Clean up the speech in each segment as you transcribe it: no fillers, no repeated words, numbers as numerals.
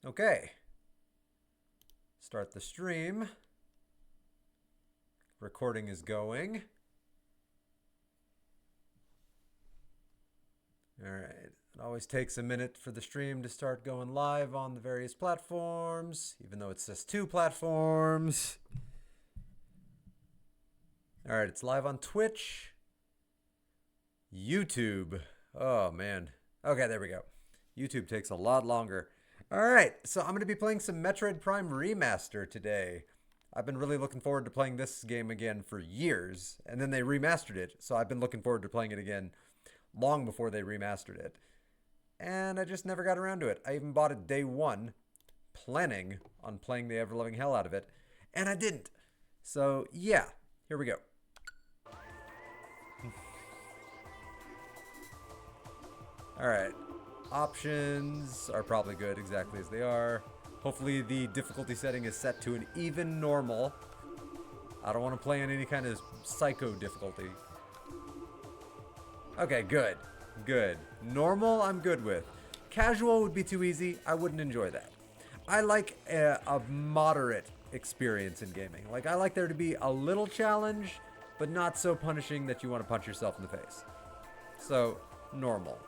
Okay. Start the stream. Recording is going. All right. It always takes a minute for the stream to start going live on the various platforms, even though it says 2 platforms. All right, it's live on Twitch, YouTube. Oh, man. Okay, there we go. YouTube takes a lot longer. All right, so I'm going to be playing some Metroid Prime Remaster today. I've been really looking forward to playing this game again for years, and then they remastered it, so I've been looking forward to playing it again long before they remastered it. And I just never got around to it. I even bought it day one, planning on playing the ever-loving hell out of it, and I didn't. So, yeah, here we go. All right. Options are probably good exactly as they are. Hopefully the difficulty setting is set to an even normal. I don't want to play on any kind of psycho difficulty. Okay, good. Good. Normal, I'm good with. Casual would be too easy. I wouldn't enjoy that. I like a moderate experience in gaming. Like, I like there to be a little challenge, but not so punishing that you want to punch yourself in the face. So, normal.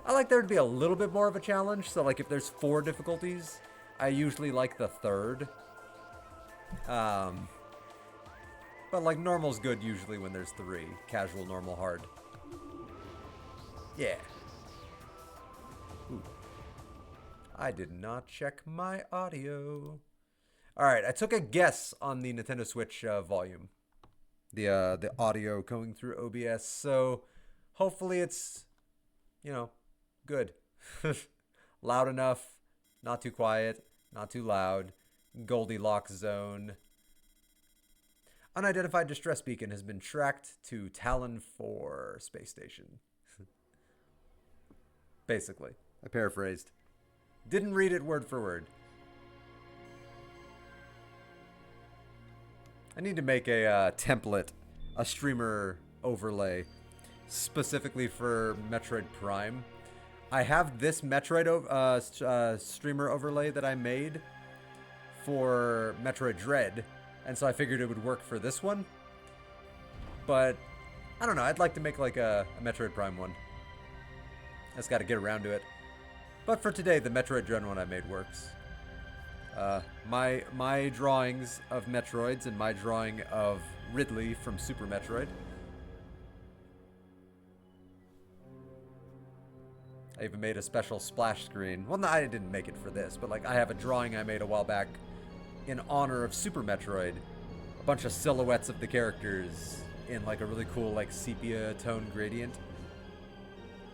I like there to be a little bit more of a challenge. So, like, if there's 4 difficulties, I usually like the 3rd. But, like, normal's good usually when there's 3. Casual, normal, hard. Yeah. Ooh. I did not check my audio. Alright, I took a guess on the Nintendo Switch volume. The audio going through OBS. So, hopefully it's, you know, good. Loud enough, not too quiet, not too loud. Goldilocks zone. Unidentified distress beacon has been tracked to Tallon IV space station. Basically. I paraphrased. Didn't read it word for word. I need to make a template, a streamer overlay, specifically for Metroid Prime. I have this Metroid streamer overlay that I made for Metroid Dread, and so I figured it would work for this one. But, I don't know, I'd like to make like a Metroid Prime one. I just gotta get around to it. But for today, the Metroid Dread one I made works. My drawings of Metroids and my drawing of Ridley from Super Metroid. I even made a special splash screen. Well, no, I didn't make it for this, but like I have a drawing I made a while back in honor of Super Metroid. A bunch of silhouettes of the characters in like a really cool like sepia tone gradient.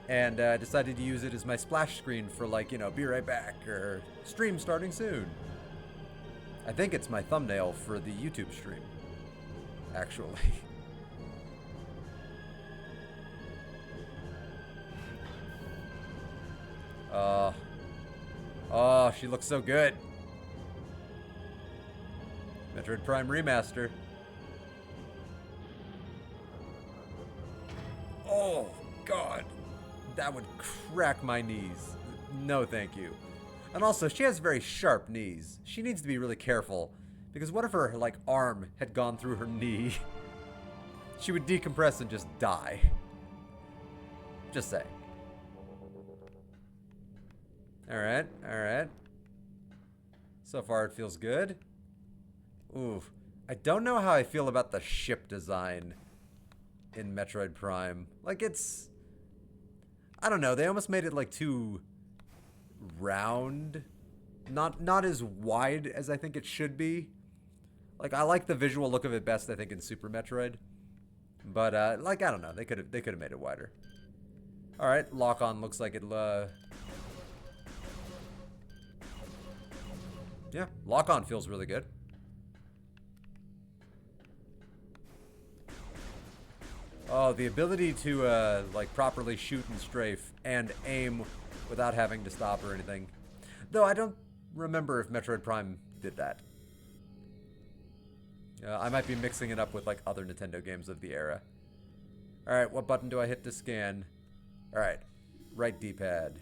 And I decided to use it as my splash screen for like, you know, be right back or stream starting soon. I think it's my thumbnail for the YouTube stream, actually. Oh, she looks so good. Metroid Prime Remaster. Oh, God. That would crack my knees. No, thank you. And also, she has very sharp knees. She needs to be really careful. Because what if her, like, arm had gone through her knee? She would decompress and just die. Just saying. Alright, alright. So far it feels good. Ooh. I don't know how I feel about the ship design in Metroid Prime. Like, it's... I don't know, they almost made it, like, too round. Not as wide as I think it should be. Like, I like the visual look of it best, I think, in Super Metroid. But, like, I don't know, they could have made it wider. Alright, lock-on looks like it, yeah, lock-on feels really good. Oh, the ability to, like, properly shoot and strafe and aim without having to stop or anything. Though I don't remember if Metroid Prime did that. I might be mixing it up with, like, other Nintendo games of the era. Alright, what button do I hit to scan? Alright, right D-pad.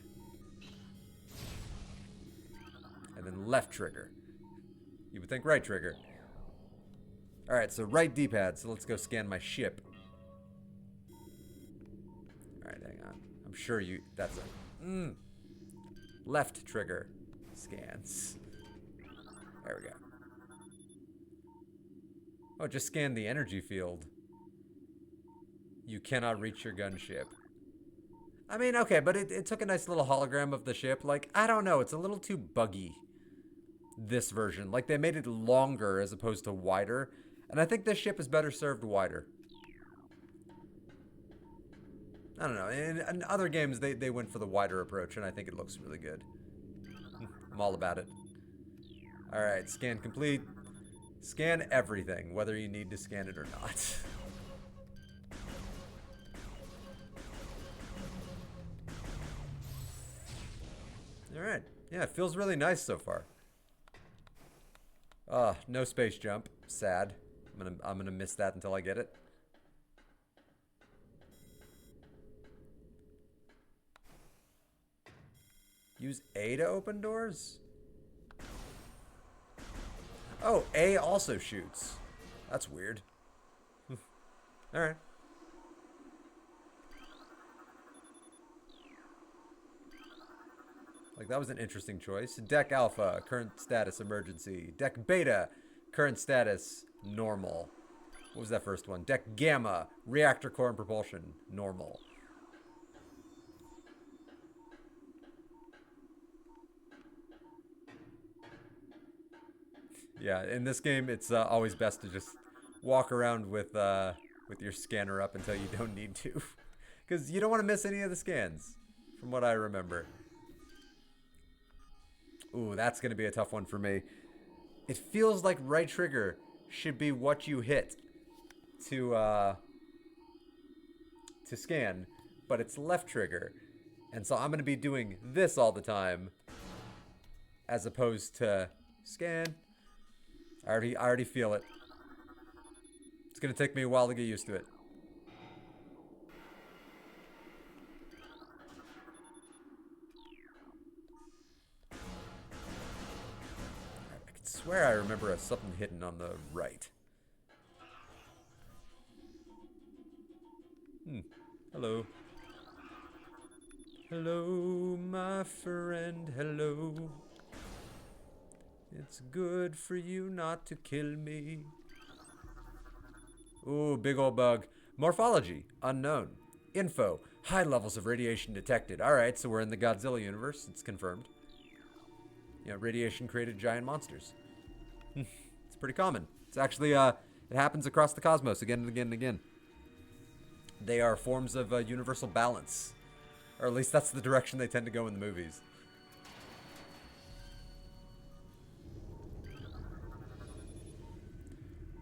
And then Left trigger. You would think right trigger. Alright, so right D-pad, so let's go scan my ship. Alright, hang on. I'm sure that's a... Left trigger scans. There we go. Oh, just scan the energy field. You cannot reach your gunship. I mean, okay, but it took a nice little hologram of the ship. Like, I don't know, it's a little too buggy, this version. Like, they made it longer as opposed to wider. And I think this ship is better served wider. I don't know. In other games, they went for the wider approach, and I think it looks really good. I'm all about it. Alright, scan complete. Scan everything, whether you need to scan it or not. Alright. Yeah, it feels really nice so far. No space jump. Sad. I'm gonna miss that until I get it. Use A to open doors? Oh, A also shoots. That's weird. Alright. Like, that was an interesting choice. Deck Alpha, current status emergency. Deck Beta, current status normal. What was that first one? Deck Gamma, reactor core and propulsion, normal. Yeah, in this game, it's always best to just walk around with your scanner up until you don't need to. Because you don't want to miss any of the scans, from what I remember. Ooh, that's going to be a tough one for me. It feels like right trigger should be what you hit to scan, but it's left trigger. And so I'm going to be doing this all the time as opposed to scan. I already feel it. It's going to take me a while to get used to it. I swear I remember something hidden on the right. Hello. Hello, my friend. Hello. It's good for you not to kill me. Ooh, big old bug. Morphology, unknown. Info, high levels of radiation detected. Alright, so we're in the Godzilla universe. It's confirmed. You know, radiation created giant monsters. It's pretty common. It's actually, it happens across the cosmos again and again and again. They are forms of universal balance. Or at least that's the direction they tend to go in the movies.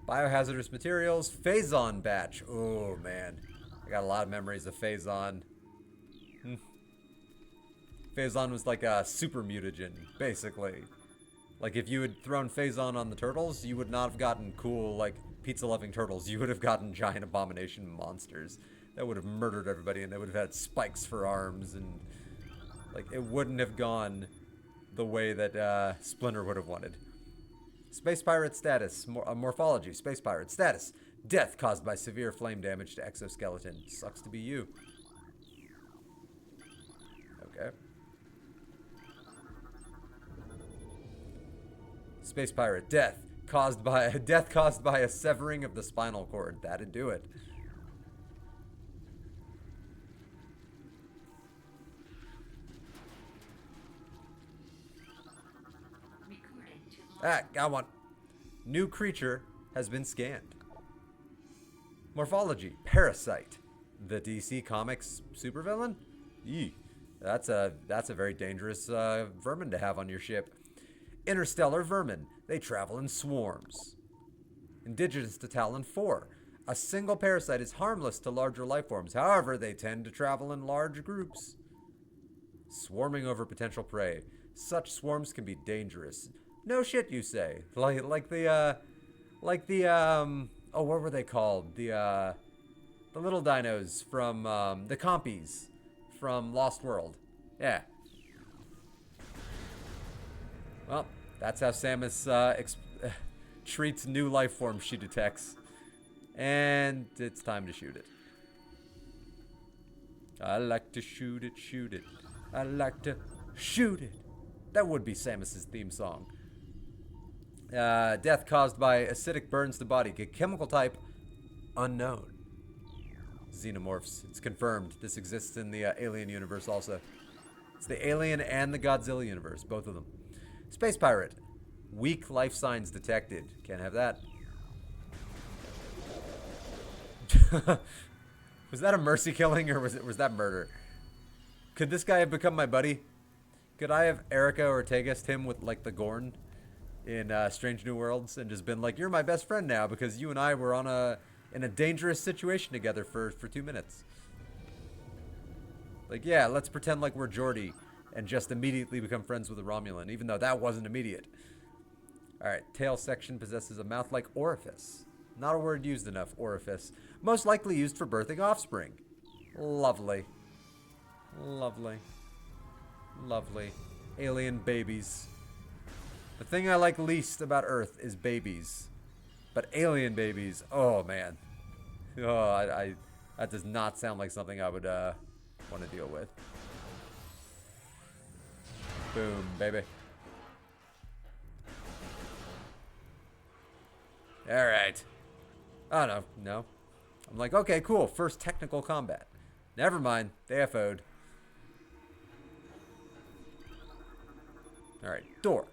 Biohazardous materials. Phazon batch. Oh, man. I got a lot of memories of Phazon. Phazon was like a super mutagen, basically. Like, if you had thrown Phazon on the turtles, you would not have gotten cool, like, pizza-loving turtles. You would have gotten giant abomination monsters that would have murdered everybody, and they would have had spikes for arms, and, like, it wouldn't have gone the way that Splinter would have wanted. Space pirate status. Morphology. Space pirate status. Death caused by severe flame damage to exoskeleton. Sucks to be you. Okay. Space pirate. Death caused by a severing of the spinal cord. That'd do it. Ah, got one. New creature has been scanned. Morphology. Parasite. The DC Comics supervillain? Yee. That's a very dangerous vermin to have on your ship. Interstellar vermin. They travel in swarms. Indigenous to Tallon IV. A single parasite is harmless to larger life forms. However, they tend to travel in large groups. Swarming over potential prey. Such swarms can be dangerous. No shit, you say. Like the oh, what were they called? The little dinos from, the compies from Lost World. Yeah. Well, That's how Samus treats new life forms she detects. And it's time to shoot it. I like to shoot it, shoot it. I like to shoot it. That would be Samus's theme song. Death caused by acidic burns to body. Chemical type unknown. Xenomorphs. It's confirmed. This exists in the Alien universe also. It's the Alien and the Godzilla universe, both of them. Space pirate. Weak life signs detected. Can't have that. Was that a mercy killing or was that murder? Could this guy have become my buddy? Could I have Erica or Tegast him with like the Gorn in Strange New Worlds and just been like, you're my best friend now because you and I were in a dangerous situation together for 2 minutes. Like, yeah, let's pretend like we're Geordi and just immediately become friends with a Romulan, even though that wasn't immediate. Alright, tail section possesses a mouth-like orifice. Not a word used enough, orifice. Most likely used for birthing offspring. Lovely. Lovely. Lovely. Alien babies. The thing I like least about Earth is babies. But alien babies, oh man. Oh, that does not sound like something I would want to deal with. Boom, baby. Alright. Oh, no. No. I'm like, okay, cool. First technical combat. Never mind. They FO'd. Alright. Door.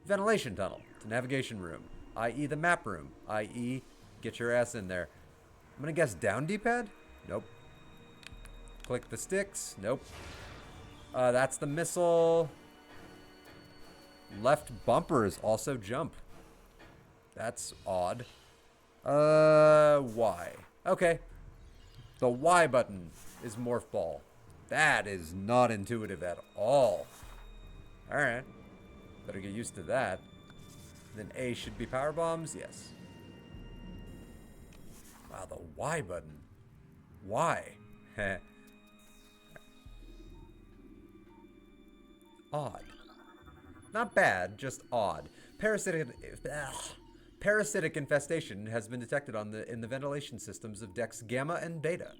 Ventilation tunnel. To navigation room. I.e. the map room. I.e. get your ass in there. I'm gonna guess down D-pad? Nope. Click the sticks. Nope. That's the missile. Left bumper is also jump. That's odd. Y. Okay. The Y button is morph ball. That is not intuitive at all. Alright. Better get used to that. Then A should be power bombs? Yes. Wow, the Y button. Why? Odd. Not bad, just odd. Parasitic infestation has been detected in the ventilation systems of decks Gamma and Beta.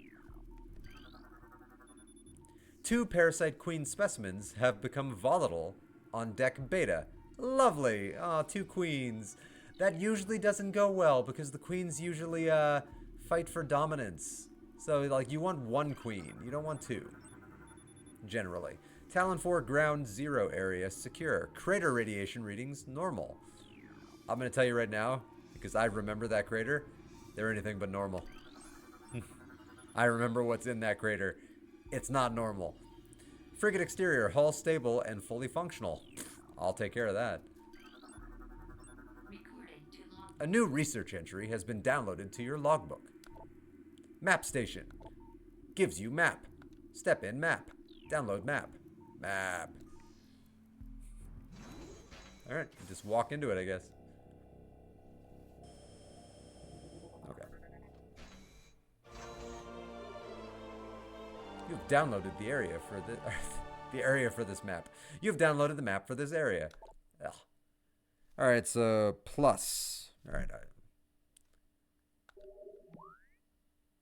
2 parasite queen specimens have become volatile on deck Beta. Lovely. Aw, 2 queens. That usually doesn't go well because the queens usually fight for dominance. So like you want 1 queen, you don't want 2. Generally. Tallon IV ground 0 area secure. Crater radiation readings normal. I'm going to tell you right now, because I remember that crater, they're anything but normal. I remember what's in that crater. It's not normal. Frigate exterior, hull stable and fully functional. I'll take care of that. A new research entry has been downloaded to your logbook. Map station. Gives you map. Step in map. Download map. Map. Alright, just walk into it, I guess. Okay. You've downloaded the area for the area for this map. You've downloaded the map for this area. Ugh. Alright, so plus. Alright.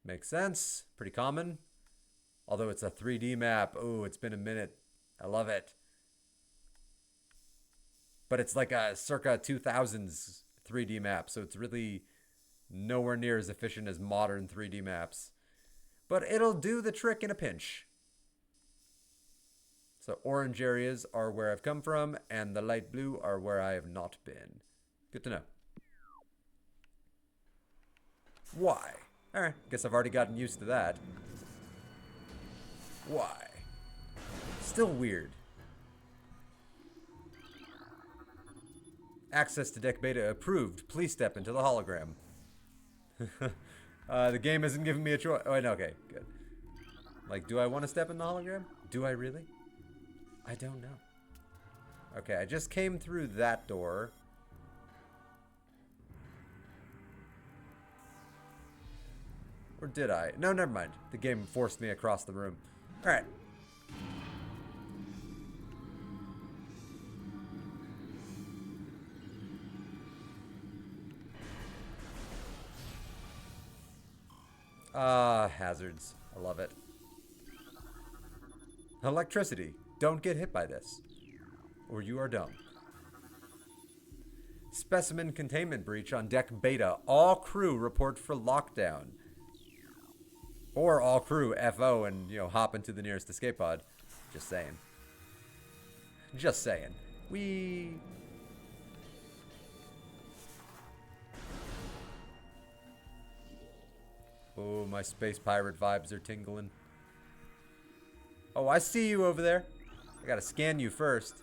Makes sense. Pretty common. Although it's a 3D map. Oh, it's been a minute. I love it. But it's like a circa 2000s 3D map, so it's really nowhere near as efficient as modern 3D maps. But it'll do the trick in a pinch. So orange areas are where I've come from, and the light blue are where I have not been. Good to know. Why? Alright, guess I've already gotten used to that. Why? Still weird. Access to deck beta approved. Please step into the hologram. The game isn't giving me a choice. Oh, no, okay, good. Like, do I want to step in the hologram? Do I really? I don't know. Okay, I just came through that door. Or did I? No, never mind. The game forced me across the room. Alright. Hazards. I love it. Electricity. Don't get hit by this, or you are dumb. Specimen containment breach on deck beta. All crew report for lockdown. Or all crew FO and, hop into the nearest escape pod. Just saying. Just saying. Oh, my space pirate vibes are tingling. Oh, I see you over there. I gotta scan you first.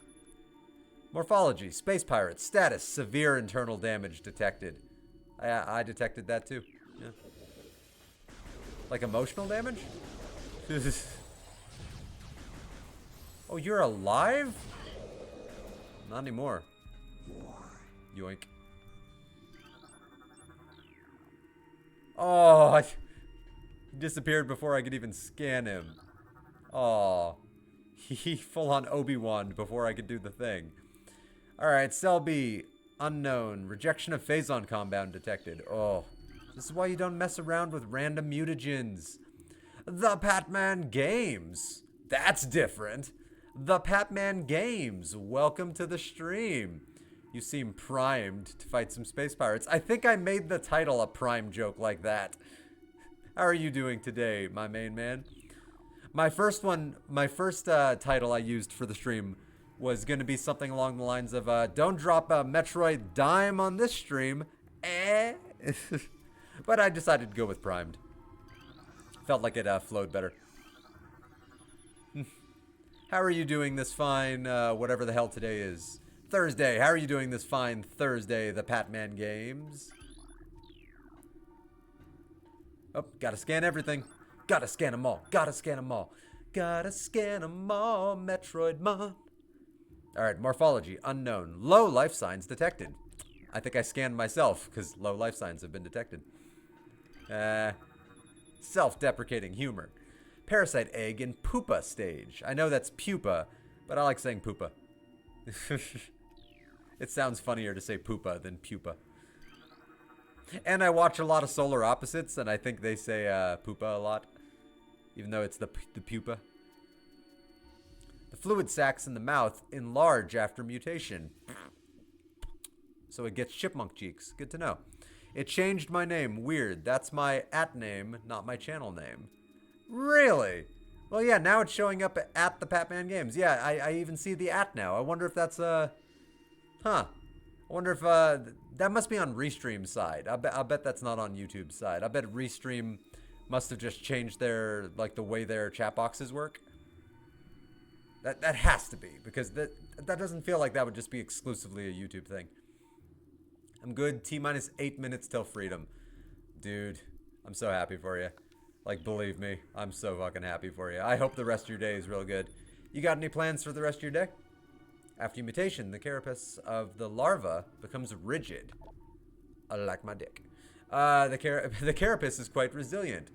Morphology, space pirate, status, severe internal damage detected. I detected that too. Yeah. Like emotional damage? Oh, you're alive? Not anymore. Yoink. Oh, he disappeared before I could even scan him. Oh, he full on Obi-Wan before I could do the thing. Alright, cell B, unknown. Rejection of phazon compound detected. Oh, this is why you don't mess around with random mutagens. The Patman Games. That's different. The Patman Games. Welcome to the stream. You seem primed to fight some space pirates. I think I made the title a prime joke like that. How are you doing today, my main man? My first title I used for the stream was going to be something along the lines of, don't drop a Metroid dime on this stream. But I decided to go with primed. Felt like it flowed better. How are you doing this fine, whatever the hell today is? Thursday. How are you doing this fine Thursday, the Patman Games? Oh, gotta scan everything. Gotta scan them all. Gotta scan them all. Gotta scan them all, Metroidmon. Alright, morphology, unknown. Low life signs detected. I think I scanned myself, because low life signs have been detected. Self-deprecating humor. Parasite egg in pupa stage. I know that's pupa, but I like saying pupa. It sounds funnier to say pupa than pupa. And I watch a lot of Solar Opposites, and I think they say pupa a lot. Even though it's the pupa. The fluid sacs in the mouth enlarge after mutation. So it gets chipmunk cheeks. Good to know. It changed my name. Weird. That's my @name, not my channel name. Really? Well, yeah, now it's showing up at the Patman Games. Yeah, I even see the @ now. I wonder if that's Huh. I wonder if that must be on Restream's side. I bet that's not on YouTube's side. I bet Restream must have just changed their, like, the way their chat boxes work. That has to be, because that doesn't feel like that would just be exclusively a YouTube thing. I'm good. T-minus 8 minutes till freedom. Dude, I'm so happy for you. Like, believe me, I'm so fucking happy for you. I hope the rest of your day is real good. You got any plans for the rest of your day? After mutation, the carapace of the larva becomes rigid. Like my dick. The carapace is quite resilient.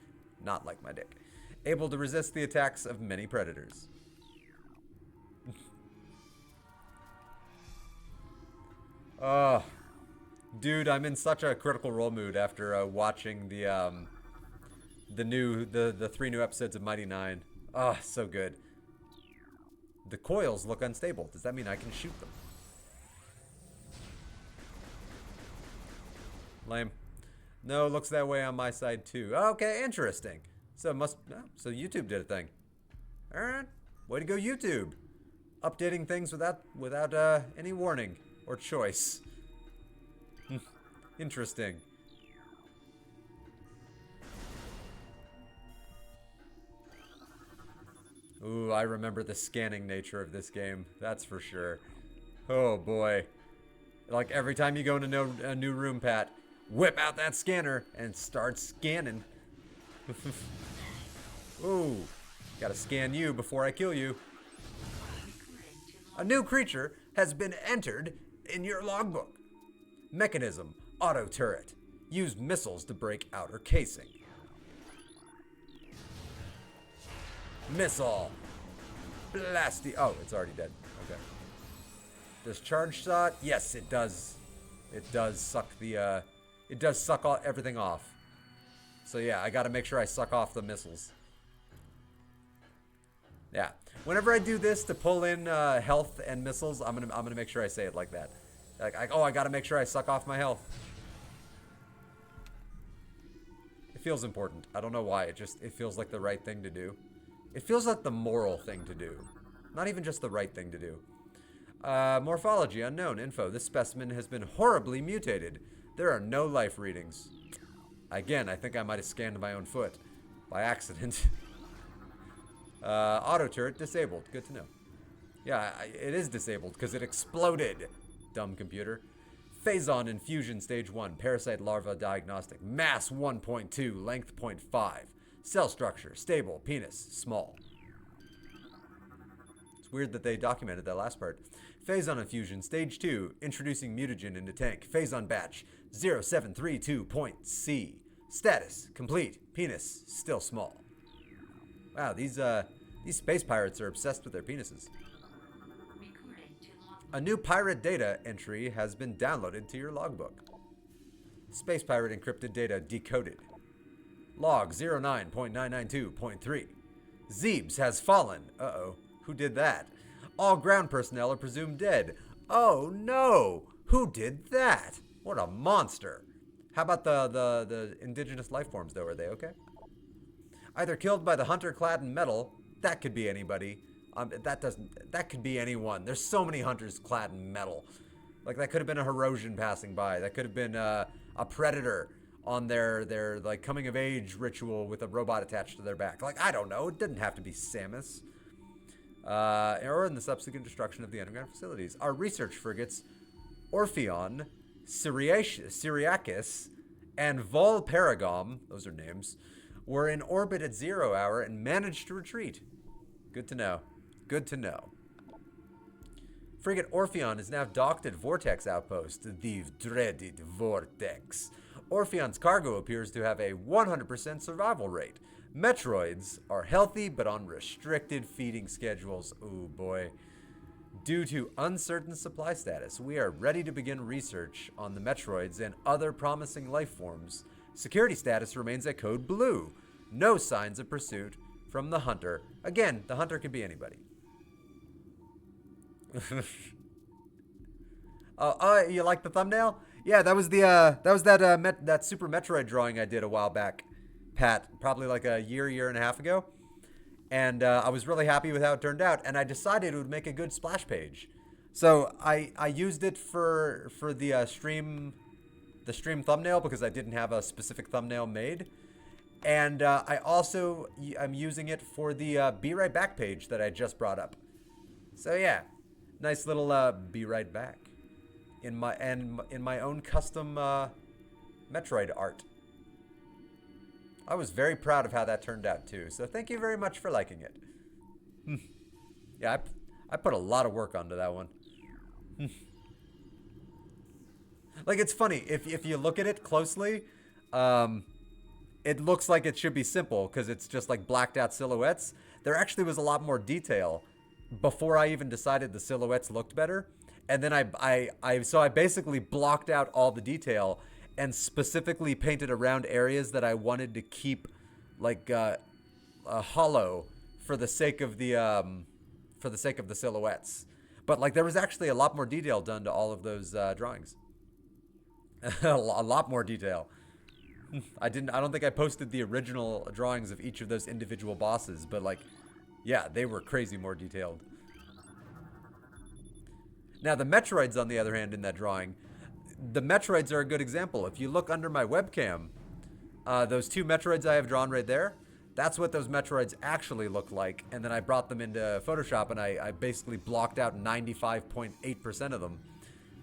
Not like my dick. Able to resist the attacks of many predators. Oh, dude, I'm in such a Critical Role mood after watching the 3 new episodes of Mighty Nine. Oh, so good. The coils look unstable. Does that mean I can shoot them? Lame. No, looks that way on my side too. Okay, interesting. So so YouTube did a thing. All right, way to go, YouTube. Updating things without any warning or choice. Interesting. Ooh, I remember the scanning nature of this game. That's for sure. Oh boy. Like every time you go into a new room, Pat, whip out that scanner and start scanning. Ooh, gotta scan you before I kill you. A new creature has been entered in your logbook. Mechanism, auto turret. Use missiles to break outer casing. Missile. Blasty. Oh, it's already dead. Okay. Discharge shot. Yes, it does. It does suck the, it does suck everything off. So yeah, I gotta make sure I suck off the missiles. Yeah. Whenever I do this to pull in health and missiles, I'm gonna make sure I say it like that. Like, oh, I gotta make sure I suck off my health. It feels important. I don't know why. It feels like the right thing to do. It feels like the moral thing to do. Not even just the right thing to do. Morphology unknown. Info. This specimen has been horribly mutated. There are no life readings. Again, I think I might have scanned my own foot by accident. Auto turret disabled. Good to know. Yeah, it is disabled because it exploded. Dumb computer. Phazon infusion stage 1. Parasite larva diagnostic. Mass 1.2. Length 0.5. Cell structure. Stable. Penis. Small. It's weird that they documented that last part. Phazon infusion stage 2. Introducing mutagen into tank. Phazon batch 0732.C. Status. Complete. Penis. Still small. Wow, these space pirates are obsessed with their penises. A new pirate data entry has been downloaded to your logbook. Space pirate encrypted data decoded. Log 09.992.3. Zeebs has fallen. Uh-oh. Who did that? All ground personnel are presumed dead. Oh no! Who did that? What a monster. How about the indigenous life forms though? Are they okay? Either killed by the hunter clad in metal. That could be anybody. That could be anyone. There's so many hunters clad in metal. Like, that could have been a Herosian passing by. That could have been a predator on their like coming of age ritual with a robot attached to their back. Like, I don't know. It didn't have to be Samus. Or in the subsequent destruction of the underground facilities. Our research frigates, Orpheon, Syriacus, and Volparagom, those are names, were in orbit at 0 hour and managed to retreat. Good to know. Good to know. Frigate Orpheon is now docked at Vortex Outpost, the dreaded Vortex. Orpheon's cargo appears to have a 100% survival rate. Metroids are healthy but on restricted feeding schedules. Ooh boy. Due to uncertain supply status, we are ready to begin research on the Metroids and other promising life forms. Security status remains at code blue. No signs of pursuit from the hunter. Again, the hunter could be anybody. You like the thumbnail? Yeah, that was that Super Metroid drawing I did a while back, Pat. Probably like a year and a half ago. And I was really happy with how it turned out, and I decided it would make a good splash page. So I used it for the stream thumbnail because I didn't have a specific thumbnail made. And I'm using it for the Be Right Back page that I just brought up. So yeah, nice little Be Right Back in my own custom Metroid art. I was very proud of how that turned out too. So thank you very much for liking it. Yeah, I put a lot of work onto that one. Like, it's funny if you look at it closely. It looks like it should be simple because it's just like blacked out silhouettes. There actually was a lot more detail before I even decided the silhouettes looked better. And then I basically blocked out all the detail and specifically painted around areas that I wanted to keep like hollow for the sake of the silhouettes. But like, there was actually a lot more detail done to all of those drawings. A lot more detail. I don't think I posted the original drawings of each of those individual bosses, but like, yeah, they were crazy more detailed. Now the Metroids, on the other hand, in that drawing, the Metroids are a good example. If you look under my webcam, those two Metroids I have drawn right there, that's what those Metroids actually look like. And then I brought them into Photoshop and I basically blocked out 95.8% of them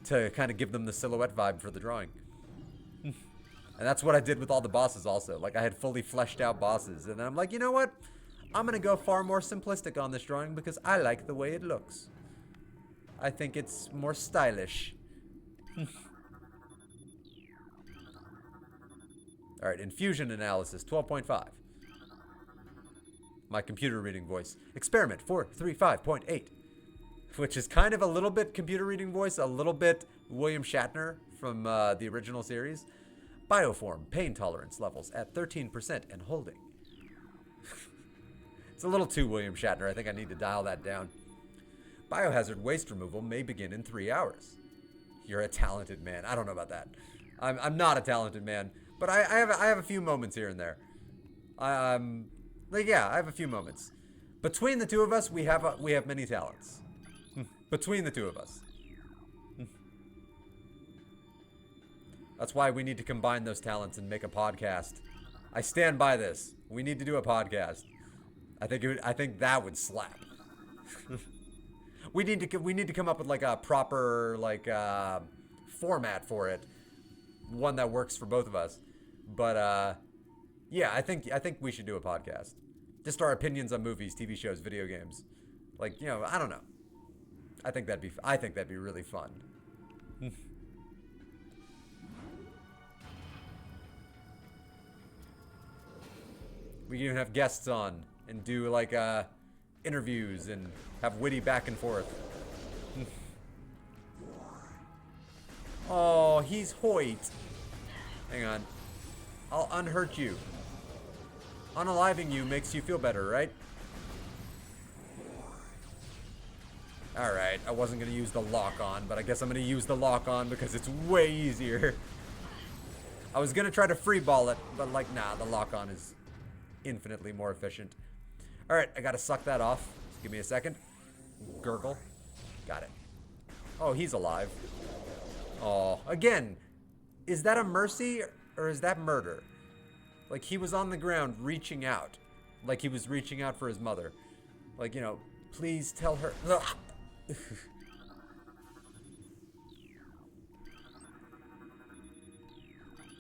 to kind of give them the silhouette vibe for the drawing. And that's what I did with all the bosses also. Like, I had fully fleshed out bosses. And then I'm like, you know what? I'm going to go far more simplistic on this drawing because I like the way it looks. I think it's more stylish. Alright, infusion analysis, 12.5. My computer reading voice. Experiment 435.8. Which is kind of a little bit computer reading voice, a little bit William Shatner from the original series. Bioform, pain tolerance levels at 13% and holding. It's a little too William Shatner. I think I need to dial that down. Biohazard waste removal may begin in 3 hours. You're a talented man. I don't know about that. I'm not a talented man, but I have a few moments here and there. Yeah, I have a few moments. Between the two of us, we have many talents. Between the two of us. That's why we need to combine those talents and make a podcast. I stand by this. We need to do a podcast. I think that would slap. We need to come up with like a proper format for it, one that works for both of us. But yeah, I think we should do a podcast. Just our opinions on movies, TV shows, video games. Like, you know, I don't know. I think that'd be really fun. We can even have guests on and do like interviews and have witty back and forth. Oh, he's Hoyt. Hang on. I'll unhurt you. Unaliving you makes you feel better, right? Alright, I wasn't going to use the lock-on, but I guess I'm going to use the lock-on because it's way easier. I was going to try to free ball it, but like, nah, the lock-on is infinitely more efficient. Alright, I got to suck that off. Just give me a second. Gurgle. Got it. Oh, he's alive. Oh, again, is that a mercy or is that murder? Like, he was on the ground reaching out. Like, he was reaching out for his mother. Like, you know, please tell her.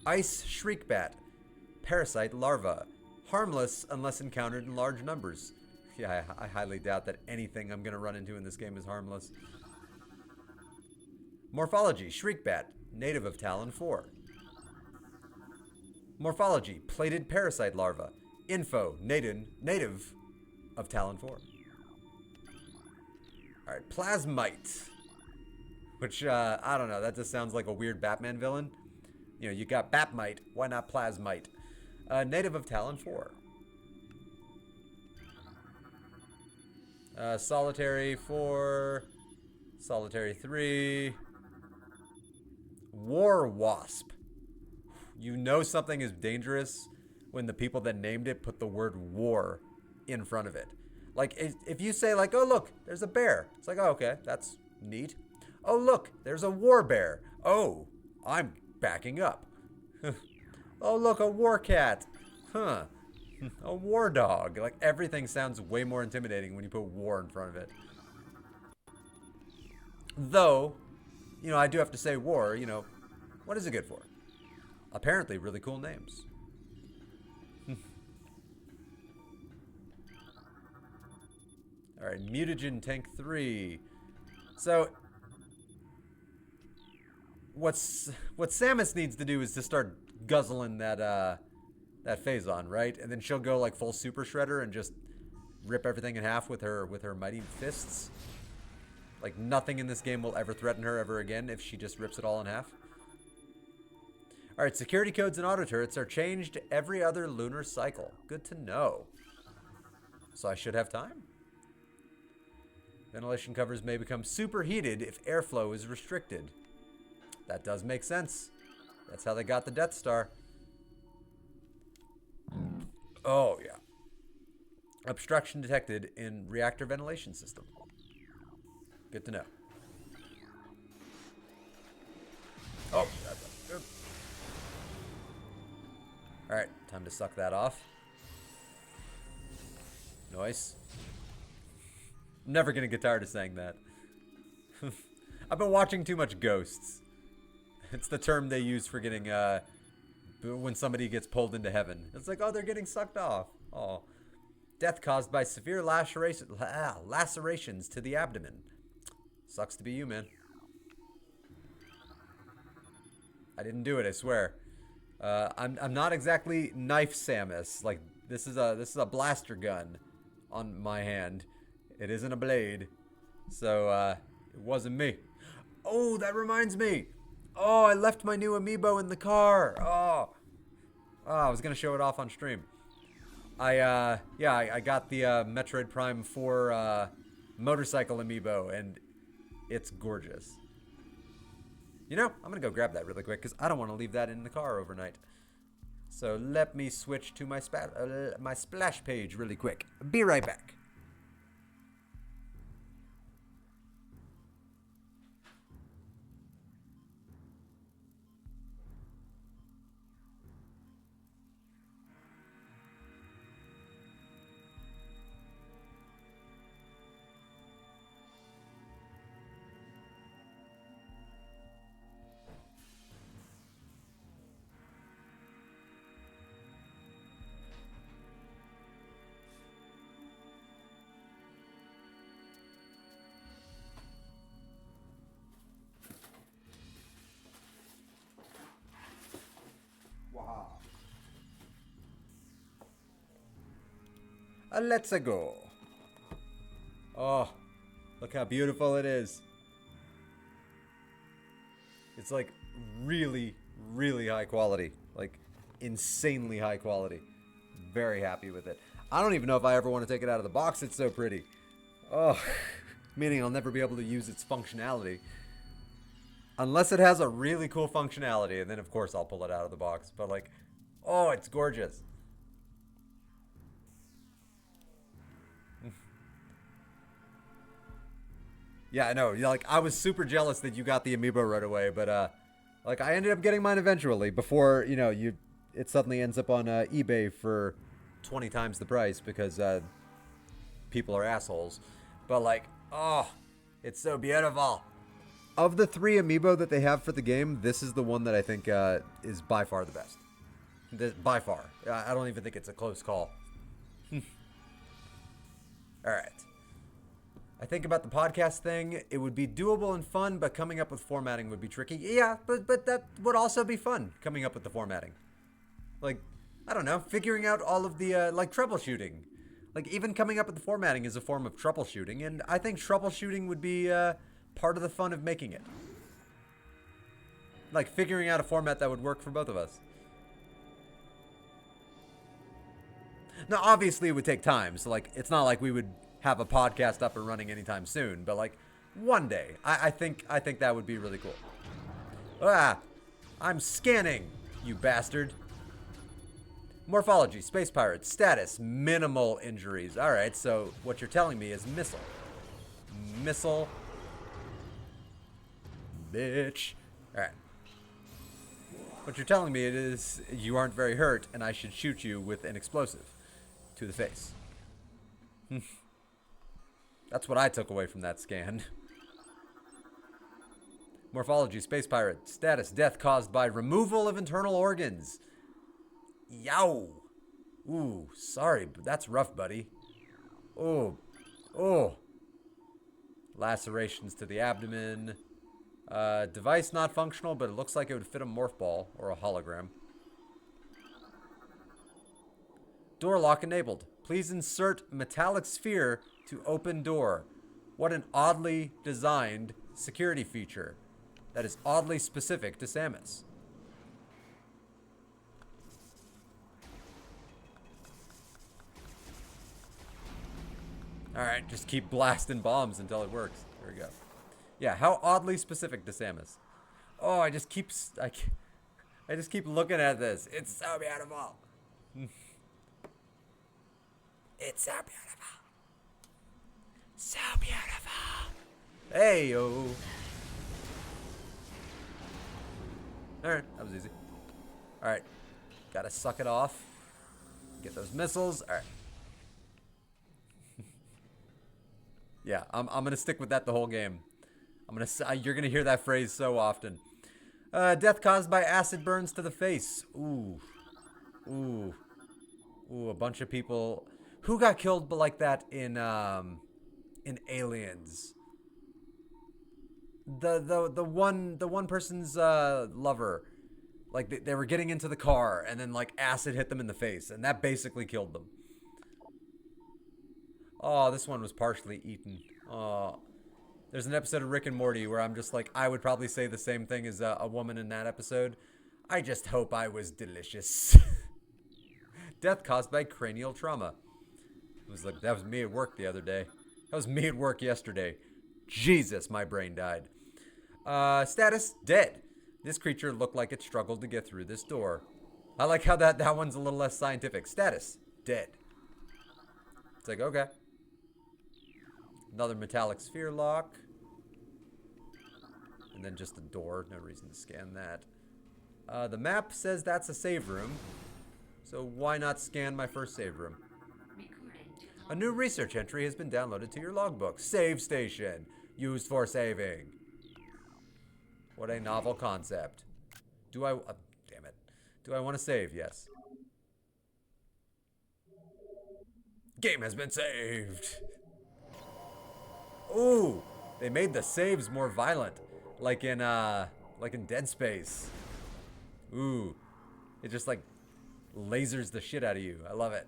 Ice shriekbat. Parasite larva. Harmless unless encountered in large numbers. Yeah, I highly doubt that anything I'm going to run into in this game is harmless. Morphology. Shriekbat. Native of Tallon IV. Morphology, plated parasite larva. Info, native of Tallon IV. Alright, Plasmite. Which, I don't know, that just sounds like a weird Batman villain. You know, you got Batmite, why not Plasmite? Native of Tallon IV. Solitary 4. Solitary 3. War Wasp. You know something is dangerous when the people that named it put the word war in front of it. Like, if you say, like, oh, look, there's a bear. It's like, oh, okay, that's neat. Oh, look, there's a war bear. Oh, I'm backing up. Oh, look, a war cat. Huh. A war dog. Like, everything sounds way more intimidating when you put war in front of it. Though, you know, I do have to say war, you know, what is it good for? Apparently really cool names. Alright, Mutagen Tank 3. So, what Samus needs to do is to start guzzling that Phazon, right? And then she'll go like full Super Shredder and just rip everything in half with her mighty fists. Like, nothing in this game will ever threaten her ever again if she just rips it all in half. Alright, security codes and auto turrets are changed every other lunar cycle. Good to know. So I should have time. Ventilation covers may become superheated if airflow is restricted. That does make sense. That's how they got the Death Star. Oh, yeah. Obstruction detected in reactor ventilation system. Good to know. Oh, that's good. Alright, time to suck that off. Nice. I'm never gonna get tired of saying that. I've been watching too much Ghosts. It's the term they use for getting, when somebody gets pulled into heaven. It's like, oh, they're getting sucked off. Oh. Death caused by severe lacerations to the abdomen. Sucks to be you, man. I didn't do it, I swear. I'm not exactly knife Samus. Like, this is a blaster gun on my hand. It isn't a blade. So it wasn't me. Oh, that reminds me. Oh, I left my new amiibo in the car. Oh, Oh, I was gonna show it off on stream. I got the Metroid Prime 4 motorcycle amiibo, and it's gorgeous. You know, I'm gonna go grab that really quick because I don't want to leave that in the car overnight. So let me switch to my splash page really quick. Be right back. Let's go. Oh, look how beautiful it is. It's like really, really high quality. Like insanely high quality. Very happy with it. I don't even know if I ever want to take it out of the box. It's so pretty. Oh, meaning I'll never be able to use its functionality. Unless it has a really cool functionality, and then of course I'll pull it out of the box. But like, oh, it's gorgeous. Yeah, I know. Like, I was super jealous that you got the amiibo right away, but like I ended up getting mine eventually before it suddenly ends up on eBay for 20 times the price because people are assholes. But like, oh, it's so beautiful. Of the 3 amiibo that they have for the game, this is the one that I think is by far the best. By far. I don't even think it's a close call. All right. I think about the podcast thing, it would be doable and fun, but coming up with formatting would be tricky. Yeah, but that would also be fun, coming up with the formatting. Like, I don't know, figuring out all of the, like, troubleshooting. Like, even coming up with the formatting is a form of troubleshooting, and I think troubleshooting would be part of the fun of making it. Like, figuring out a format that would work for both of us. Now, obviously, it would take time, so, like, it's not like we would have a podcast up and running anytime soon, but like one day, I think that would be really cool. Ah, I'm scanning, you bastard. Morphology, space pirate, status, minimal injuries. All right, so what you're telling me is missile. Missile. Bitch. All right. What you're telling me is you aren't very hurt, and I should shoot you with an explosive to the face. That's what I took away from that scan. Morphology, space pirate. Status, death caused by removal of internal organs. Yow. Ooh, sorry, but that's rough, buddy. Oh. Oh. Lacerations to the abdomen. Device not functional, but it looks like it would fit a morph ball or a hologram. Door lock enabled. Please insert metallic sphere to open door. What an oddly designed security feature that is oddly specific to Samus. Alright, just keep blasting bombs until it works. There we go. Yeah, how oddly specific to Samus. Oh, I just keep looking at this. It's so beautiful. It's so beautiful. So beautiful. Hey, yo. Alright, that was easy. Alright. Gotta suck it off. Get those missiles. Alright. Yeah, I'm gonna stick with that the whole game. You're gonna hear that phrase so often. Death caused by acid burns to the face. Ooh. Ooh. Ooh, a bunch of people. Who got killed like that in Aliens? The one person's lover. Like they were getting into the car and then like acid hit them in the face and that basically killed them. Oh, this one was partially eaten. Oh. There's an episode of Rick and Morty where I'm just like, I would probably say the same thing as a woman in that episode. I just hope I was delicious. Death caused by cranial trauma. It was like, that was me at work the other day. That was me at work yesterday. Jesus, my brain died. Status, dead. This creature looked like it struggled to get through this door. I like how that one's a little less scientific. Status, dead. It's like, okay. Another metallic sphere lock. And then just the door. No reason to scan that. The map says that's a save room. So why not scan my first save room? A new research entry has been downloaded to your logbook. Save station. Used for saving. What a novel concept. Do I... damn it. Do I want to save? Yes. Game has been saved. Ooh. They made the saves more violent. Like in Dead Space. Ooh. It just like lasers the shit out of you. I love it.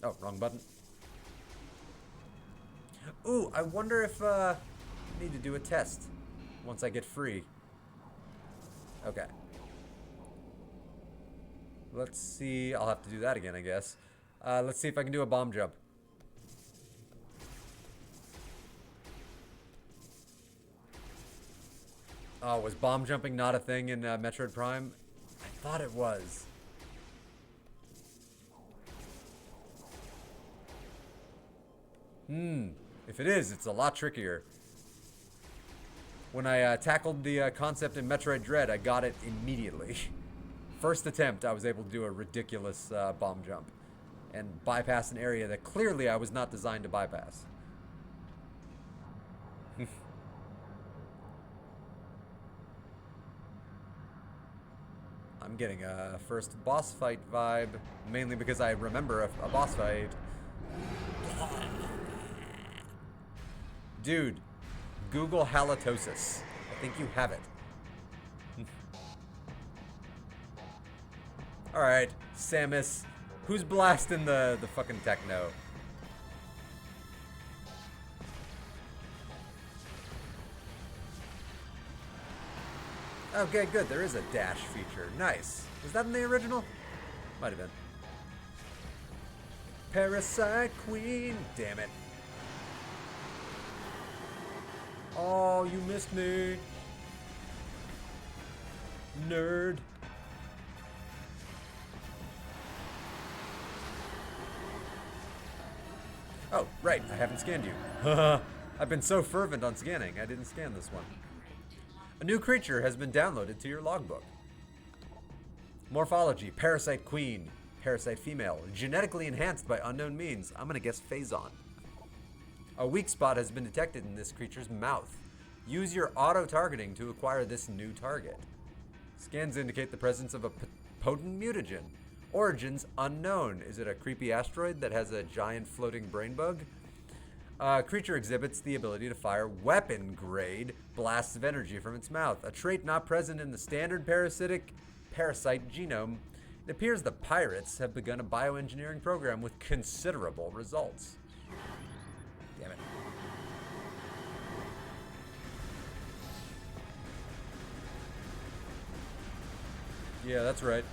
Oh, wrong button. Ooh, I wonder if I need to do a test once I get free. Okay. Let's see. I'll have to do that again, I guess. Let's see if I can do a bomb jump. Oh, was bomb jumping not a thing in Metroid Prime? I thought it was. If it is, it's a lot trickier. When I tackled the concept in Metroid Dread, I got it immediately. First attempt, I was able to do a ridiculous bomb jump and bypass an area that clearly I was not designed to bypass. I'm getting a first boss fight vibe, mainly because I remember a boss fight. Dude, Google halitosis. I think you have it. Alright, Samus. Who's blasting the fucking techno? Okay, good. There is a dash feature. Nice. Was that in the original? Might have been. Parasite Queen. Damn it. Oh, you missed me. Nerd. Oh, right. I haven't scanned you. I've been so fervent on scanning, I didn't scan this one. A new creature has been downloaded to your logbook. Morphology, Parasite Queen. Parasite female. Genetically enhanced by unknown means. I'm gonna guess Phazon. A weak spot has been detected in this creature's mouth. Use your auto-targeting to acquire this new target. Scans indicate the presence of a potent mutagen. Origins unknown. Is it a creepy asteroid that has a giant floating brain bug? Creature exhibits the ability to fire weapon-grade blasts of energy from its mouth, a trait not present in the standard parasite genome. It appears the pirates have begun a bioengineering program with considerable results. Damn it. Yeah, that's right.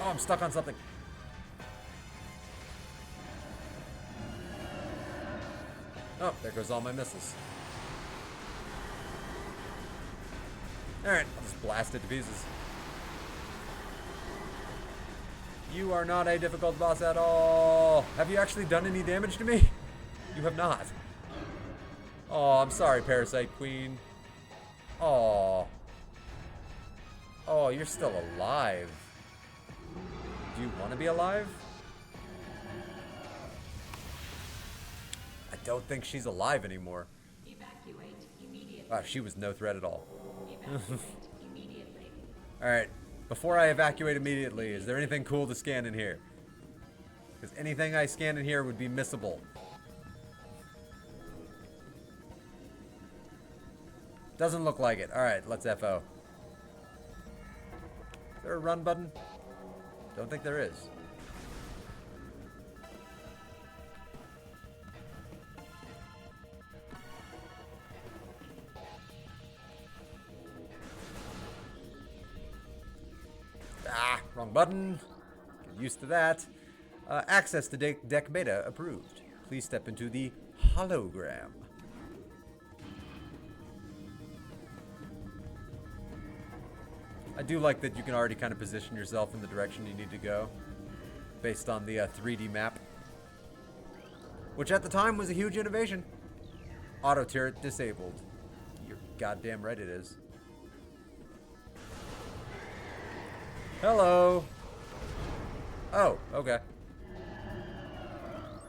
Oh, I'm stuck on something. Oh, there goes all my missiles. Alright, I'll just blast it to pieces. You are not a difficult boss at all. Have you actually done any damage to me? You have not. Oh, I'm sorry, Parasite Queen. Oh. Oh, you're still alive. Do you want to be alive? I don't think she's alive anymore. Evacuate immediately. Wow, she was no threat at all. Evacuate immediately. Alright, before I evacuate immediately, is there anything cool to scan in here? Because anything I scan in here would be missable. Doesn't look like it. Alright, let's FO. Is there a run button? Don't think there is. Wrong button. Get used to that. Access to deck beta approved. Please step into the hologram. I do like that you can already kind of position yourself in the direction you need to go based on the 3D map, which at the time was a huge innovation. Auto turret disabled. You're goddamn right it is. Hello. Oh, okay.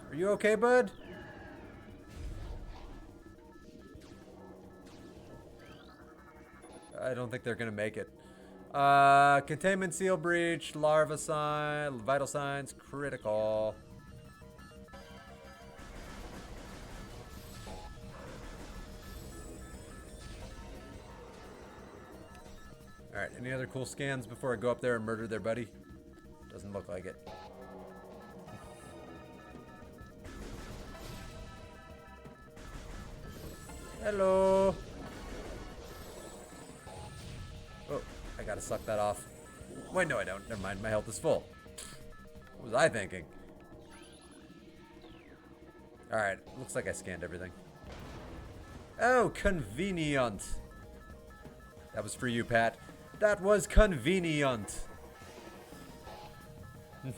Are you okay, bud? I don't think they're gonna make it. Containment seal breach, larva sign, vital signs, critical. Alright, any other cool scans before I go up there and murder their buddy? Doesn't look like it. Hello. Oh, I gotta suck that off. Wait, no I don't. Never mind, my health is full. What was I thinking? Alright, looks like I scanned everything. Oh, convenient. That was for you, Pat. That was convenient. You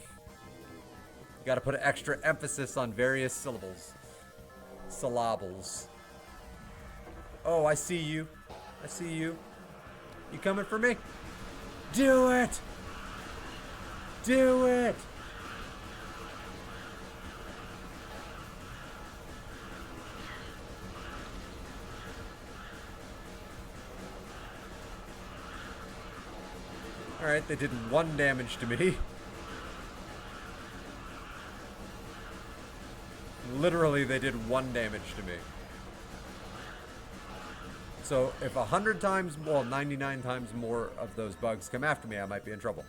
gotta put an extra emphasis on various syllables. Syllables. Oh, I see you. I see you. You coming for me? Do it! Do it! Alright, they did 1 damage to me. Literally, they did 1 damage to me. So, if 100 times, well, 99 times more of those bugs come after me, I might be in trouble.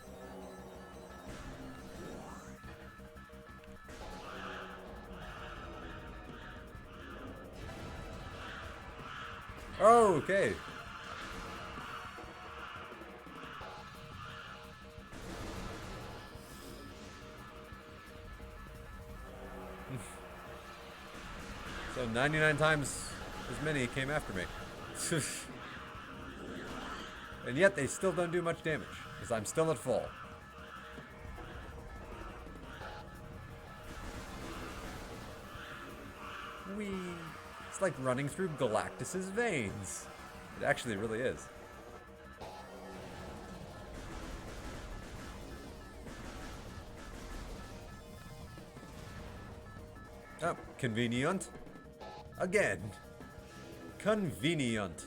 Oh, okay. So 99 times as many came after me. And yet they still don't do much damage, because I'm still at full. Whee! It's like running through Galactus's veins. It actually really is. Oh, convenient. Again. Convenient.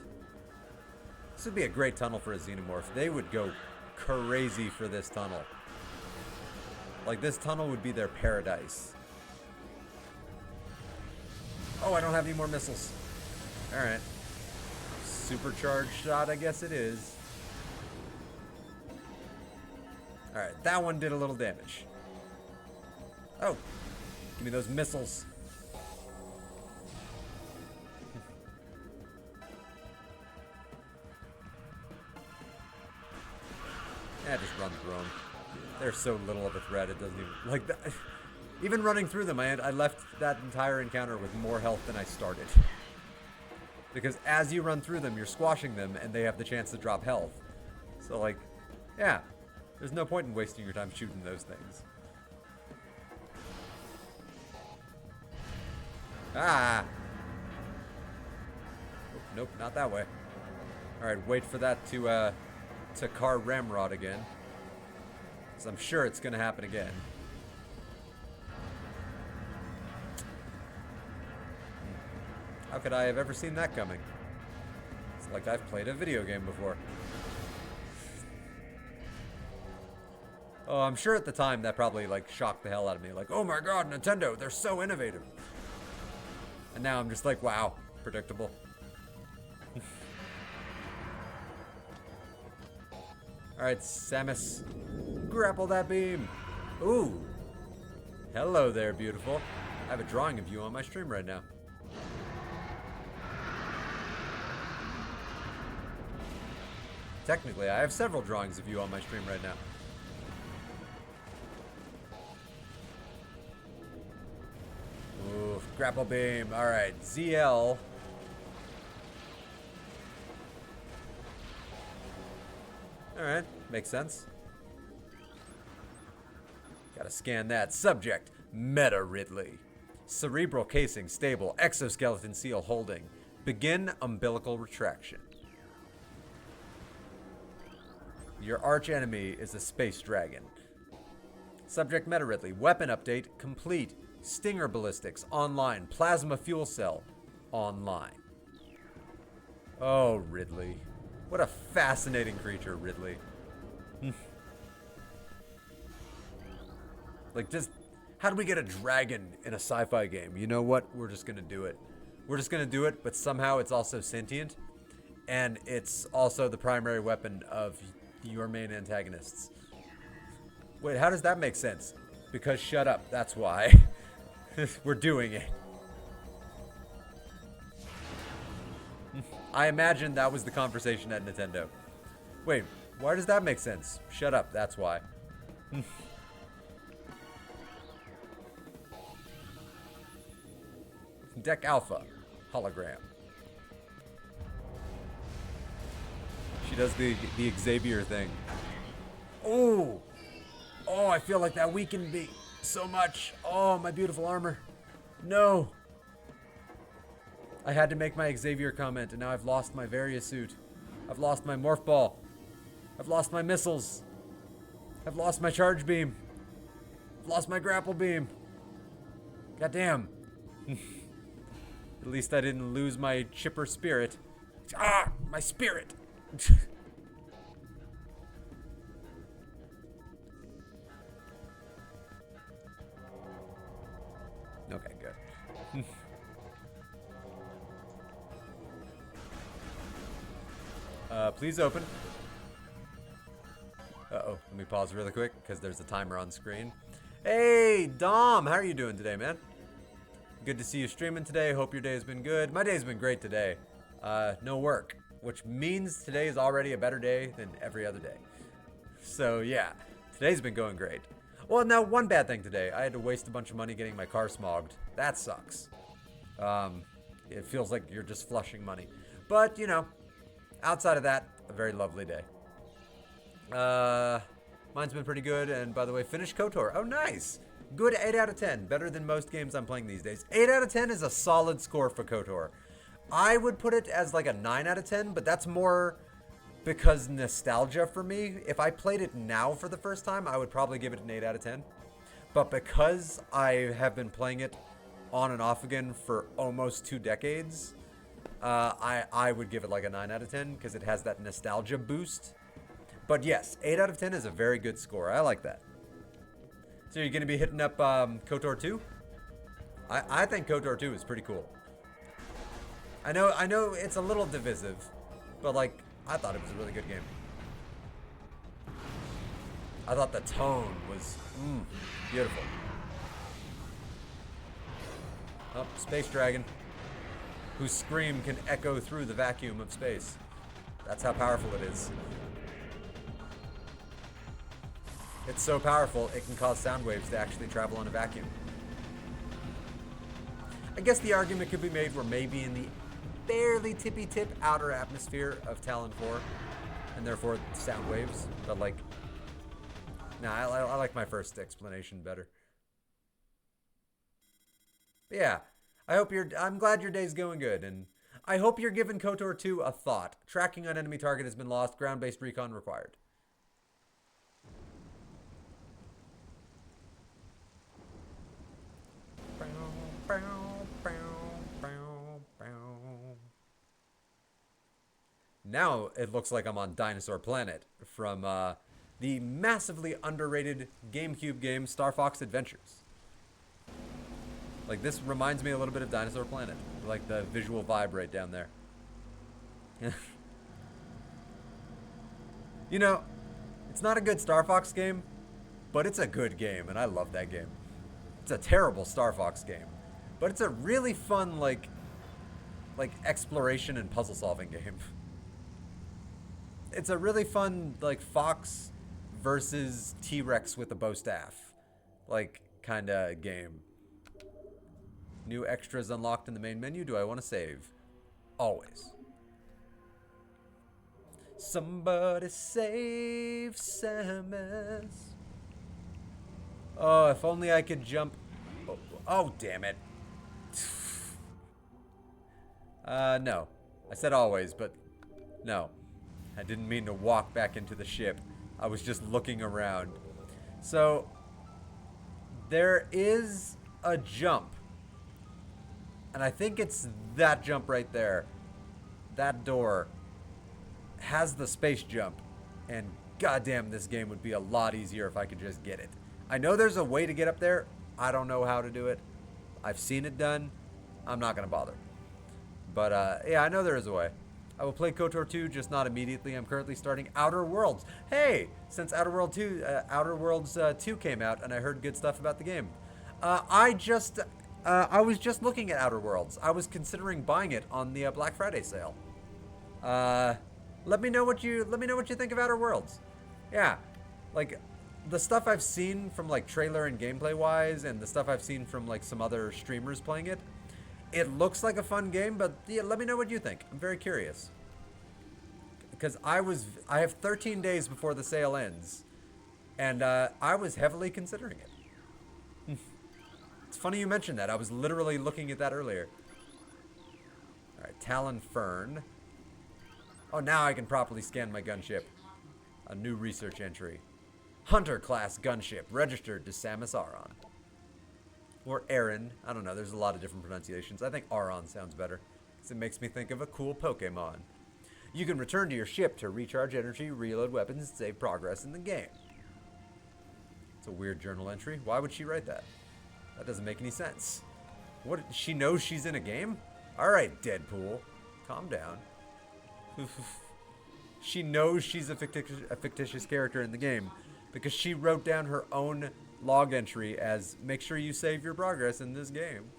This would be a great tunnel for a xenomorph. They would go crazy for this tunnel. Like, this tunnel would be their paradise. Oh, I don't have any more missiles. Alright. Supercharged shot, I guess it is. Alright, that one did a little damage. Oh, give me those missiles. Yeah, just run through them. They're so little of a threat, it doesn't even... Like, that, even running through them, I left that entire encounter with more health than I started. Because as you run through them, you're squashing them, and they have the chance to drop health. So, like, yeah. There's no point in wasting your time shooting those things. Ah! Oh, nope, not that way. Alright, wait for that to car ramrod again. Because I'm sure it's going to happen again. How could I have ever seen that coming? It's like I've played a video game before. Oh, I'm sure at the time that probably, like, shocked the hell out of me. Like, oh my god, Nintendo, they're so innovative. And now I'm just like, wow, predictable. Alright, Samus. Grapple that beam. Ooh. Hello there, beautiful. I have a drawing of you on my stream right now. Technically, I have several drawings of you on my stream right now. Grapple beam. All right, ZL. All right, makes sense. Gotta scan that. Subject, Meta Ridley. Cerebral casing stable. Exoskeleton seal holding. Begin umbilical retraction. Your arch enemy is a space dragon. Subject, Meta Ridley. Weapon update complete. Stinger ballistics online. Plasma fuel cell online. Oh, Ridley. What a fascinating creature, Ridley. Like, just, how do we get a dragon in a sci-fi game? You know what? We're just gonna do it. We're just gonna do it, but somehow it's also sentient. And it's also the primary weapon of your main antagonists. Wait, how does that make sense? Because shut up, that's why. We're doing it. I imagine that was the conversation at Nintendo. Wait, why does that make sense? Shut up, that's why. Deck Alpha, hologram. She does the Xavier thing. Oh! Oh, I feel like that weakened me so much. Oh, my beautiful armor. No. I had to make my Xavier comment, and now I've lost my Varia suit. I've lost my morph ball. I've lost my missiles. I've lost my charge beam. I've lost my grapple beam. Goddamn. At least I didn't lose my chipper spirit. Ah, my spirit. Okay, good. Please open. Uh-oh, let me pause really quick because there's a timer on screen. Hey, Dom, how are you doing today, man? Good to see you streaming today. Hope your day has been good. My day's been great today. No work, which means today is already a better day than every other day. So yeah, today's been going great. Well, now one bad thing today. I had to waste a bunch of money getting my car smogged. That sucks. It feels like you're just flushing money. But, you know, outside of that, a very lovely day. Mine's been pretty good. And by the way, finished KOTOR. Oh, nice. Good 8 out of 10. Better than most games I'm playing these days. 8 out of 10 is a solid score for KOTOR. I would put it as like a 9 out of 10, but that's more because nostalgia for me. If I played it now for the first time, I would probably give it an 8 out of 10. But because I have been playing it on and off again for almost 2 decades, I would give it like a 9 out of 10 because it has that nostalgia boost. But yes, 8 out of 10 is a very good score. I like that. So you're going to be hitting up KOTOR 2? I think KOTOR 2 is pretty cool. I know it's a little divisive, but like, I thought it was a really good game. I thought the tone was beautiful. Oh, Space Dragon, whose scream can echo through the vacuum of space. That's how powerful it is. It's so powerful, it can cause sound waves to actually travel in a vacuum. I guess the argument could be made we're maybe in the barely tippy-tip outer atmosphere of Tallon IV, and therefore sound waves, but like, nah, I like my first explanation better. But yeah, I'm glad your day's going good, and I hope you're giving KOTOR 2 a thought. Tracking on enemy target has been lost, ground-based recon required. Now it looks like I'm on Dinosaur Planet from the massively underrated GameCube game Star Fox Adventures. Like, this reminds me a little bit of Dinosaur Planet. Like the visual vibe right down there. You know, it's not a good Star Fox game, but it's a good game, and I love that game. It's a terrible Star Fox game, but it's a really fun, like exploration and puzzle solving game. It's a really fun, like, Fox versus T-Rex with a bow staff, like, kind of game. New extras unlocked in the main menu. Do I want to save? Always. Somebody save Samus. Oh, if only I could jump. Oh, damn it. No. I said always, but no. I didn't mean to walk back into the ship. I was just looking around. So, there is a jump. And I think it's that jump right there. That door has the space jump. And goddamn, this game would be a lot easier if I could just get it. I know there's a way to get up there. I don't know how to do it. I've seen it done. I'm not going to bother. But, yeah, I know there is a way. I will play KOTOR 2, just not immediately. I'm currently starting Outer Worlds. Hey, since Outer Worlds 2 came out, and I heard good stuff about the game. I was just looking at Outer Worlds. I was considering buying it on the Black Friday sale. Let me know what you think of Outer Worlds. Yeah, like the stuff I've seen from like trailer and gameplay wise, and the stuff I've seen from like some other streamers playing it. It looks like a fun game, but yeah, let me know what you think. I'm very curious. Because I have 13 days before the sale ends. And I was heavily considering it. It's funny you mentioned that. I was literally looking at that earlier. Alright, Tallon IV. Oh, now I can properly scan my gunship. A new research entry. Hunter class gunship registered to Samus Aran. Or Aaron. I don't know. There's a lot of different pronunciations. I think Aron sounds better, because it makes me think of a cool Pokemon. You can return to your ship to recharge energy, reload weapons, and save progress in the game. It's a weird journal entry. Why would she write that? That doesn't make any sense. What? She knows she's in a game? Alright, Deadpool. Calm down. She knows she's a fictitious character in the game, because she wrote down her own log entry as make sure you save your progress in this game.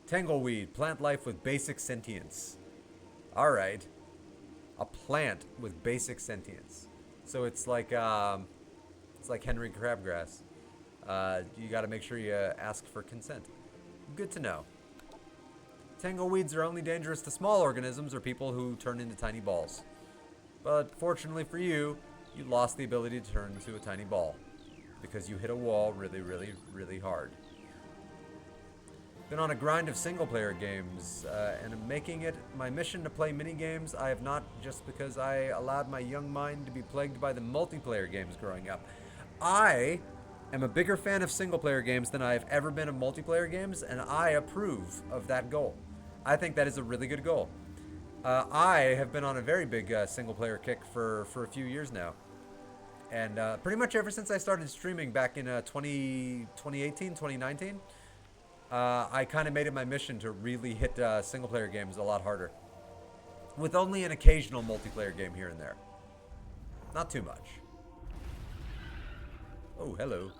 Tangleweed, plant life with basic sentience. Alright. A plant with basic sentience. So it's like Henry Crabgrass. You gotta make sure you ask for consent. Good to know. Tangleweeds are only dangerous to small organisms or people who turn into tiny balls. But fortunately for you, you lost the ability to turn into a tiny ball. Because you hit a wall really, really, really hard. Been on a grind of single-player games, and I'm making it my mission to play mini-games. I have not, just because I allowed my young mind to be plagued by the multiplayer games growing up. I am a bigger fan of single-player games than I have ever been of multiplayer games, and I approve of that goal. I think that is a really good goal. I have been on a very big single-player kick for a few years now. And pretty much ever since I started streaming back in 2018, 2019, I kind of made it my mission to really hit single-player games a lot harder. With only an occasional multiplayer game here and there. Not too much. Oh, hello.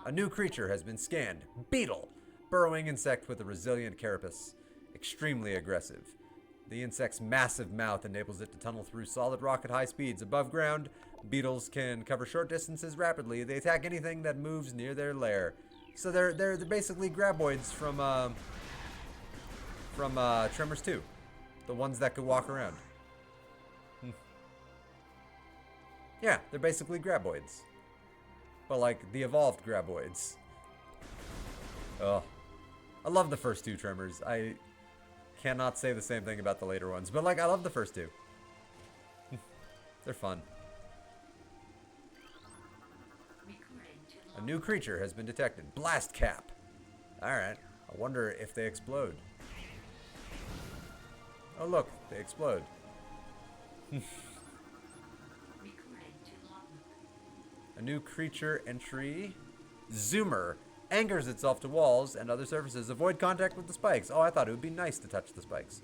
A new creature has been scanned. Beetle! Burrowing insect with a resilient carapace. Extremely aggressive. The insect's massive mouth enables it to tunnel through solid rock at high speeds. Above ground, beetles can cover short distances rapidly. They attack anything that moves near their lair. So they're basically graboids from Tremors 2. The ones that could walk around. Yeah, they're basically graboids. But like the evolved graboids. Oh. I love the first two Tremors. I cannot say the same thing about the later ones, but like I love the first two. They're fun. A new creature has been detected. Blast cap. Alright. I wonder if they explode. Oh look, they explode. A new creature entry. Zoomer. Angers itself to walls and other surfaces. Avoid contact with the spikes. Oh, I thought it would be nice to touch the spikes.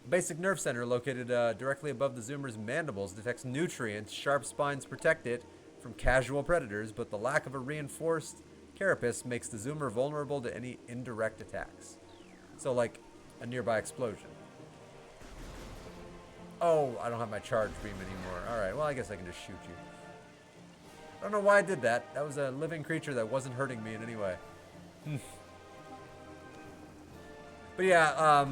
A basic nerve center located directly above the zoomer's mandibles detects nutrients. Sharp spines protect it from casual predators, but the lack of a reinforced carapace makes the zoomer vulnerable to any indirect attacks. So, like a nearby explosion. Oh, I don't have my charge beam anymore. Alright, well, I guess I can just shoot you. I don't know why I did that. That was a living creature that wasn't hurting me in any way. But yeah,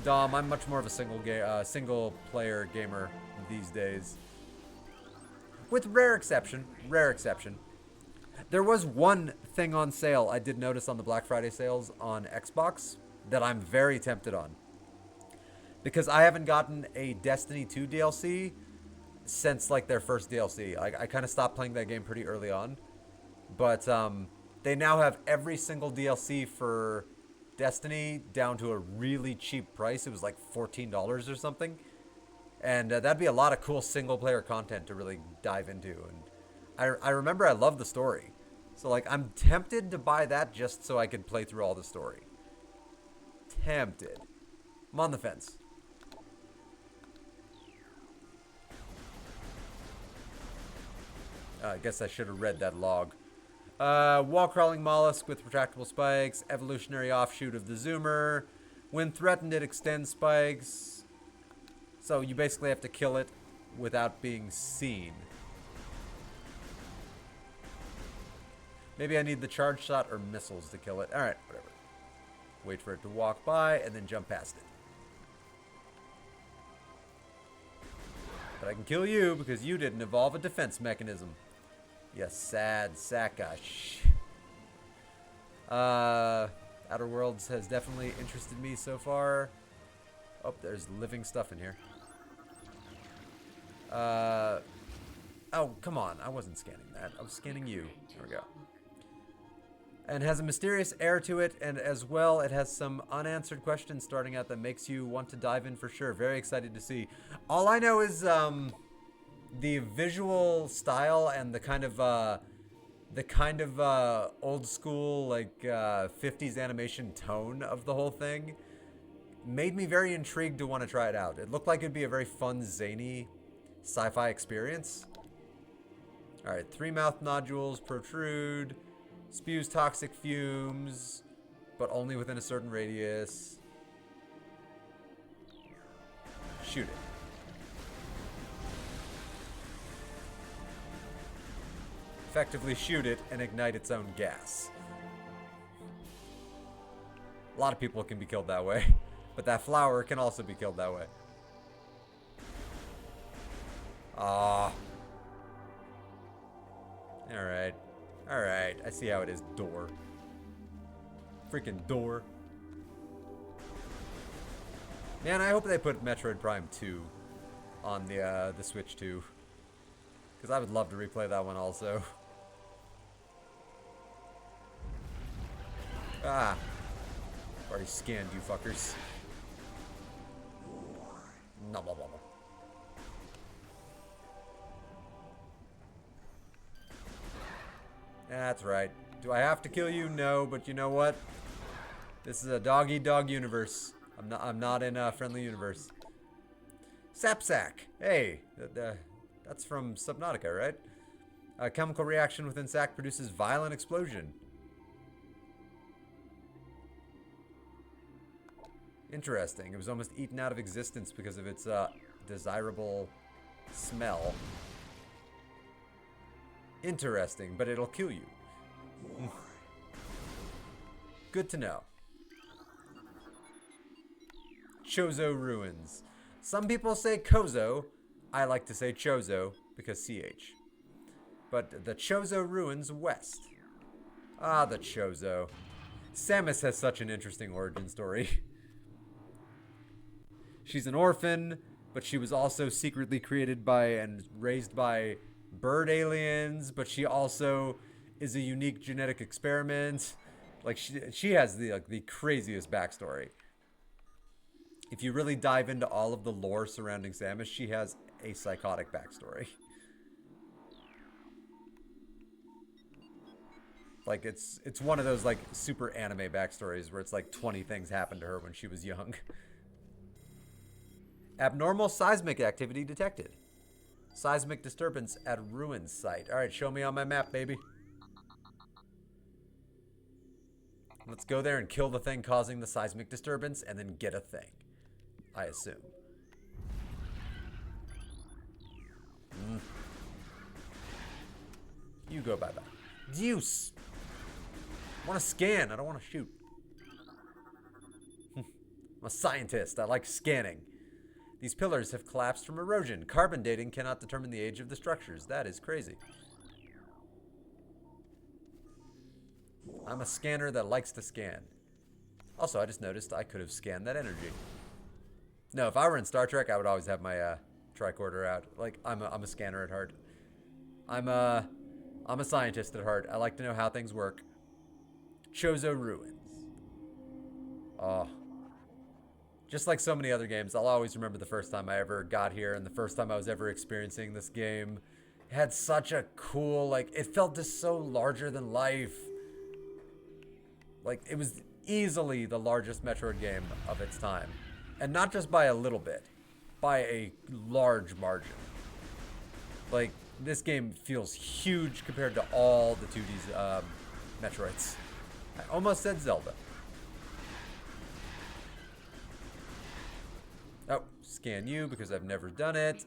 Dom, I'm much more of a single player gamer these days. With rare exception. There was one thing on sale I did notice on the Black Friday sales on Xbox that I'm very tempted on. Because I haven't gotten a Destiny 2 DLC since like their first DLC. I kind of stopped playing that game pretty early on. But they now have every single DLC for Destiny down to a really cheap price. It was like $14 or something. And that'd be a lot of cool single player content to really dive into. And I remember I loved the story. So like I'm tempted to buy that just so I could play through all the story. Tempted. I'm on the fence. I guess I should have read that log. Wall crawling mollusk with retractable spikes. Evolutionary offshoot of the zoomer. When threatened, it extends spikes. So you basically have to kill it without being seen. Maybe I need the charge shot or missiles to kill it. Alright, whatever. Wait for it to walk by and then jump past it. But I can kill you because you didn't evolve a defense mechanism. You sad sack of Outer Worlds has definitely interested me so far. Oh, there's living stuff in here. Oh, come on. I wasn't scanning that. I was scanning you. There we go. And has a mysterious air to it, and as well, it has some unanswered questions starting out that makes you want to dive in for sure. Very excited to see. All I know is the visual style and the kind of old school like 50s animation tone of the whole thing made me very intrigued to want to try it out. It looked like it'd be a very fun, zany sci-fi experience. All right, 3 mouth nodules protrude. Spews toxic fumes, but only within a certain radius. Shoot it. Effectively shoot it and ignite its own gas. A lot of people can be killed that way, but that flower can also be killed that way. Ah. Alright. Alright, I see how it is, door. Freaking door. Man, I hope they put Metroid Prime 2 on the Switch too. Because I would love to replay that one also. Ah. Already scanned you fuckers. No, blah, blah, blah. That's right. Do I have to kill you? No, but you know what? This is a dog-eat-dog universe. I'm not in a friendly universe. Sapsack. Hey, that's from Subnautica, right? A chemical reaction within sac produces violent explosion. Interesting. It was almost eaten out of existence because of its desirable smell. Interesting, but it'll kill you. Good to know. Chozo Ruins. Some people say Kozo. I like to say Chozo because CH. But the Chozo Ruins west. Ah, the Chozo. Samus has such an interesting origin story. She's an orphan, but she was also secretly created by and raised by bird aliens, but she also is a unique genetic experiment. Like she has the craziest backstory. If you really dive into all of the lore surrounding Samus, she has a psychotic backstory. Like it's one of those like super anime backstories where it's like 20 things happened to her when she was young. Abnormal seismic activity detected. Seismic disturbance at ruins site. Alright, show me on my map, baby. Let's go there and kill the thing causing the seismic disturbance and then get a thing. I assume. You go bye-bye. Deuce! I want to scan. I don't want to shoot. I'm a scientist. I like scanning. These pillars have collapsed from erosion. Carbon dating cannot determine the age of the structures. That is crazy. I'm a scanner that likes to scan. Also, I just noticed I could have scanned that energy. No, if I were in Star Trek, I would always have my tricorder out. Like, I'm a scanner at heart. I'm a scientist at heart. I like to know how things work. Chozo Ruins. Oh. Just like so many other games, I'll always remember the first time I ever got here and the first time I was ever experiencing this game. It had such a cool, like, it felt just so larger than life. Like, it was easily the largest Metroid game of its time. And not just by a little bit, by a large margin. Like, this game feels huge compared to all the 2D's Metroids. I almost said Zelda. Oh, scan you because I've never done it.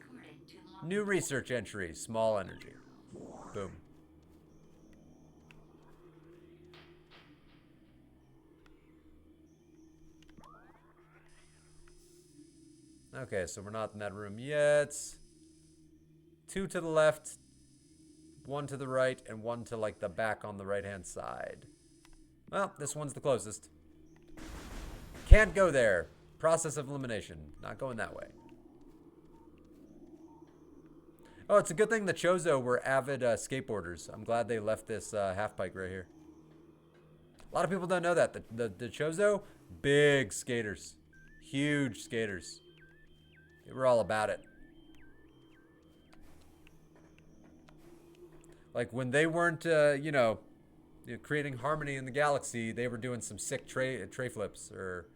New research entry, small energy. Boom. Okay, so we're not in that room yet. 2 to the left, 1 to the right, and 1 to like the back on the right-hand side. Well, this one's the closest. Can't go there. Process of elimination. Not going that way. Oh, it's a good thing the Chozo were avid skateboarders. I'm glad they left this half-pipe right here. A lot of people don't know that. The Chozo, big skaters. Huge skaters. They were all about it. Like, when they weren't, creating harmony in the galaxy, they were doing some sick tray flips or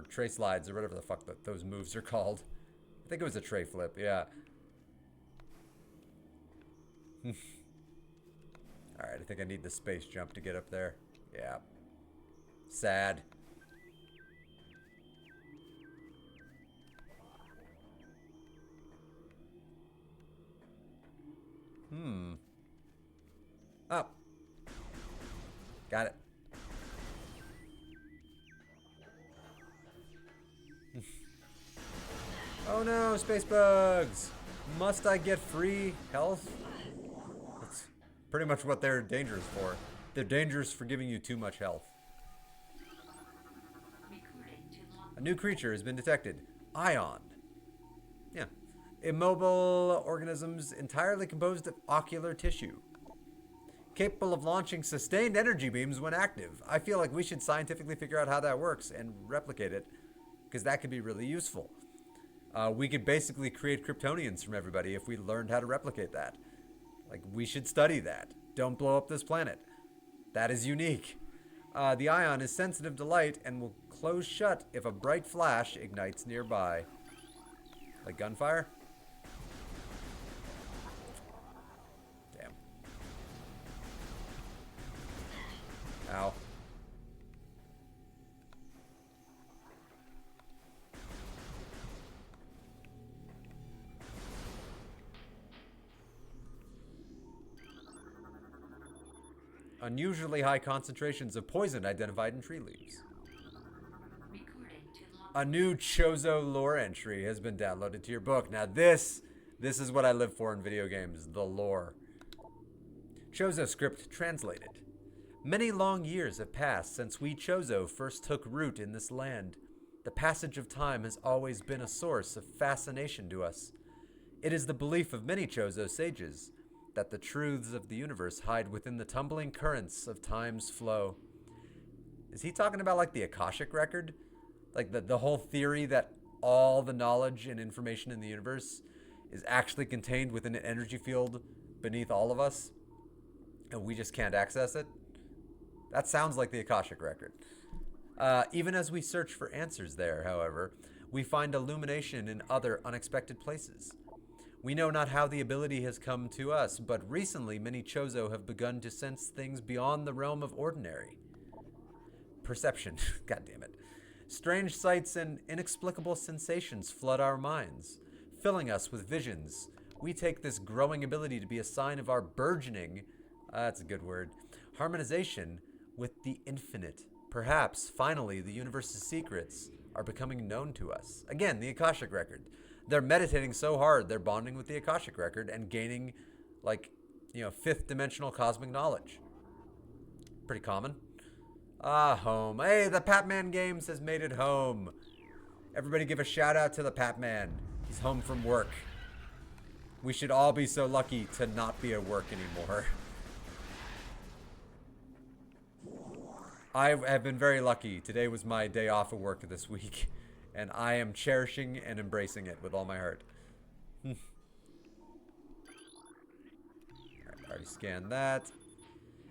tray slides or whatever the fuck those moves are called. I think it was a tray flip, yeah. Alright, I think I need the space jump to get up there. Yeah. Sad. Oh. Got it. Oh no, space bugs! Must I get free health? That's pretty much what they're dangerous for. They're dangerous for giving you too much health. A new creature has been detected. Ion. Yeah. Immobile organisms entirely composed of ocular tissue. Capable of launching sustained energy beams when active. I feel like we should scientifically figure out how that works and replicate it, because that could be really useful. We could basically create Kryptonians from everybody if we learned how to replicate that. Like, we should study that. Don't blow up this planet. That is unique. The ion is sensitive to light and will close shut if a bright flash ignites nearby. Like gunfire? Damn. Ow. Unusually high concentrations of poison identified in tree leaves. A new Chozo lore entry has been downloaded to your book. Now this is what I live for in video games, the lore. Chozo script translated. Many long years have passed since we Chozo first took root in this land. The passage of time has always been a source of fascination to us. It is the belief of many Chozo sages that the truths of the universe hide within the tumbling currents of time's flow. Is he talking about like the Akashic record? Like the whole theory that all the knowledge and information in the universe is actually contained within an energy field beneath all of us, and we just can't access it? That sounds like the Akashic record. Even as we search for answers there, however, we find illumination in other unexpected places. We know not how the ability has come to us, but recently many Chozo have begun to sense things beyond the realm of ordinary. Perception. God damn it. Strange sights and inexplicable sensations flood our minds, filling us with visions We take this growing ability to be a sign of our burgeoning, that's a good word, harmonization with the infinite. Perhaps, finally, the universe's secrets are becoming known to us. Again, the Akashic Record. They're meditating so hard, they're bonding with the Akashic Record and gaining, like, fifth dimensional cosmic knowledge. Pretty common. Ah, home. Hey, the Patman Games has made it home. Everybody give a shout out to the Patman. He's home from work. We should all be so lucky to not be at work anymore. I have been very lucky. Today was my day off of work this week, and I am cherishing and embracing it with all my heart. Already scanned that.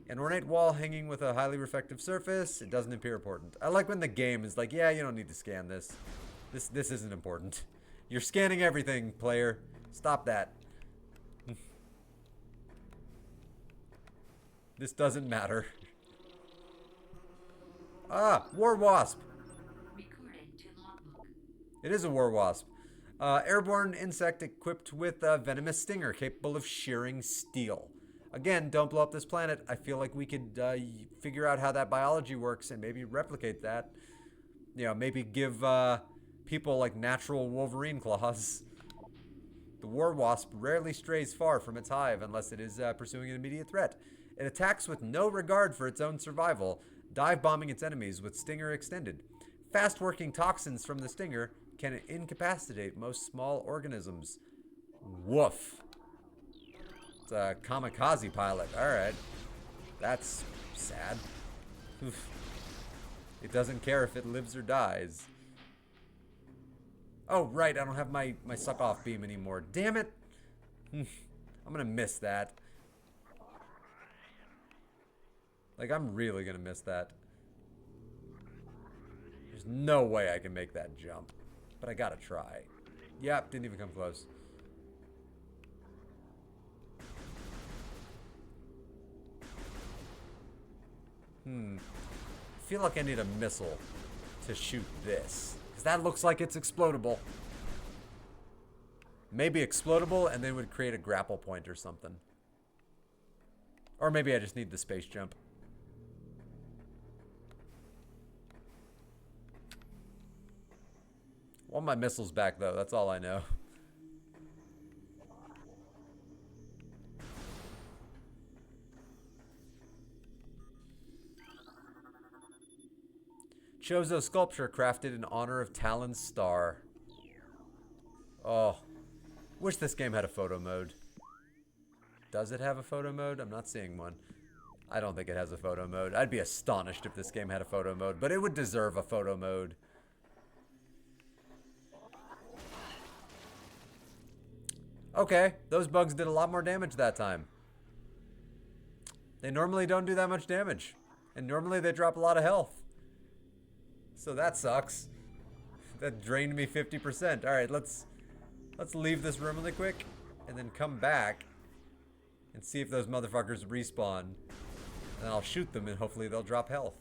An ornate wall hanging with a highly reflective surface. It doesn't appear important. I like when the game is like, yeah, you don't need to scan this. This isn't important. You're scanning everything, player. Stop that. This doesn't matter. Ah, War Wasp. Recorded to logbook. It is a War Wasp. Airborne insect equipped with a venomous stinger capable of shearing steel. Again, don't blow up this planet. I feel like we could figure out how that biology works and maybe replicate that. Maybe give people like natural Wolverine claws. The War Wasp rarely strays far from its hive unless it is pursuing an immediate threat. It attacks with no regard for its own survival, dive bombing its enemies with stinger extended. Fast-working toxins from the stinger can incapacitate most small organisms. Woof. It's a kamikaze pilot. Alright. That's sad. Oof. It doesn't care if it lives or dies. Oh, right. I don't have my suck-off beam anymore. Damn it. I'm gonna miss that. Like, I'm really gonna miss that. There's no way I can make that jump. But I gotta try. Yep, didn't even come close. I feel like I need a missile to shoot this. Because that looks like it's explodable. Maybe explodable and then would create a grapple point or something. Or maybe I just need the space jump. I want my missiles back though, that's all I know. Chozo sculpture crafted in honor of Tallon's star. Oh, wish this game had a photo mode. Does it have a photo mode? I'm not seeing one. I don't think it has a photo mode. I'd be astonished if this game had a photo mode, but it would deserve a photo mode. Okay, those bugs did a lot more damage that time. They normally don't do that much damage, and normally they drop a lot of health. So that sucks. That drained me 50%. Alright, let's leave this room really quick and then come back and see if those motherfuckers respawn. And I'll shoot them and hopefully they'll drop health.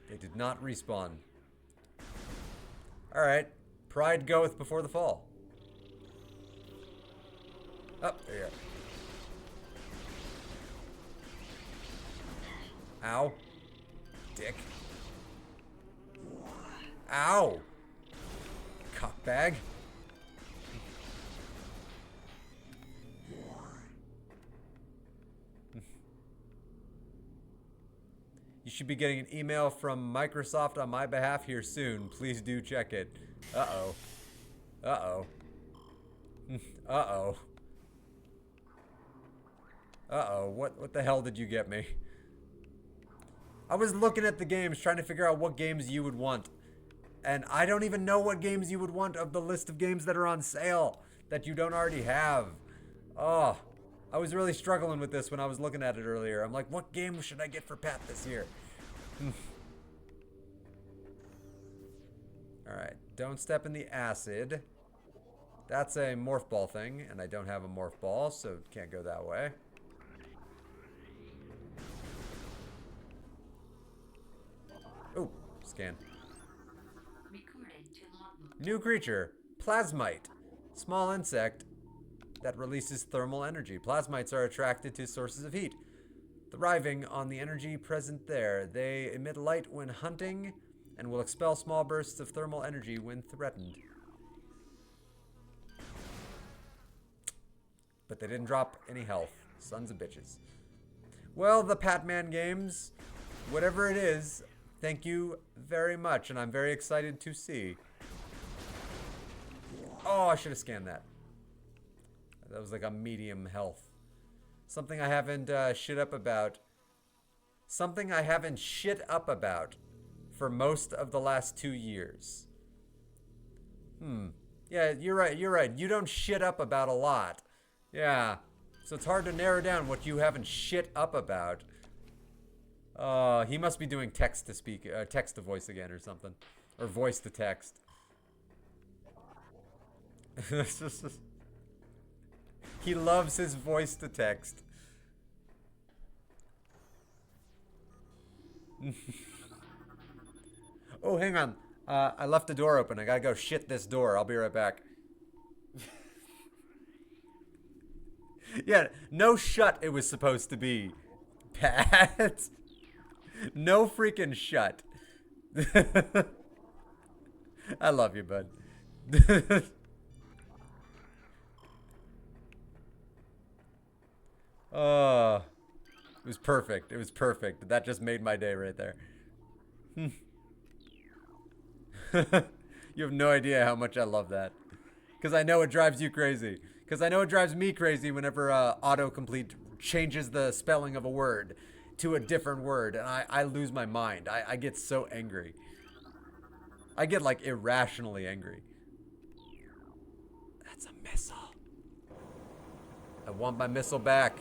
They did not respawn. Alright. Pride goeth before the fall. Oh, there you are. Ow. Dick. Ow! Cockbag. You should be getting an email from Microsoft on my behalf here soon. Please do check it. Uh-oh. Uh-oh. Uh-oh. Uh-oh. What the hell did you get me? I was looking at the games, trying to figure out what games you would want. And I don't even know what games you would want of the list of games that are on sale that you don't already have. Oh, I was really struggling with this when I was looking at it earlier. I'm like, what game should I get for Pat this year? Alright, don't step in the acid. That's a morph ball thing, and I don't have a morph ball, so can't go that way. Oh, scan. Recorded to logbook. New creature, Plasmite. Small insect that releases thermal energy. Plasmites are attracted to sources of heat, thriving on the energy present there. They emit light when hunting and will expel small bursts of thermal energy when threatened. But they didn't drop any health. Sons of bitches. Well, the Patman games, whatever it is, thank you very much, and I'm very excited to see. Oh, I should have scanned that. That was like a medium health. Something I haven't shit up about. Something I haven't shit up about for most of the last 2 years. Yeah, you're right, you're right. You don't shit up about a lot. Yeah. So it's hard to narrow down what you haven't shit up about. He must be doing text to speak, text to voice again or something. Or voice to text. He loves his voice to text. Oh, hang on. I left the door open. I gotta go shit this door. I'll be right back. Yeah, no shut it was supposed to be. Pat. No freaking shut. I love you, bud. Oh, it was perfect. It was perfect. That just made my day right there. You have no idea how much I love that. Because I know it drives you crazy. Because I know it drives me crazy whenever autocomplete changes the spelling of a word to a different word. And I lose my mind. I get so angry. I get like irrationally angry. That's a missile. I want my missile back.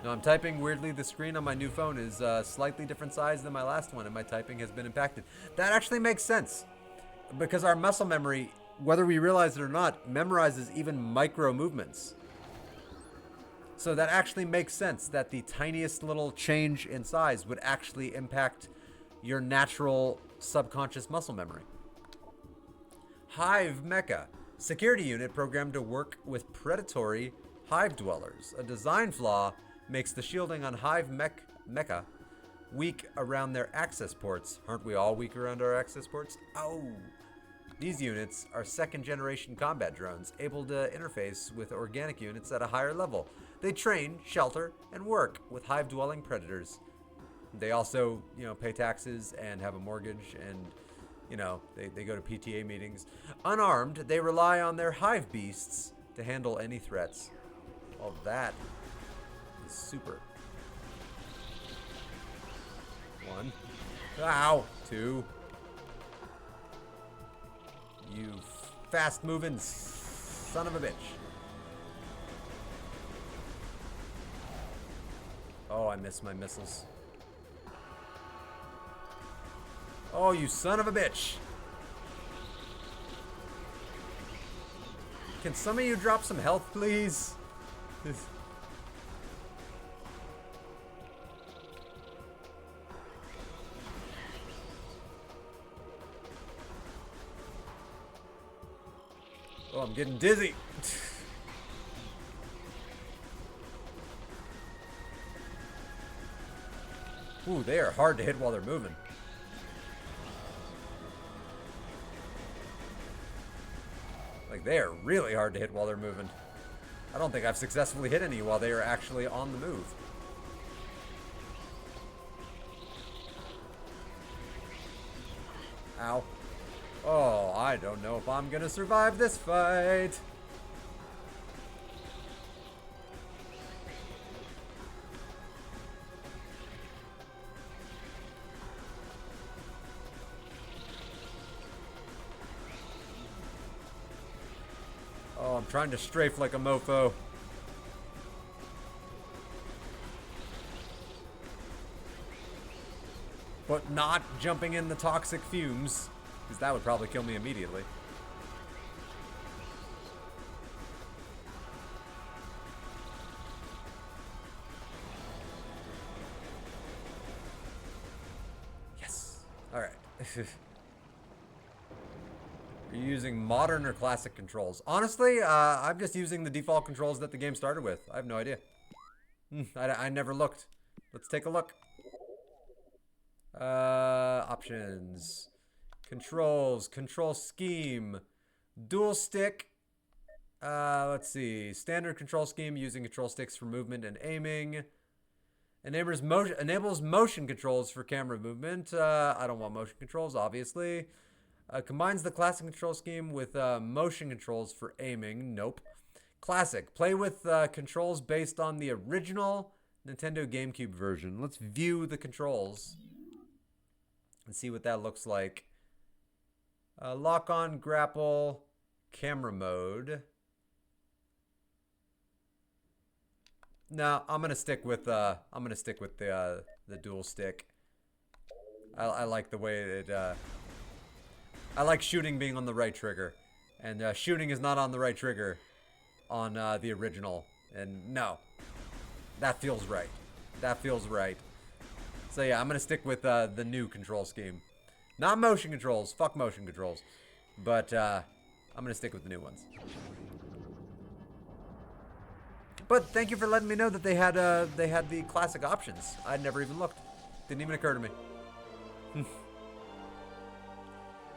No, I'm typing weirdly. The screen on my new phone is slightly different size than my last one, and my typing has been impacted. That actually makes sense. Because our muscle memory, whether we realize it or not, memorizes even micro movements. So that actually makes sense that the tiniest little change in size would actually impact your natural subconscious muscle memory. Hive Mecha. Security unit programmed to work with predatory hive dwellers. A design flaw makes the shielding on Hive Mecha weak around their access ports. Aren't we all weak around our access ports? Oh! These units are second-generation combat drones, able to interface with organic units at a higher level. They train, shelter, and work with hive-dwelling predators. They also, pay taxes and have a mortgage, and, they go to PTA meetings. Unarmed, they rely on their hive beasts to handle any threats. Well, that is super. 1. Ow! 2. You fast-moving son of a bitch. Oh, I missed my missiles. Oh, you son of a bitch. Can some of you drop some health, please? Oh, I'm getting dizzy. Ooh, they are hard to hit while they're moving. Like, they are really hard to hit while they're moving. I don't think I've successfully hit any while they are actually on the move. Ow. Oh, I don't know if I'm gonna survive this fight. Oh, I'm trying to strafe like a mofo. But not jumping in the toxic fumes, because that would probably kill me immediately. Yes. Alright. Are You're using modern or classic controls. Honestly, I'm just using the default controls that the game started with. I have no idea. I never looked. Let's take a look. Options. Controls. Control scheme. Dual stick. Let's see. Standard control scheme using control sticks for movement and aiming. Enables motion controls for camera movement. I don't want motion controls, obviously. Combines the classic control scheme with motion controls for aiming. Nope. Classic. Play with controls based on the original Nintendo GameCube version. Let's view the controls and see what that looks like. Lock on, grapple, camera mode. No, I'm gonna stick with the dual stick. I like the way it. I like shooting being on the right trigger, and shooting is not on the right trigger on the original. And no, that feels right. That feels right. So yeah, I'm gonna stick with the new control scheme, not motion controls. Fuck motion controls, but I'm gonna stick with the new ones. But thank you for letting me know that they had the classic options. I'd never even looked. Didn't even occur to me.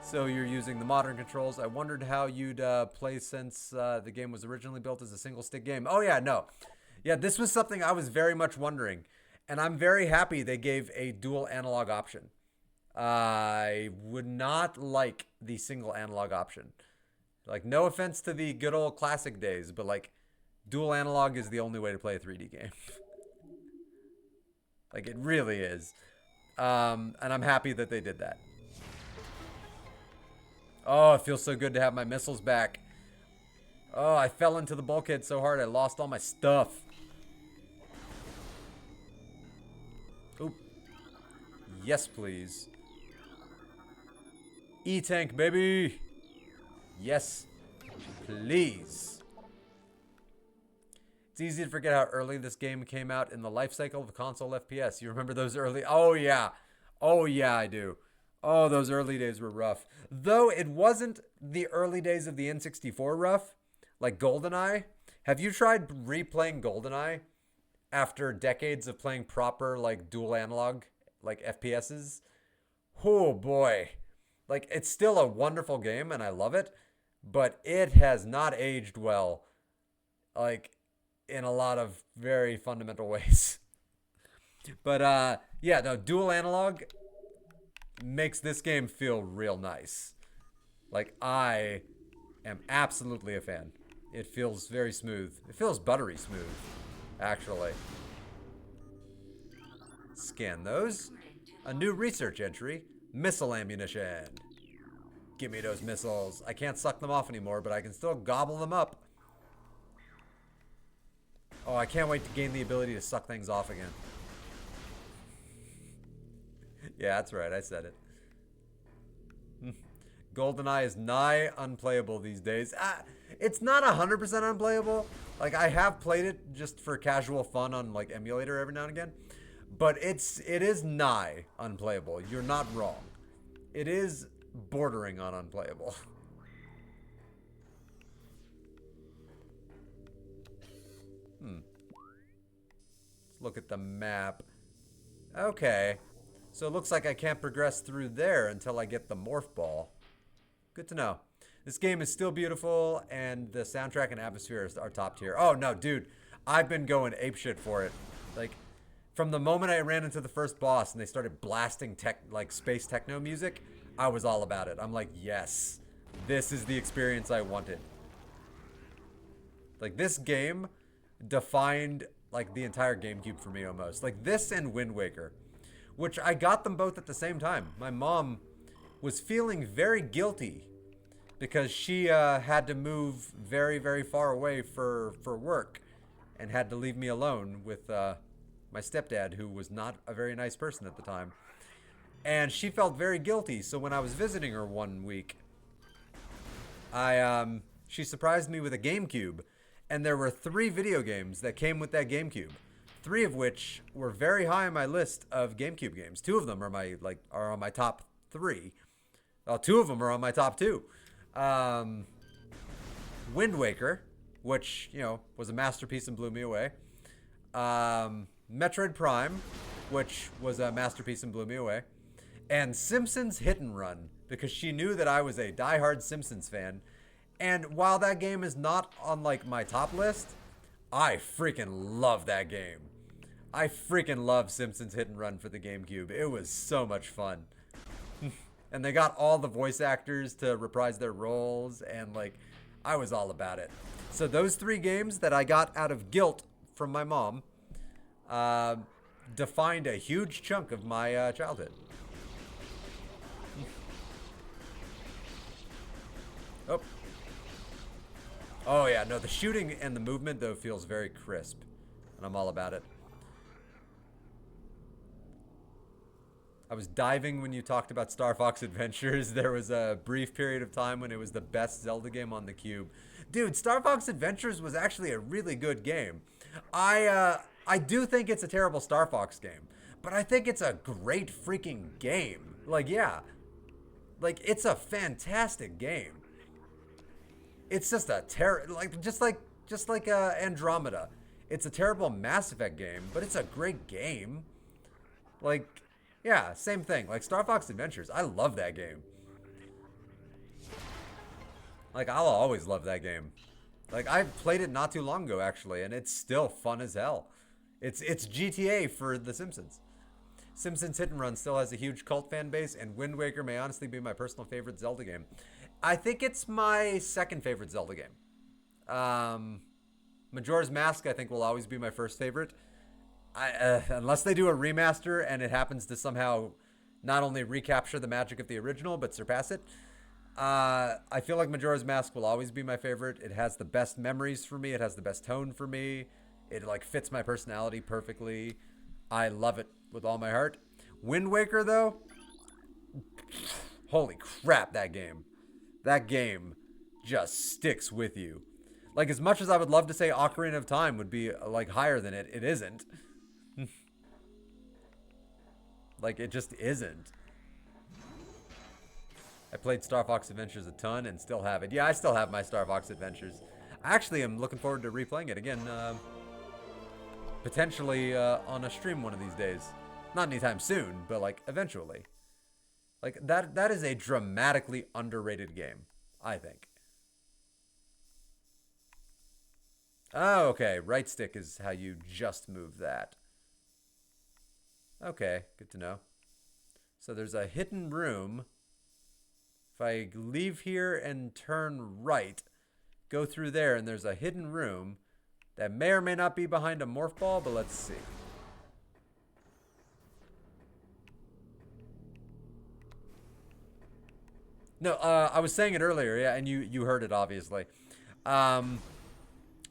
So you're using the modern controls. I wondered how you'd play since the game was originally built as a single stick game. Oh yeah, no. Yeah, this was something I was very much wondering. And I'm very happy they gave a dual analog option. I would not like the single analog option. Like, no offense to the good old classic days, but like, dual analog is the only way to play a 3D game. Like, it really is. And I'm happy that they did that. Oh, it feels so good to have my missiles back. Oh, I fell into the bulkhead so hard I lost all my stuff. Oop. Yes, please. E-tank, baby. Yes, please. It's easy to forget how early this game came out in the life cycle of a console FPS. You remember those early... Oh, yeah. Oh, yeah, I do. Oh, those early days were rough. Though it wasn't the early days of the N64 rough, like GoldenEye. Have you tried replaying GoldenEye after decades of playing proper, like, dual analog, like, FPSs? Oh, boy. Like, it's still a wonderful game, and I love it, but it has not aged well, like, in a lot of very fundamental ways. But, yeah, no, dual analog makes this game feel real nice. Like, I am absolutely a fan. It feels very smooth. It feels buttery smooth, actually. Scan those. A new research entry. Missile ammunition. Give me those missiles. I can't suck them off anymore, but I can still gobble them up. Oh, I can't wait to gain the ability to suck things off again. Yeah, that's right. I said it. GoldenEye is nigh unplayable these days. It's not 100% unplayable. Like, I have played it just for casual fun on, like, emulator every now and again. But it is nigh unplayable. You're not wrong. It is bordering on unplayable. Let's look at the map. Okay. So it looks like I can't progress through there until I get the morph ball. Good to know. This game is still beautiful, and the soundtrack and atmosphere are top tier. Oh, no, dude. I've been going apeshit for it. Like, from the moment I ran into the first boss and they started blasting space techno music, I was all about it. I'm like, yes. This is the experience I wanted. Like, this game defined, like, the entire GameCube for me almost. Like, this and Wind Waker, which I got them both at the same time. My mom was feeling very guilty because she had to move very, very far away for work and had to leave me alone with my stepdad, who was not a very nice person at the time. And she felt very guilty, so when I was visiting her one week, she surprised me with a GameCube, and there were 3 video games that came with that GameCube. 3 of which were very high on my list of GameCube games. 2 of them are on my top 3. 2 of them are on my top 2. Um, Wind Waker, which, you know, was a masterpiece and blew me away. Metroid Prime, which was a masterpiece and blew me away. And Simpsons Hit and Run, because she knew that I was a diehard Simpsons fan. And while that game is not on like my top list, I freaking love that game. I freaking love Simpsons Hit and Run for the GameCube. It was so much fun. And they got all the voice actors to reprise their roles, and like, I was all about it. So those three games that I got out of guilt from my mom defined a huge chunk of my childhood. Oh. Oh yeah, no, the shooting and the movement though feels very crisp, and I'm all about it. I was diving when you talked about Star Fox Adventures. There was a brief period of time when it was the best Zelda game on the Cube. Dude, Star Fox Adventures was actually a really good game. I do think it's a terrible Star Fox game, but I think it's a great freaking game. Like, yeah. Like, it's a fantastic game. It's just a just like Andromeda. It's a terrible Mass Effect game, but it's a great game. Like, yeah, same thing. Like Star Fox Adventures, I love that game. Like, I'll always love that game. Like, I played it not too long ago actually, and it's still fun as hell. It's GTA for The Simpsons. Simpsons Hit and Run still has a huge cult fan base, and Wind Waker may honestly be my personal favorite Zelda game. I think it's my second favorite Zelda game. Majora's Mask, I think, will always be my first favorite. Unless they do a remaster and it happens to somehow not only recapture the magic of the original, but surpass it. I feel like Majora's Mask will always be my favorite. It has the best memories for me. It has the best tone for me. It like fits my personality perfectly. I love it with all my heart. Wind Waker, though, holy crap, that game. That game just sticks with you. Like, as much as I would love to say Ocarina of Time would be like higher than it, it isn't. Like, it just isn't. I played Star Fox Adventures a ton and still have it. Yeah, I still have my Star Fox Adventures. I actually am looking forward to replaying it again. Potentially on a stream one of these days. Not anytime soon, but like eventually. Like, that is a dramatically underrated game, I think. Oh, okay. Right stick is how you just move that. Okay, good to know. So there's a hidden room. If I leave here and turn right, go through there, and there's a hidden room that may or may not be behind a morph ball, but let's see. No, I was saying it earlier, yeah, and you heard it, obviously. I'll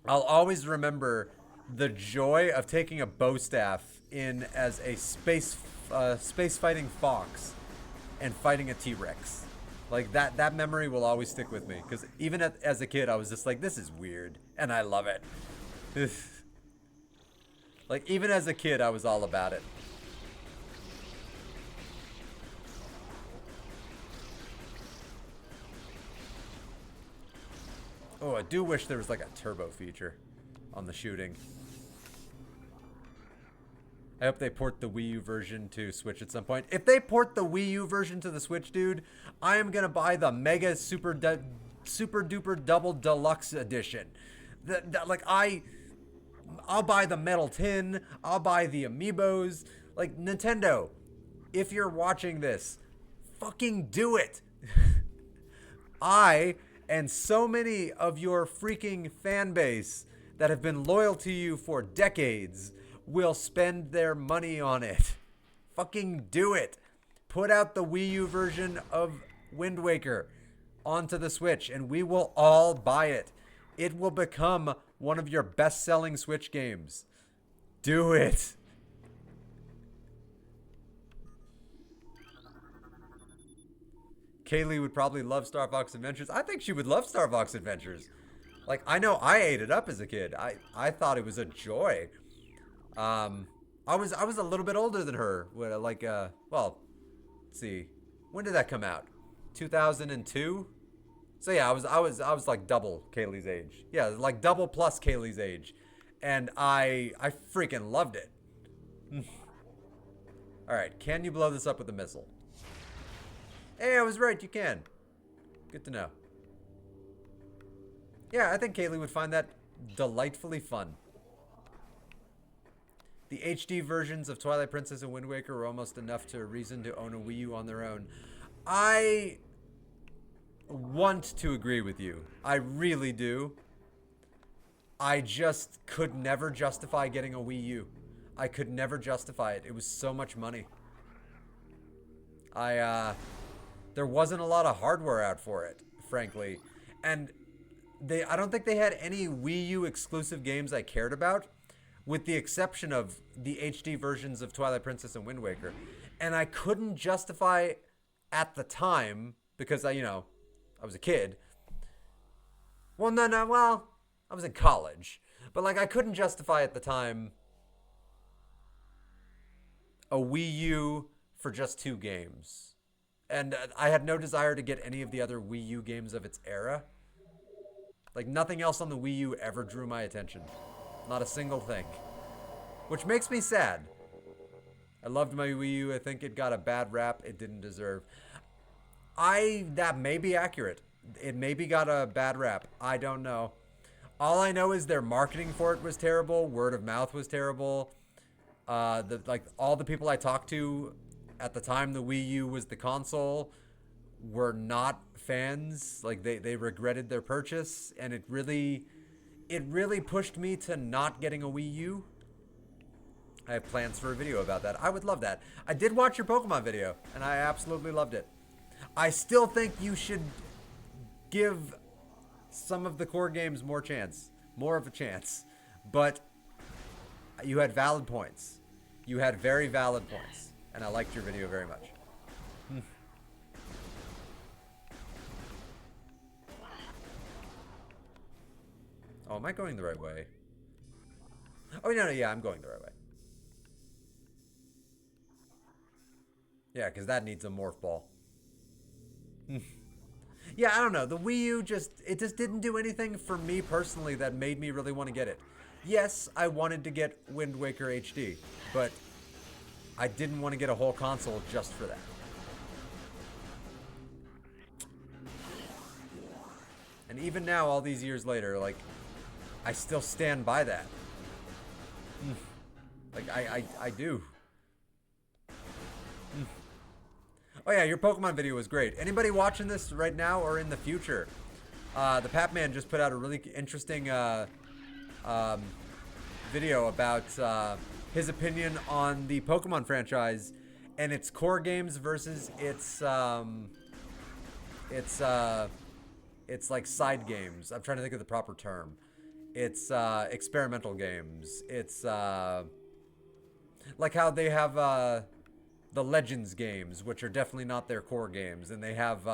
always remember the joy of taking a bow staff in as a space fighting fox and fighting a T-Rex. Like, that memory will always stick with me, because even as a kid, I was just like, this is weird, and I love it. Like, even as a kid, I was all about it. Oh, I do wish there was like a turbo feature on the shooting. I hope they port the Wii U version to Switch at some point. If they port the Wii U version to the Switch, dude, I am gonna buy the Mega Super Duper Double Deluxe Edition. I'll buy the metal tin. I'll buy the amiibos. Like, Nintendo, if you're watching this, fucking do it. I and so many of your freaking fan base that have been loyal to you for decades will spend their money on it. Fucking do it. Put out the Wii U version of Wind Waker onto the Switch, and we will all buy it. It will become one of your best-selling Switch games. Do it. Kaylee would probably love Star Fox Adventures. I think she would love Star Fox Adventures. Like, I know I ate it up as a kid. I thought it was a joy. I was a little bit older than her. Well, let's see. When did that come out? 2002? So yeah, I was like double Kaylee's age. Yeah, like double plus Kaylee's age, and I freaking loved it. All right, can you blow this up with a missile? Hey, I was right. You can. Good to know. Yeah, I think Kaylee would find that delightfully fun. The HD versions of Twilight Princess and Wind Waker were almost enough to a reason to own a Wii U on their own. I want to agree with you. I really do. I just could never justify getting a Wii U. I could never justify it. It was so much money. There wasn't a lot of hardware out for it, frankly. And I don't think they had any Wii U exclusive games I cared about, with the exception of the HD versions of Twilight Princess and Wind Waker. And I couldn't justify at the time because I was a kid. Well, well, I was in college. But like I couldn't justify at the time a Wii U for just 2 games. And I had no desire to get any of the other Wii U games of its era. Like nothing else on the Wii U ever drew my attention. Not a single thing. Which makes me sad. I loved my Wii U. I think it got a bad rap it didn't deserve. That may be accurate. It maybe got a bad rap. I don't know. All I know is their marketing for it was terrible. Word of mouth was terrible. All the people I talked to at the time the Wii U was the console were not fans. Like they regretted their purchase, and it really pushed me to not getting a Wii U. I have plans for a video about that. I would love that. I did watch your Pokemon video, and I absolutely loved it. I still think you should give some of the core games more of a chance. But you had valid points. You had very valid points, and I liked your video very much. Oh, am I going the right way? Oh, no, yeah, I'm going the right way. Yeah, because that needs a morph ball. Yeah, I don't know. The Wii U just didn't do anything for me personally that made me really want to get it. Yes, I wanted to get Wind Waker HD, but I didn't want to get a whole console just for that. And even now, all these years later, like, I still stand by that. Like, I do. Oh yeah, your Pokemon video was great. Anybody watching this right now or in the future? The Papman just put out a really interesting video about his opinion on the Pokemon franchise and its core games versus its like side games. I'm trying to think of the proper term. It's experimental games. It's like how they have the Legends games, which are definitely not their core games, and they have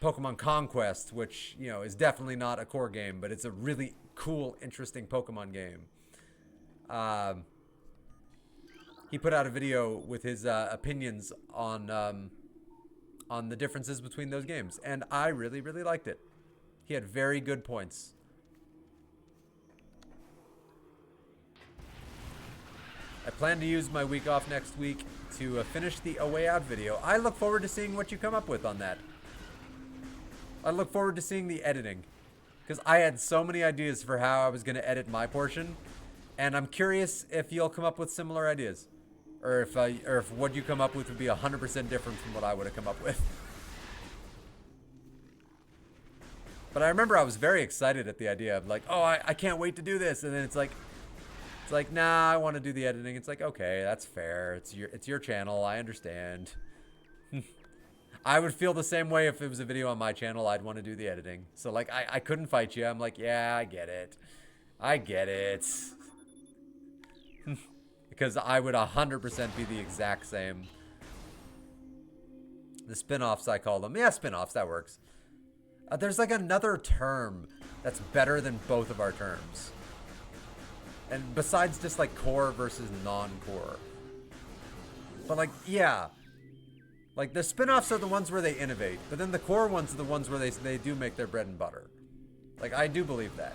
Pokemon Conquest, which is definitely not a core game, but it's a really cool, interesting Pokemon game. He put out a video with his opinions on the differences between those games, and I really, really liked it. He had very good points. I plan to use my week off next week to finish the A Way Out video. I look forward to seeing what you come up with on that. I look forward to seeing the editing, because I had so many ideas for how I was going to edit my portion, and I'm curious if you'll come up with similar ideas, or if what you come up with would be 100% different from what I would have come up with. But I remember I was very excited at the idea of like, oh, I can't wait to do this, and then it's like, nah, I want to do the editing. It's like, okay, that's fair. It's your channel. I understand. I would feel the same way if it was a video on my channel. I'd want to do the editing. So like, I couldn't fight you. I'm like, yeah, I get it. I get it. Because I would 100% be the exact same. The spin-offs, I call them. Yeah, spin-offs, that works. There's like another term that's better than both of our terms. And besides just like core versus non-core. But like, yeah. Like, the spin-offs are the ones where they innovate, but then the core ones are the ones where they do make their bread and butter. Like, I do believe that.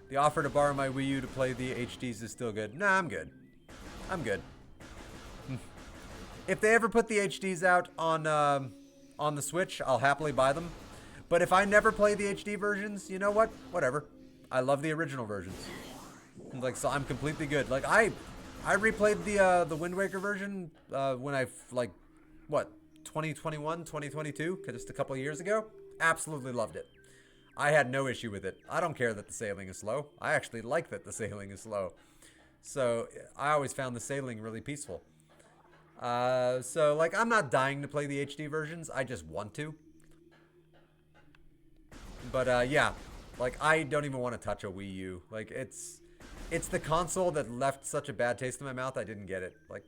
The offer to borrow my Wii U to play the HDs is still good. Nah, I'm good. I'm good. If they ever put the HDs out on the Switch, I'll happily buy them. But if I never play the HD versions, you know what? Whatever. I love the original versions. Like, so I'm completely good. Like, I replayed the Wind Waker version when I, like, what, 2021, 2022? Just a couple of years ago. Absolutely loved it. I had no issue with it. I don't care that the sailing is slow. I actually like that the sailing is slow. So I always found the sailing really peaceful. So, like, I'm not dying to play the HD versions. I just want to. But, yeah. Like, I don't even want to touch a Wii U. Like, it's the console that left such a bad taste in my mouth, I didn't get it. Like,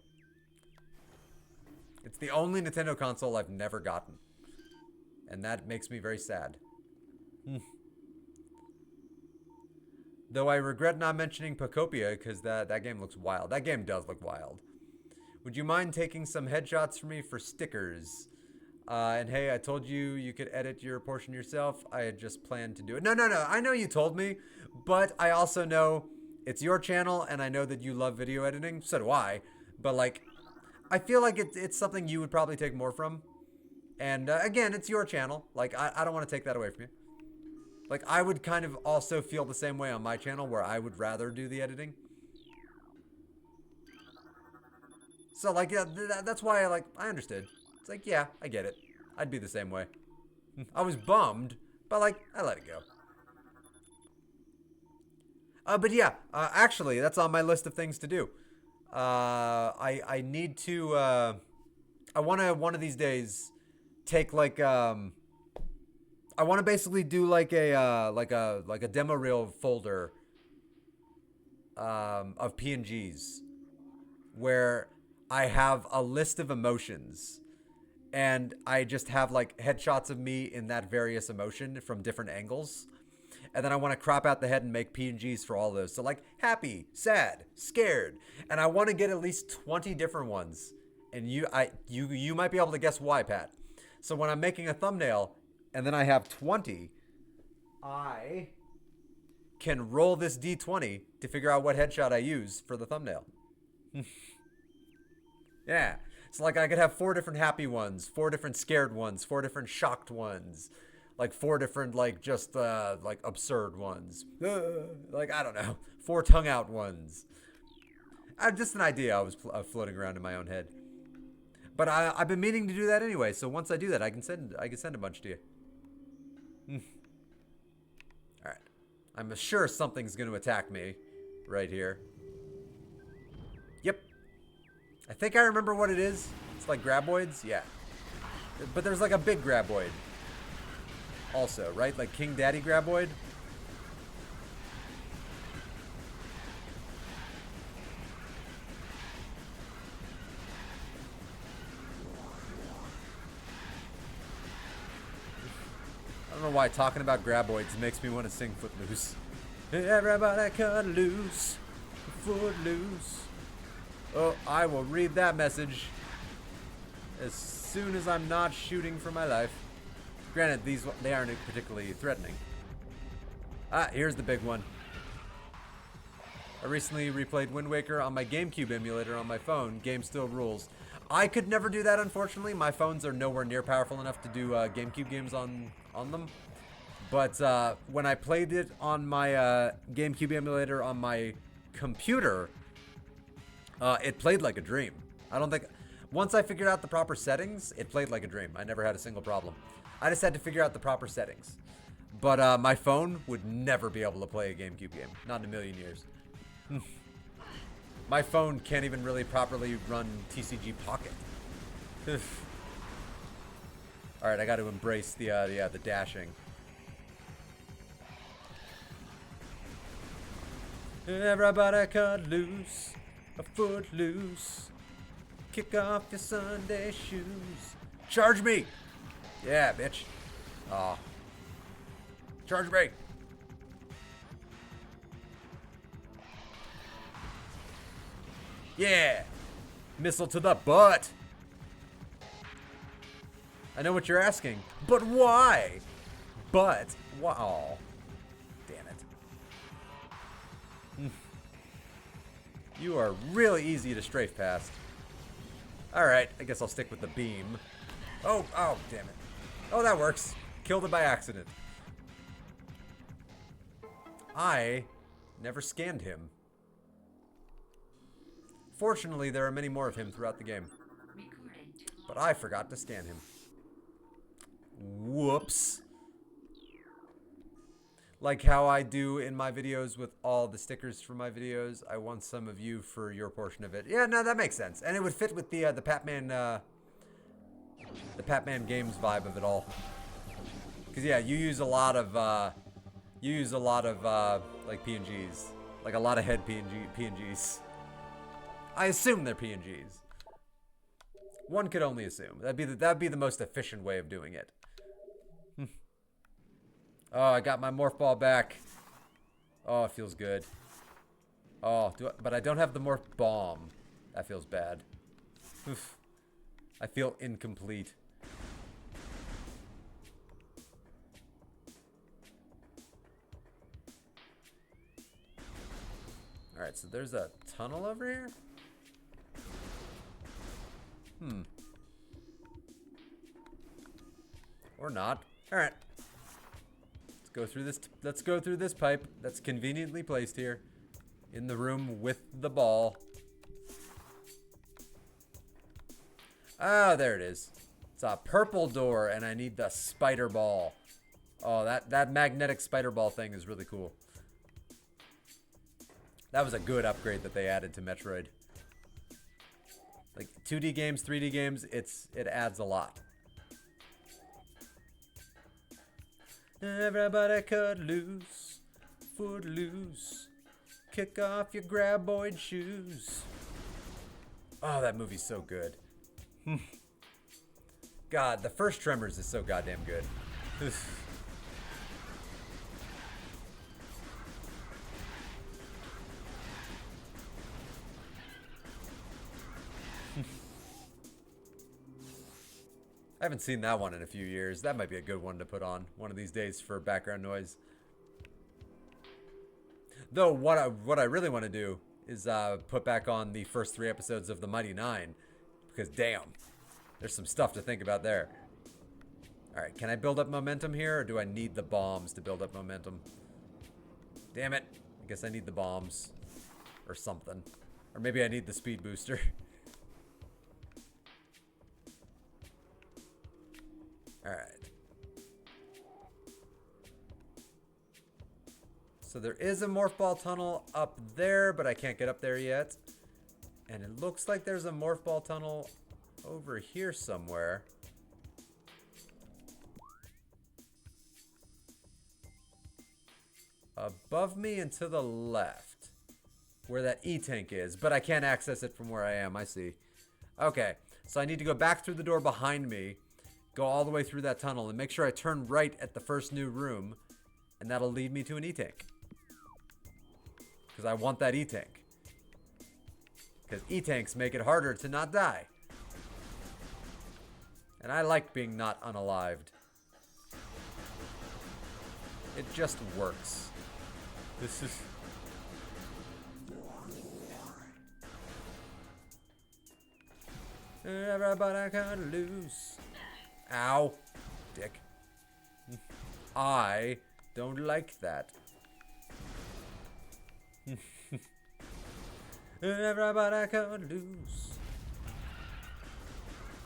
it's the only Nintendo console I've never gotten. And that makes me very sad. Though I regret not mentioning Pocopia, because that game looks wild. That game does look wild. Would you mind taking some headshots for me for stickers? And hey, I told you you could edit your portion yourself. I had just planned to do it. No. I know you told me, but I also know it's your channel, and I know that you love video editing. So do I. But, like, I feel like it's something you would probably take more from. And, again, it's your channel. Like, I don't want to take that away from you. Like, I would kind of also feel the same way on my channel, where I would rather do the editing. So, like, yeah, that's why I understood. It's like, yeah, I get it. I'd be the same way. I was bummed, but, like, I let it go. But yeah, actually, that's on my list of things to do. I need to, I want to, one of these days, take, like, I want to basically do, like a demo reel folder, of PNGs, where I have a list of emotions, and I just have, like, headshots of me in that various emotion from different angles. And then I want to crop out the head and make PNGs for all those. So, like, happy, sad, scared. And I want to get at least 20 different ones. And you might be able to guess why, Pat. So when I'm making a thumbnail and then I have 20, I can roll this D20 to figure out what headshot I use for the thumbnail. Yeah. So, like, I could have 4 different happy ones, 4 different scared ones, 4 different shocked ones. Like, 4 different, like, just, like, absurd ones. Like, I don't know. 4 tongue-out ones. Just an idea I was floating around in my own head. But I've been meaning to do that anyway, so once I do that, I can send a bunch to you. Alright. I'm sure something's going to attack me right here. Yep. I think I remember what it is. It's like graboids? Yeah. But there's, like, a big graboid. Also, right? Like King Daddy Graboid? I don't know why talking about graboids makes me want to sing Footloose. Everybody cut loose, footloose. Oh, I will read that message as soon as I'm not shooting for my life. Granted, they aren't particularly threatening. Ah, here's the big one. I recently replayed Wind Waker on my GameCube emulator on my phone. Game still rules. I could never do that, unfortunately. My phones are nowhere near powerful enough to do GameCube games on them. But when I played it on my GameCube emulator on my computer, it played like a dream. I don't think... Once I figured out the proper settings, it played like a dream. I never had a single problem. I just had to figure out the proper settings. But my phone would never be able to play a GameCube game. Not in a million years. My phone can't even really properly run TCG Pocket. Alright, I got to embrace the dashing. Everybody cut loose, a foot loose. Kick off your Sunday shoes. Charge me! Yeah, bitch. Aw. Charge me! Yeah! Missile to the butt. I know what you're asking, but why? But, wow. Damn it. You are really easy to strafe past. Alright, I guess I'll stick with the beam. Oh, damn it. Oh, that works. Killed it by accident. I never scanned him. Fortunately, there are many more of him throughout the game. But I forgot to scan him. Whoops. Like how I do in my videos with all the stickers for my videos. I want some of you for your portion of it. Yeah, no, that makes sense. And it would fit with the Pac-Man games vibe of it all. Because yeah, you use a lot of like PNGs. Like a lot of head PNGs. I assume they're PNGs. One could only assume. That'd be the most efficient way of doing it. Oh, I got my morph ball back. Oh, it feels good. Oh, but I don't have the morph bomb. That feels bad. Oof. I feel incomplete. Alright, so there's a tunnel over here? Or not. Alright. Let's go through this pipe that's conveniently placed here in the room with the ball. Ah, there it is. It's a purple door and I need the spider ball. Oh, that magnetic spider ball thing is really cool. That was a good upgrade that they added to Metroid. Like 2D games, 3D games, it adds a lot. Everybody cut loose, foot loose, kick off your graboid shoes. Oh, that movie's so good. God, the first Tremors is so goddamn good. I haven't seen that one in a few years. That might be a good one to put on one of these days for background noise. Though what I really want to do is put back on the first 3 episodes of The Mighty Nine, because damn, there's some stuff to think about there. All right, can I build up momentum here, or do I need the bombs to build up momentum? Damn it! I guess I need the bombs, or something, or maybe I need the speed booster. Alright. So there is a morph ball tunnel up there, but I can't get up there yet. And it looks like there's a morph ball tunnel over here somewhere. Above me and to the left. Where that E-tank is, but I can't access it from where I am, I see. Okay, so I need to go back through the door behind me. Go all the way through that tunnel and make sure I turn right at the first new room, and that'll lead me to an E-tank. Because I want that E-tank. Because E-tanks make it harder to not die. And I like being not unalived. It just works. This is... Everybody cut loose. Ow. Dick. I don't like that. Everybody cut loose.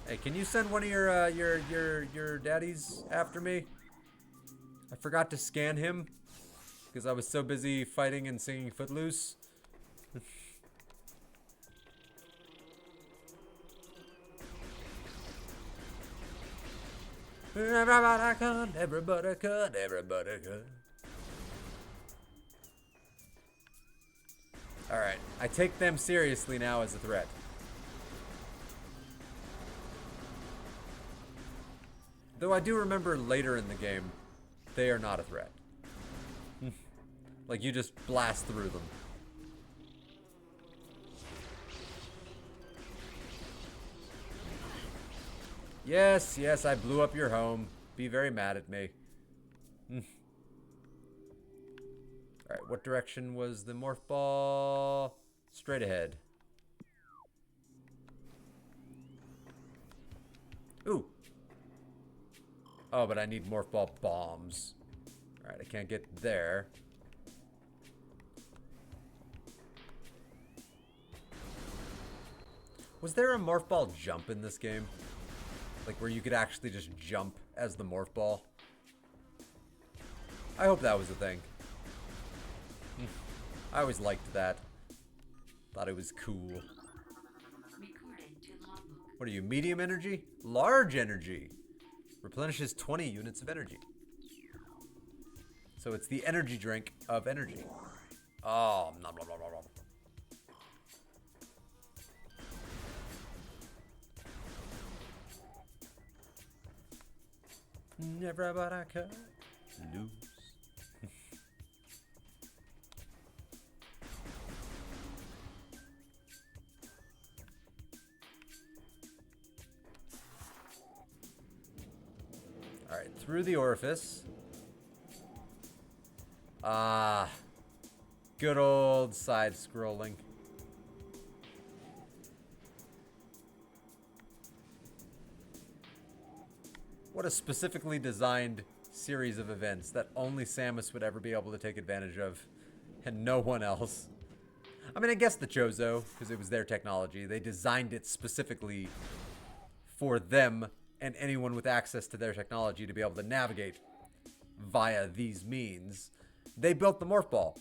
Hey, can you send one of your daddies after me? I forgot to scan him because I was so busy fighting and singing Footloose. Everybody cut, everybody cut, everybody cut. Alright, I take them seriously now as a threat. Though I do remember later in the game, they are not a threat. Like, you just blast through them. Yes, yes, I blew up your home. Be very mad at me. Alright, what direction was the morph ball? Straight ahead. Ooh. Oh, but I need morph ball bombs. Alright, I can't get there. Was there a morph ball jump in this game? Like where you could actually just jump as the morph ball? I hope that was a thing. I always liked that. Thought it was cool. Recorded to logbook. What are you, medium energy? Large energy. Replenishes 20 units of energy. So it's the energy drink of energy. Oh, nom, nom, nom, nom, nom. Never but I could lose. Alright, through the orifice. Ah. Good old side scrolling. What a specifically designed series of events that only Samus would ever be able to take advantage of, and no one else. I mean, I guess the Chozo, because it was their technology. They designed it specifically for them and anyone with access to their technology to be able to navigate via these means. They built the Morph Ball.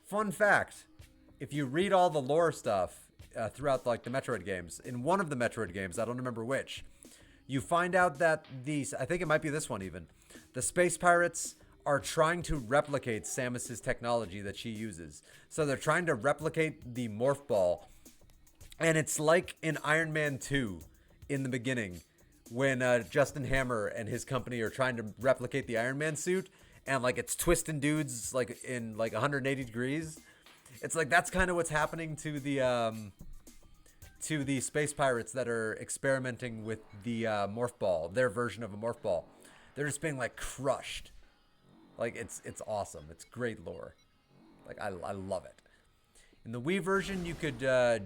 Fun fact, if you read all the lore stuff throughout like the Metroid games, in one of the Metroid games, I don't remember which, you find out that these, I think it might be this one even, the space pirates are trying to replicate Samus's technology that she uses. So they're trying to replicate the Morph Ball. And it's like in Iron Man 2 in the beginning when Justin Hammer and his company are trying to replicate the Iron Man suit, and like it's twisting dudes like in like 180 degrees. It's like that's kind of what's happening to the space pirates that are experimenting with the Morph Ball, their version of a Morph Ball. They're just being like crushed. Like it's awesome. It's great lore. Like I love it. In the Wii version, you could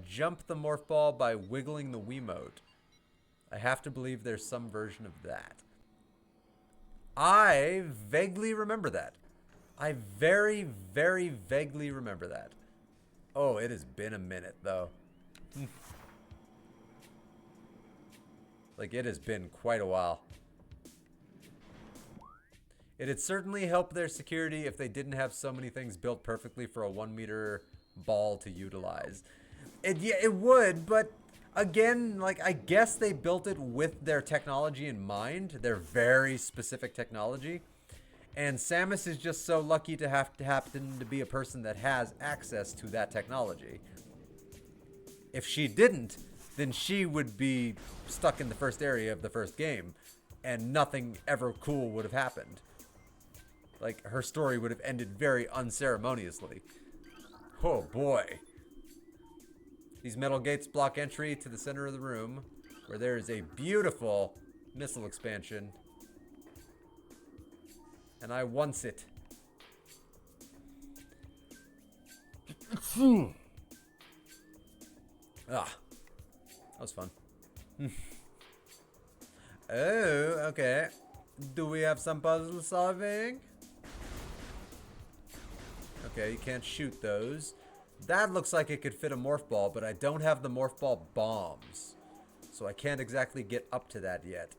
jump the Morph Ball by wiggling the Wiimote. I have to believe there's some version of that. I vaguely remember that. I very, very vaguely remember that. Oh, it has been a minute, though. Like, it has been quite a while. It had certainly helped their security if they didn't have so many things built perfectly for a 1 meter ball to utilize. Yeah, it would, but again, like, I guess they built it with their technology in mind, their very specific technology. And Samus is just so lucky to happen to be a person that has access to that technology. If she didn't, then she would be stuck in the first area of the first game, and nothing ever cool would have happened. Like, her story would have ended very unceremoniously. Oh boy. These metal gates block entry to the center of the room, where there is a beautiful missile expansion. And I wants it. Ah. That was fun. Oh, okay. Do we have some puzzle solving? Okay, you can't shoot those. That looks like it could fit a morph ball, but I don't have the morph ball bombs. So I can't exactly get up to that yet.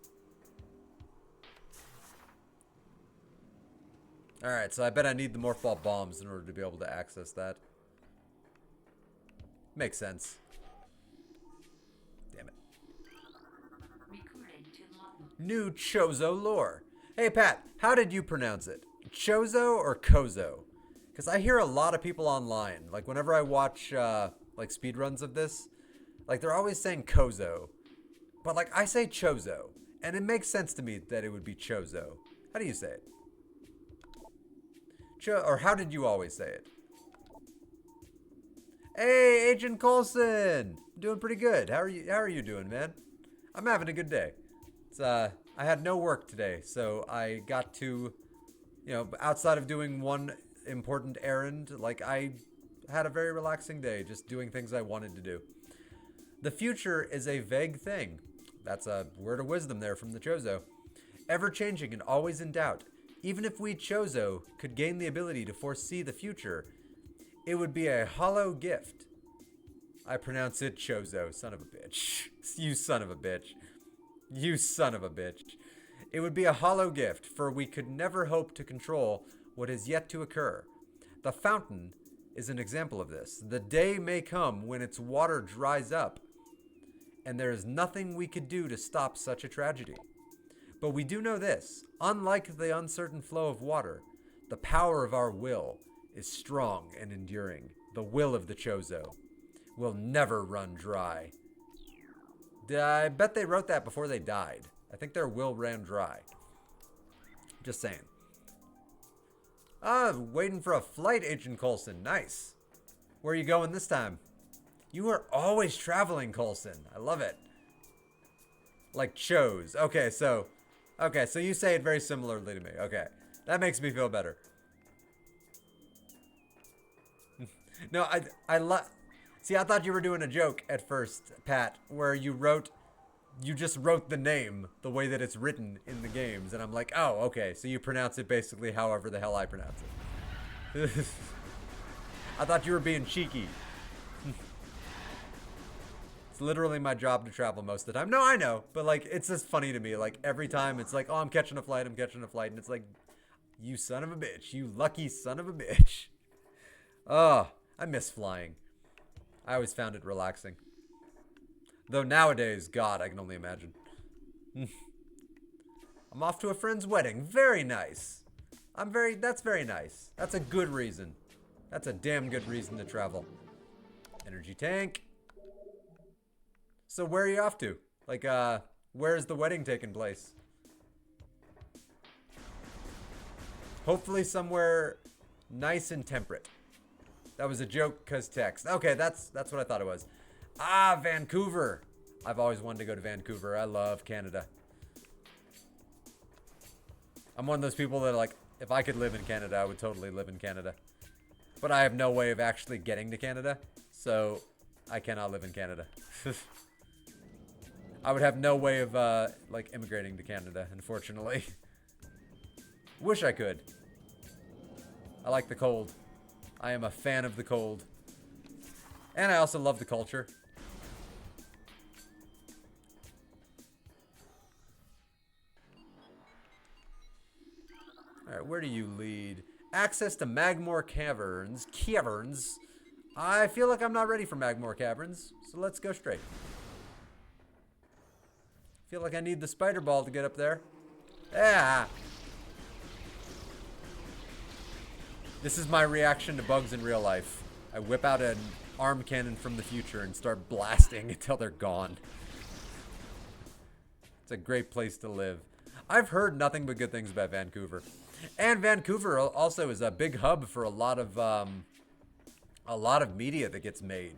Alright, so I bet I need the morph ball bombs in order to be able to access that. Makes sense. Damn it. Recorded to logbook. New Chozo lore. Hey Pat, how did you pronounce it? Chozo or Kozo? Because I hear a lot of people online, like whenever I watch like speedruns of this, like they're always saying Kozo. But like I say Chozo, and it makes sense to me that it would be Chozo. How do you say it? Or how did you always say it? Hey, Agent Coulson! Doing pretty good. How are you doing, man? I'm having a good day. I had no work today, so I got to, outside of doing one important errand, like I had a very relaxing day, just doing things I wanted to do. The future is a vague thing. That's a word of wisdom there from the Chozo. Ever changing and always in doubt. Even if we Chozo could gain the ability to foresee the future, it would be a hollow gift. I pronounce it Chozo, son of a bitch. You son of a bitch. You son of a bitch. It would be a hollow gift, for we could never hope to control what is yet to occur. The fountain is an example of this. The day may come when its water dries up, and there is nothing we could do to stop such a tragedy. But we do know this: unlike the uncertain flow of water, the power of our will is strong and enduring. The will of the Chozo will never run dry. I bet they wrote that before they died. I think their will ran dry. Just saying. Waiting for a flight, Agent Coulson. Nice. Where are you going this time? You are always traveling, Coulson. I love it. Like chose. Okay, so you say it very similarly to me. Okay. That makes me feel better. No, See, I thought you were doing a joke at first, Pat, where you just wrote the name the way that it's written in the games, and I'm like, oh, okay, so you pronounce it basically however the hell I pronounce it. I thought you were being cheeky. It's literally my job to travel most of the time. No, I know, but like, it's just funny to me. Like, every time it's like, oh, I'm catching a flight, and it's like, you son of a bitch, you lucky son of a bitch. Oh, I miss flying. I always found it relaxing. Though nowadays, God, I can only imagine. I'm off to a friend's wedding. Very nice. That's very nice. That's a good reason. That's a damn good reason to travel. Energy tank. So where are you off to? Like, where's the wedding taking place? Hopefully somewhere nice and temperate. That was a joke cause text. Okay, that's what I thought it was. Vancouver. I've always wanted to go to Vancouver. I love Canada. I'm one of those people that like, if I could live in Canada, I would totally live in Canada. But I have no way of actually getting to Canada, so I cannot live in Canada. I would have no way of like immigrating to Canada, unfortunately. Wish I could. I like the cold. I am a fan of the cold. And I also love the culture. Alright, where do you lead? Access to Magmore Caverns. I feel like I'm not ready for Magmore Caverns, so let's go straight. Feel like I need the spider ball to get up there. Yeah. This is my reaction to bugs in real life. I whip out an arm cannon from the future and start blasting until they're gone. It's a great place to live. I've heard nothing but good things about Vancouver. And Vancouver also is a big hub for a lot of media that gets made.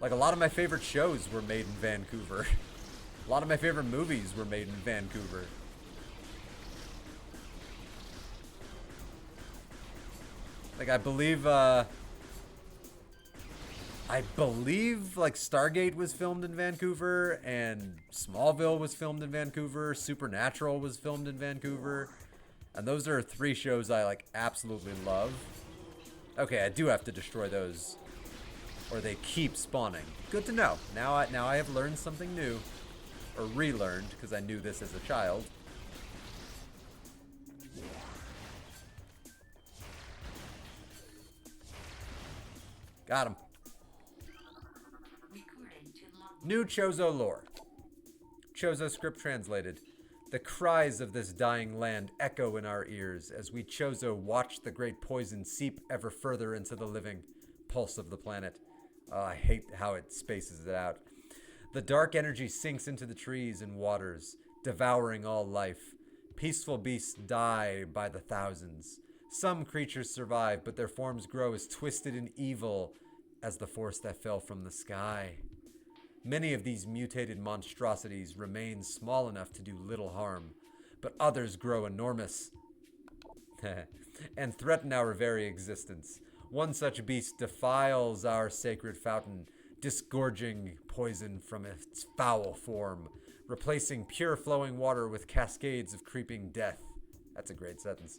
Like, a lot of my favorite shows were made in Vancouver. A lot of my favorite movies were made in Vancouver. Like, I believe like Stargate was filmed in Vancouver, and Smallville was filmed in Vancouver, Supernatural was filmed in Vancouver, and those are 3 shows I like absolutely love. Okay, I do have to destroy those, or they keep spawning. Good to know. Now I have learned something new, or relearned, because I knew this as a child. Got him. New Chozo lore. Chozo script translated. The cries of this dying land echo in our ears as we Chozo watch the great poison seep ever further into the living pulse of the planet. Oh, I hate how it spaces it out. The dark energy sinks into the trees and waters, devouring all life. Peaceful beasts die by the thousands. Some creatures survive, but their forms grow as twisted and evil as the force that fell from the sky. Many of these mutated monstrosities remain small enough to do little harm, but others grow enormous and threaten our very existence. One such beast defiles our sacred fountain, disgorging poison from its foul form, replacing pure flowing water with cascades of creeping death. That's a great sentence.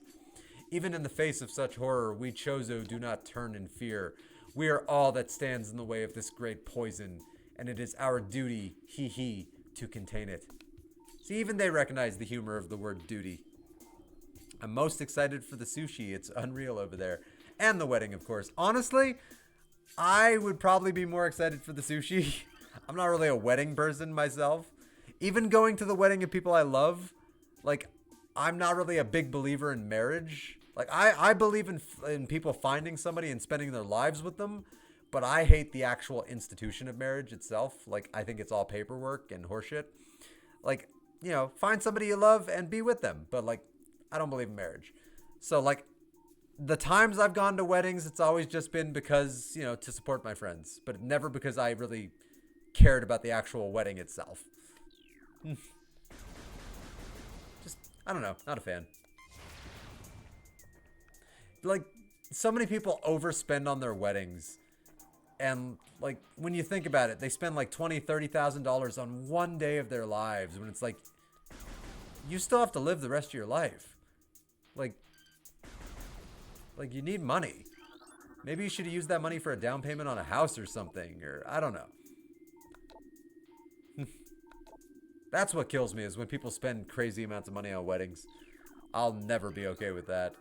Even in the face of such horror, we Chozo do not turn in fear. We are all that stands in the way of this great poison, and it is our duty, hee, to contain it. See, even they recognize the humor of the word duty. I'm most excited for the sushi. It's unreal over there. And the wedding, of course. Honestly, I would probably be more excited for the sushi. I'm not really a wedding person myself. Even going to the wedding of people I love, like, I'm not really a big believer in marriage. Like, I believe in people finding somebody and spending their lives with them, but I hate the actual institution of marriage itself. Like, I think it's all paperwork and horseshit. Like, you know, find somebody you love and be with them. But, like, I don't believe in marriage. So, like, the times I've gone to weddings, it's always just been because, you know, to support my friends. But never because I really cared about the actual wedding itself. Just, I don't know. Not a fan. Like, so many people overspend on their weddings. And, like, when you think about it, they spend like $20,000, $30,000 on one day of their lives. When it's like, you still have to live the rest of your life. Like, you need money. Maybe you should have used that money for a down payment on a house or something. Or, I don't know. That's what kills me, is when people spend crazy amounts of money on weddings. I'll never be okay with that.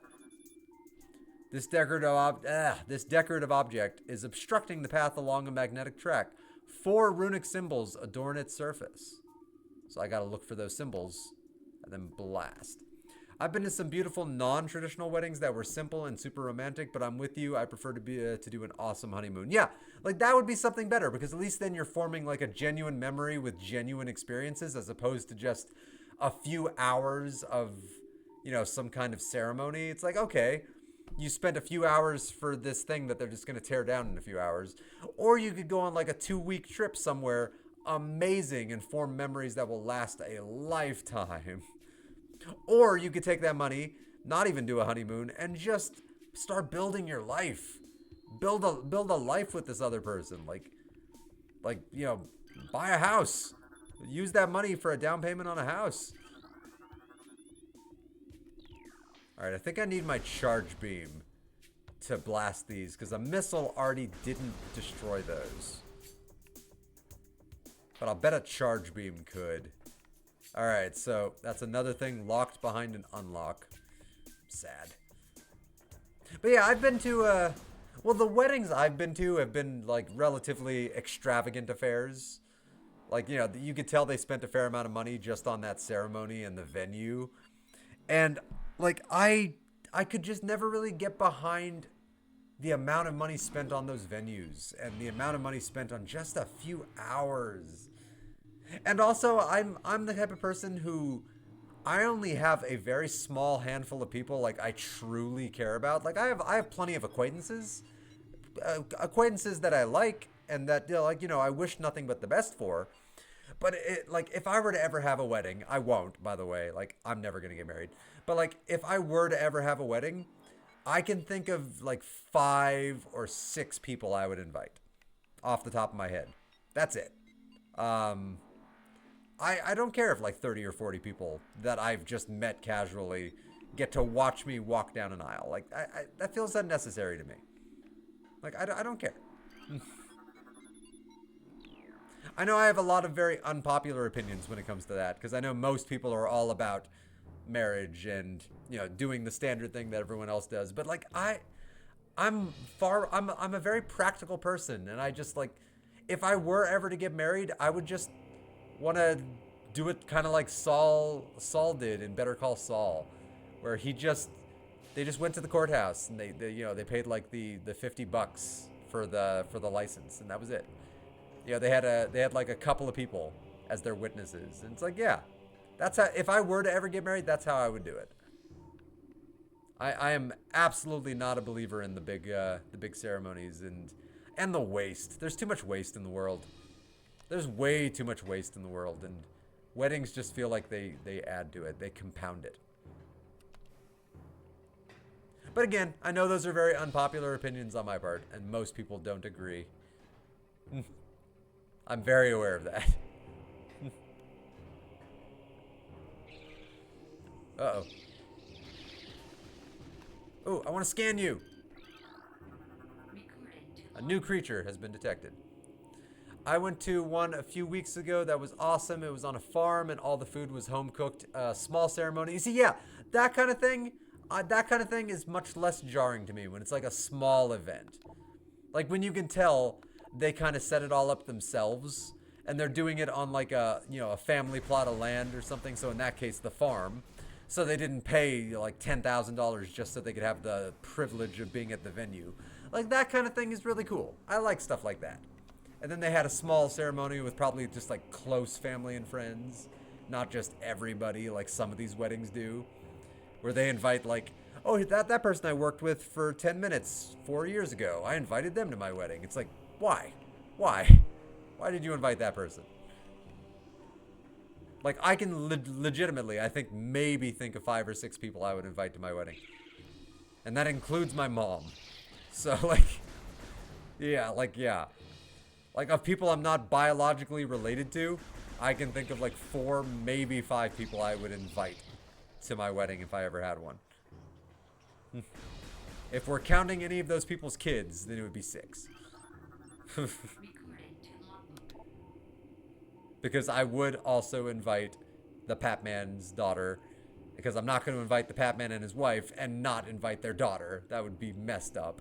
This decorative object is obstructing the path along a magnetic track. 4 runic symbols adorn its surface. So I gotta look for those symbols and then blast. I've been to some beautiful non-traditional weddings that were simple and super romantic, but I'm with you. I prefer to do an awesome honeymoon. Yeah, like that would be something better, because at least then you're forming like a genuine memory with genuine experiences, as opposed to just a few hours of, you know, some kind of ceremony. It's like, okay, you spent a few hours for this thing that they're just going to tear down in a few hours. Or you could go on like a 2-week trip somewhere amazing and form memories that will last a lifetime. Or you could take that money, not even do a honeymoon, and just start building your life. Build a life with this other person. Like, you know, buy a house. Use that money for a down payment on a house. Alright, I think I need my charge beam to blast these, because a missile already didn't destroy those. But I'll bet a charge beam could. Alright, so that's another thing locked behind an unlock. Sad. But yeah, I've been to, well, the weddings I've been to have been, like, relatively extravagant affairs. Like, you know, you could tell they spent a fair amount of money just on that ceremony and the venue. And, like, I could just never really get behind the amount of money spent on those venues and the amount of money spent on just a few hours. And also, I'm the type of person who, I only have a very small handful of people like I truly care about. Like, I have plenty of acquaintances that I like and that, you know, like, you know, I wish nothing but the best for. But it, like, if I were to ever have a wedding, I won't, by the way. Like, I'm never gonna get married. But like, if I were to ever have a wedding, I can think of like 5 or 6 people I would invite off the top of my head. That's it. I don't care if like 30 or 40 people that I've just met casually get to watch me walk down an aisle. Like, that feels unnecessary to me. Like, I don't care. I know I have a lot of very unpopular opinions when it comes to that, because I know most people are all about marriage and, you know, doing the standard thing that everyone else does. But like, I'm a very practical person, and I just, like, if I were ever to get married, I would just want to do it kind of like Saul did in Better Call Saul, where they just went to the courthouse and they you know, they paid like the $50 for the license, and that was it. You know, they had like a couple of people as their witnesses, and it's like, yeah, that's how, if I were to ever get married, that's how I would do it. I am absolutely not a believer in the big ceremonies and the waste. There's too much waste in the world. There's way too much waste in the world, and weddings just feel like they add to it. They compound it. But again, I know those are very unpopular opinions on my part, and most people don't agree. I'm very aware of that. Uh-oh. Oh, I want to scan you. A new creature has been detected. I went to one a few weeks ago that was awesome. It was on a farm and all the food was home cooked. Small ceremony. You see, yeah, that kind of thing is much less jarring to me when it's like a small event. Like when you can tell they kind of set it all up themselves and they're doing it on like a family plot of land or something. So in that case, the farm. So they didn't pay like $10,000 just so they could have the privilege of being at the venue. Like that kind of thing is really cool. I like stuff like that. And then they had a small ceremony with probably just like close family and friends, not just everybody like some of these weddings do, where they invite like, oh, that person I worked with for 10 minutes 4 years ago, I invited them to my wedding. It's like, why? Why did you invite that person? Like I can legitimately, I think maybe think of 5 or 6 people I would invite to my wedding. And that includes my mom. So like, yeah. Like, of people I'm not biologically related to, I can think of like 4, maybe 5 people I would invite to my wedding if I ever had one. If we're counting any of those people's kids, then it would be 6. Because I would also invite the Papman's daughter, because I'm not going to invite the Papman and his wife and not invite their daughter. That would be messed up.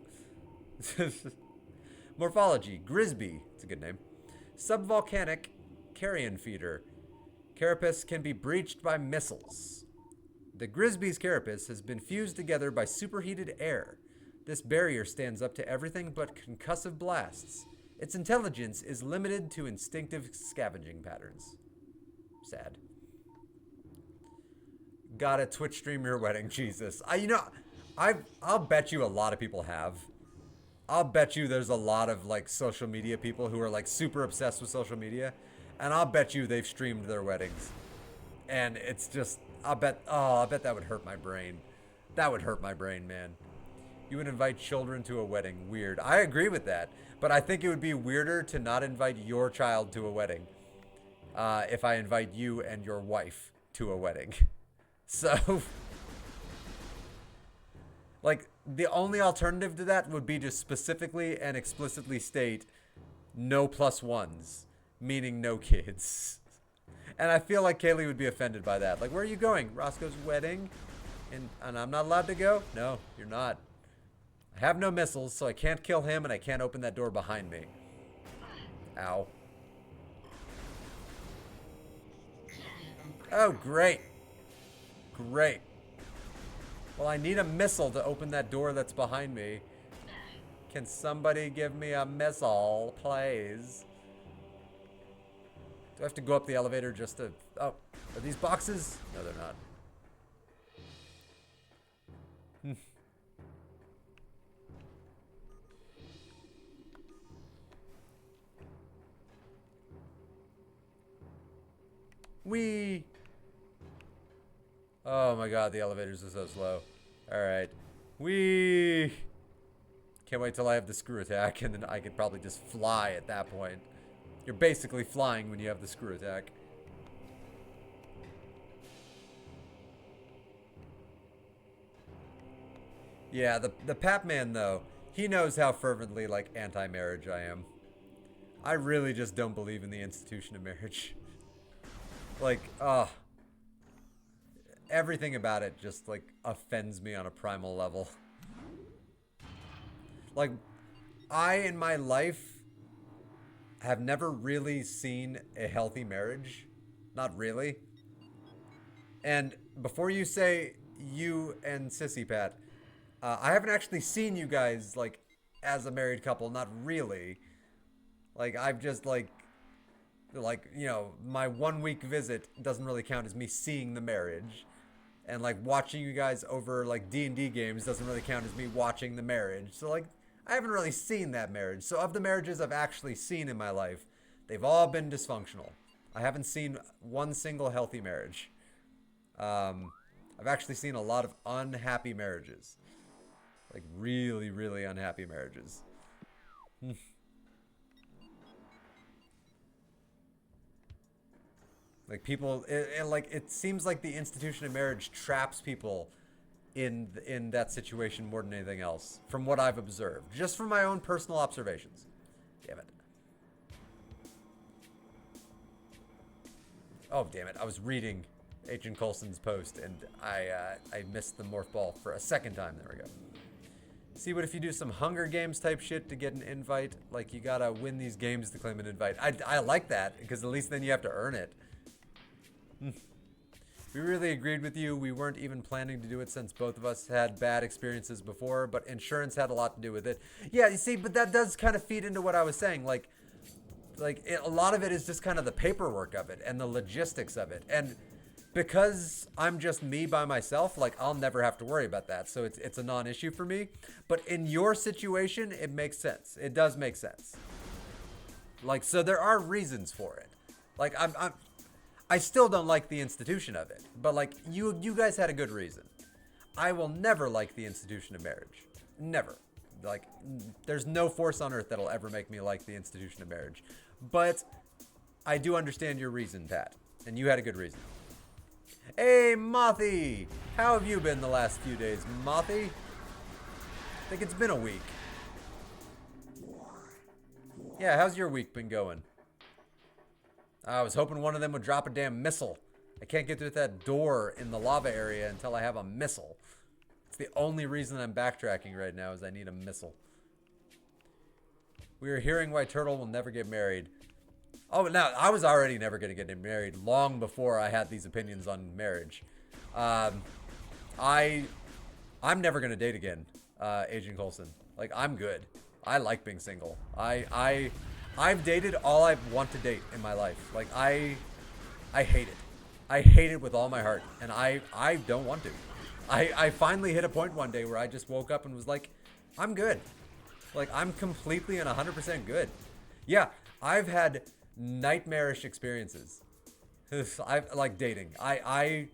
Morphology, Grisby, it's a good name. Subvolcanic carrion feeder. Carapace can be breached by missiles. The Grisby's carapace has been fused together by superheated air. This barrier stands up to everything but concussive blasts. Its intelligence is limited to instinctive scavenging patterns. Sad. Gotta Twitch stream your wedding, Jesus. I'll bet you a lot of people have. I'll bet you there's a lot of like social media people who are like super obsessed with social media, and I'll bet you they've streamed their weddings. And it's just, I bet that would hurt my brain. That would hurt my brain, man. You would invite children to a wedding. Weird. I agree with that, but I think it would be weirder to not invite your child to a wedding if I invite you and your wife to a wedding. So, like, the only alternative to that would be to specifically and explicitly state no +1s, meaning no kids. And I feel like Kaylee would be offended by that. Like, where are you going? Roscoe's wedding? And I'm not allowed to go? No, you're not. I have no missiles, so I can't kill him and I can't open that door behind me. Ow. Oh, great. Great. Well, I need a missile to open that door that's behind me. Can somebody give me a missile, please? Do I have to go up the elevator just to... Oh, are these boxes? No, they're not. Whee! Oh my god, the elevators are so slow. Alright. Whee! Can't wait till I have the screw attack, and then I could probably just fly at that point. You're basically flying when you have the screw attack. Yeah, the Papman, though, he knows how fervently, like, anti-marriage I am. I really just don't believe in the institution of marriage. Like, everything about it just, like, offends me on a primal level. Like, I, in my life, have never really seen a healthy marriage. Not really. And before you say you and Sissy Pat, I haven't actually seen you guys, like, as a married couple. Not really. Like, I've just, like, you know, my 1 week visit doesn't really count as me seeing the marriage. And, like, watching you guys over, like, D&D games doesn't really count as me watching the marriage. So, like, I haven't really seen that marriage. So, of the marriages I've actually seen in my life, They've all been dysfunctional. I haven't seen one single healthy marriage. I've actually seen a lot of unhappy marriages. Like really, really unhappy marriages. Like people, it seems like the institution of marriage traps people in that situation more than anything else, from what I've observed, just from my own personal observations. Damn it. Oh damn it! I was reading Agent Coulson's post and I missed the morph ball for a second time. There we go. See, what if you do some Hunger Games type shit to get an invite? Like you gotta win these games to claim an invite. I like that because at least then you have to earn it. We really agreed with you. We weren't even planning to do it since both of us had bad experiences before, but insurance had a lot to do with it. Yeah, you see, but that does kind of feed into what I was saying. A lot of it is just kind of the paperwork of it and the logistics of it. And because I'm just me by myself, like I'll never have to worry about that. So it's a non-issue for me. But in your situation, it makes sense. It does make sense. Like, so there are reasons for it. Like I still don't like the institution of it, but like you guys had a good reason. I will never like the institution of marriage. Never. Like there's no force on earth that'll ever make me like the institution of marriage. But I do understand your reason, Pat, and you had a good reason. Hey, Mothy! How have you been the last few days, Mothy? I think it's been a week. Yeah, how's your week been going? I was hoping one of them would drop a damn missile. I can't get through that door in the lava area until I have a missile. It's the only reason I'm backtracking right now is I need a missile. We are hearing why Turtle will never get married. Oh, now I was already never going to get married long before I had these opinions on marriage. I'm never going to date again, Agent Coulson. Like, I'm good. I like being single. I've dated all I want to date in my life. Like, I hate it. I hate it with all my heart, and I don't want to. I finally hit a point one day where I just woke up and was like, I'm good. Like, I'm completely and 100% good. Yeah, I've had nightmarish experiences. I've like dating. I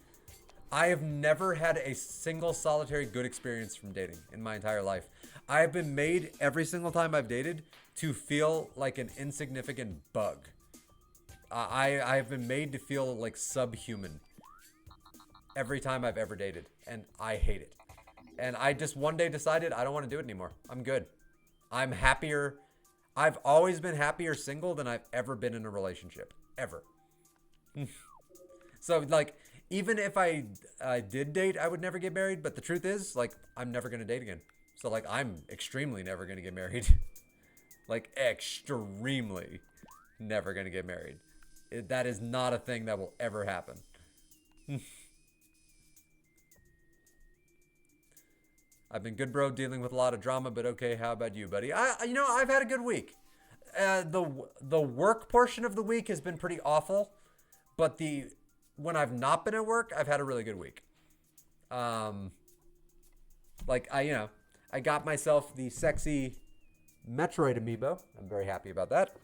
have never had a single solitary good experience from dating in my entire life. I have been made every single time I've dated to feel like an insignificant bug. I have been made to feel like subhuman every time I've ever dated, and I hate it. And I just one day decided I don't want to do it anymore. I'm good. I'm happier. I've always been happier single than I've ever been in a relationship. Ever. So, like, even if I did date, I would never get married. But the truth is, like, I'm never going to date again. So, like, I'm extremely never going to get married. Like, extremely never going to get married. That is not a thing that will ever happen. I've been good, bro, dealing with a lot of drama, but okay, how about you, buddy? I've had a good week. The work portion of the week has been pretty awful, but when I've not been at work, I've had a really good week. I got myself the sexy Metroid amiibo. I'm very happy about that.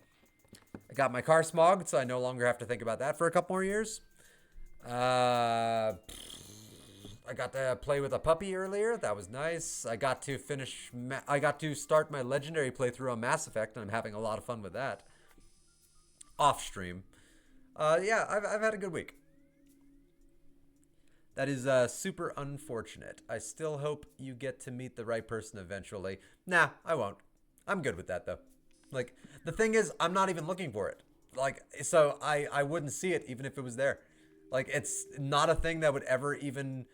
I got my car smogged, so I no longer have to think about that for a couple more years. I got to play with a puppy earlier. That was nice. I got to start my legendary playthrough on Mass Effect, and I'm having a lot of fun with that. Off stream. Yeah, I've had a good week. That is super unfortunate. I still hope you get to meet the right person eventually. Nah, I won't. I'm good with that, though. Like, the thing is, I'm not even looking for it. Like, so I wouldn't see it even if it was there. Like, it's not a thing that would ever even...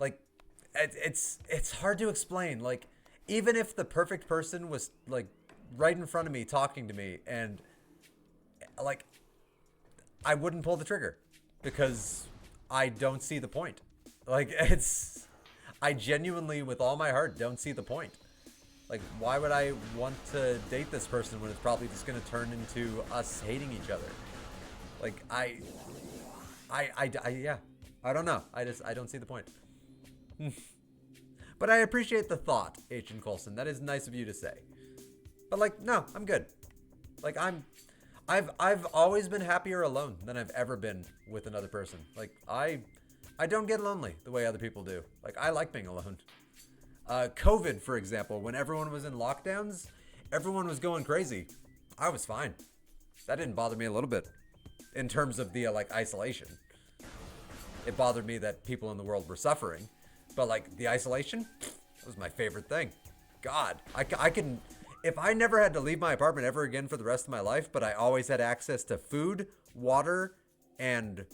Like, it's hard to explain. Like, even if the perfect person was, like, right in front of me talking to me, and, like, I wouldn't pull the trigger because I don't see the point. Like, I genuinely, with all my heart, don't see the point. Like, why would I want to date this person when it's probably just going to turn into us hating each other? Like, yeah, I don't know. I don't see the point. But I appreciate the thought, Agent Coulson. That is nice of you to say. But, like, no, I'm good. Like, I've always been happier alone than I've ever been with another person. Like I don't get lonely the way other people do. Like I like being alone. COVID, for example, when everyone was in lockdowns, everyone was going crazy. I was fine. That didn't bother me a little bit in terms of the like isolation. It bothered me that people in the world were suffering, but like the isolation, that was my favorite thing. God, I can, if I never had to leave my apartment ever again for the rest of my life, but I always had access to food, water, and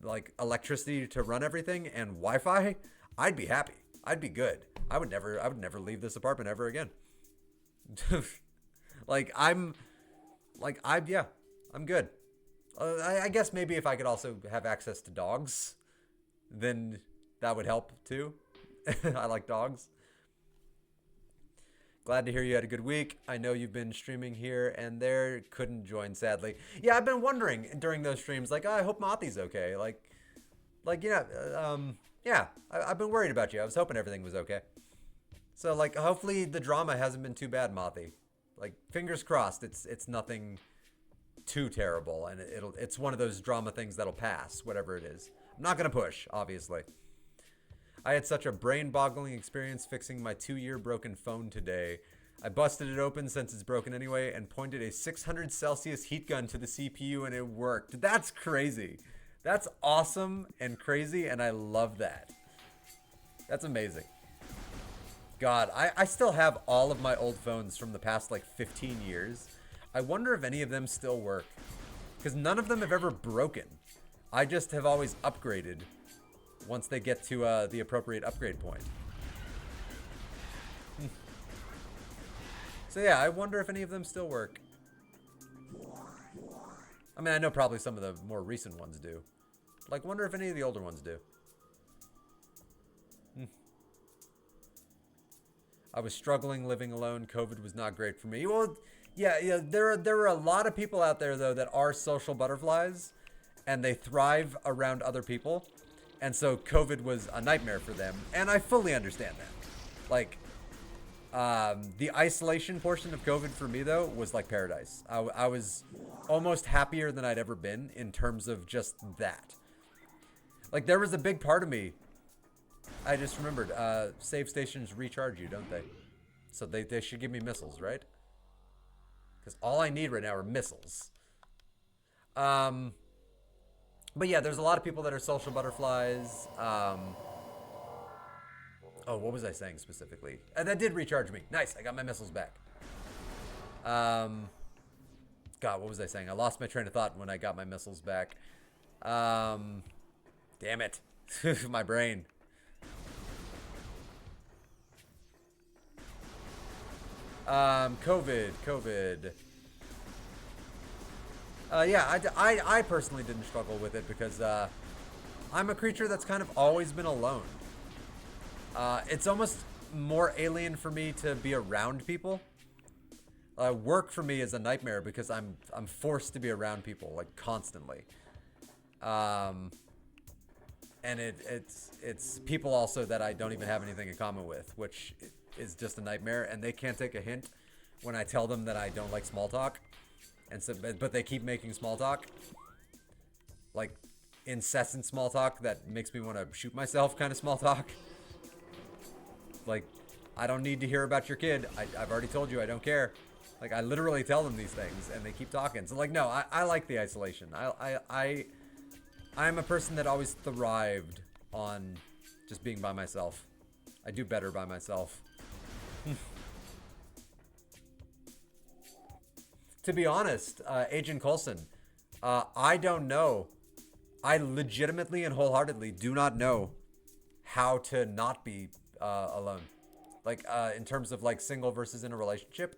like electricity to run everything and Wi-Fi, I'd be happy. I'd be good. I would never leave this apartment ever again. like I'm yeah, I'm good. I guess maybe if I could also have access to dogs, then that would help too. I like dogs. Glad to hear you had a good week. I know you've been streaming here and there. Couldn't join, sadly. Yeah, I've been wondering during those streams, like, oh, I hope Mothy's okay. Yeah, I've been worried about you. I was hoping everything was okay. So, like, hopefully the drama hasn't been too bad, Mothy. Like, fingers crossed, it's nothing too terrible, and it's one of those drama things that'll pass, whatever it is. I'm not gonna push, obviously. I had such a brain-boggling experience fixing my 2-year broken phone today. I busted it open since it's broken anyway and pointed a 600 Celsius heat gun to the CPU and it worked. That's crazy. That's awesome and crazy, and I love that. That's amazing. God, I still have all of my old phones from the past like 15 years. I wonder if any of them still work. Because none of them have ever broken. I just have always upgraded once they get to the appropriate upgrade point. So yeah, I wonder if any of them still work. I mean, I know probably some of the more recent ones do. Like, wonder if any of the older ones do. I was struggling living alone. COVID was not great for me. Well, yeah, there are a lot of people out there, though, that are social butterflies, and they thrive around other people. And so COVID was a nightmare for them, and I fully understand that. Like, the isolation portion of COVID for me, though, was like paradise. I was almost happier than I'd ever been in terms of just that. Like, there was a big part of me. I just remembered, save stations recharge you, don't they? So they should give me missiles, right? Because all I need right now are missiles. But yeah, there's a lot of people that are social butterflies. Oh, what was I saying specifically? That did recharge me. Nice, I got my missiles back. God, what was I saying? I lost my train of thought when I got my missiles back. Damn it. My brain. COVID. Yeah, I personally didn't struggle with it because I'm a creature that's kind of always been alone. It's almost more alien for me to be around people. Work for me is a nightmare because I'm forced to be around people like constantly. And it's people also that I don't even have anything in common with, which is just a nightmare. And they can't take a hint when I tell them that I don't like small talk. And so, but they keep making small talk, like incessant small talk that makes me want to shoot myself kind of small talk. Like, I don't need to hear about your kid. I've already told you I don't care. Like, I literally tell them these things and they keep talking. So like, no, I like the isolation. I'm a person that always thrived on just being by myself. I do better by myself. To be honest, Agent Coulson, I don't know. I legitimately and wholeheartedly do not know how to not be alone. Like, in terms of like single versus in a relationship,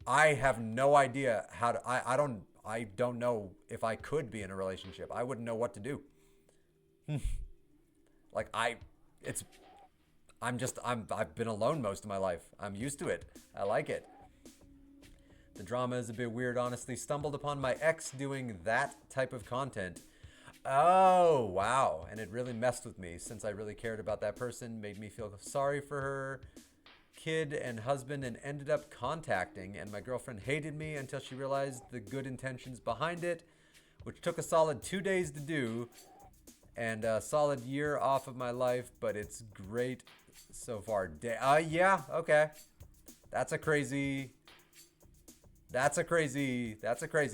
I have no idea how to. I don't know if I could be in a relationship. I wouldn't know what to do. Like I've been alone most of my life. I'm used to it. I like it. The drama is a bit weird, honestly. Stumbled upon my ex doing that type of content. Oh, wow. And it really messed with me since I really cared about that person. Made me feel sorry for her. kid and husband and ended up contacting, and my girlfriend hated me until she realized the good intentions behind it, which took a solid 2 days to do, and a solid year off of my life, but it's great so far. Yeah, okay. That's a crazy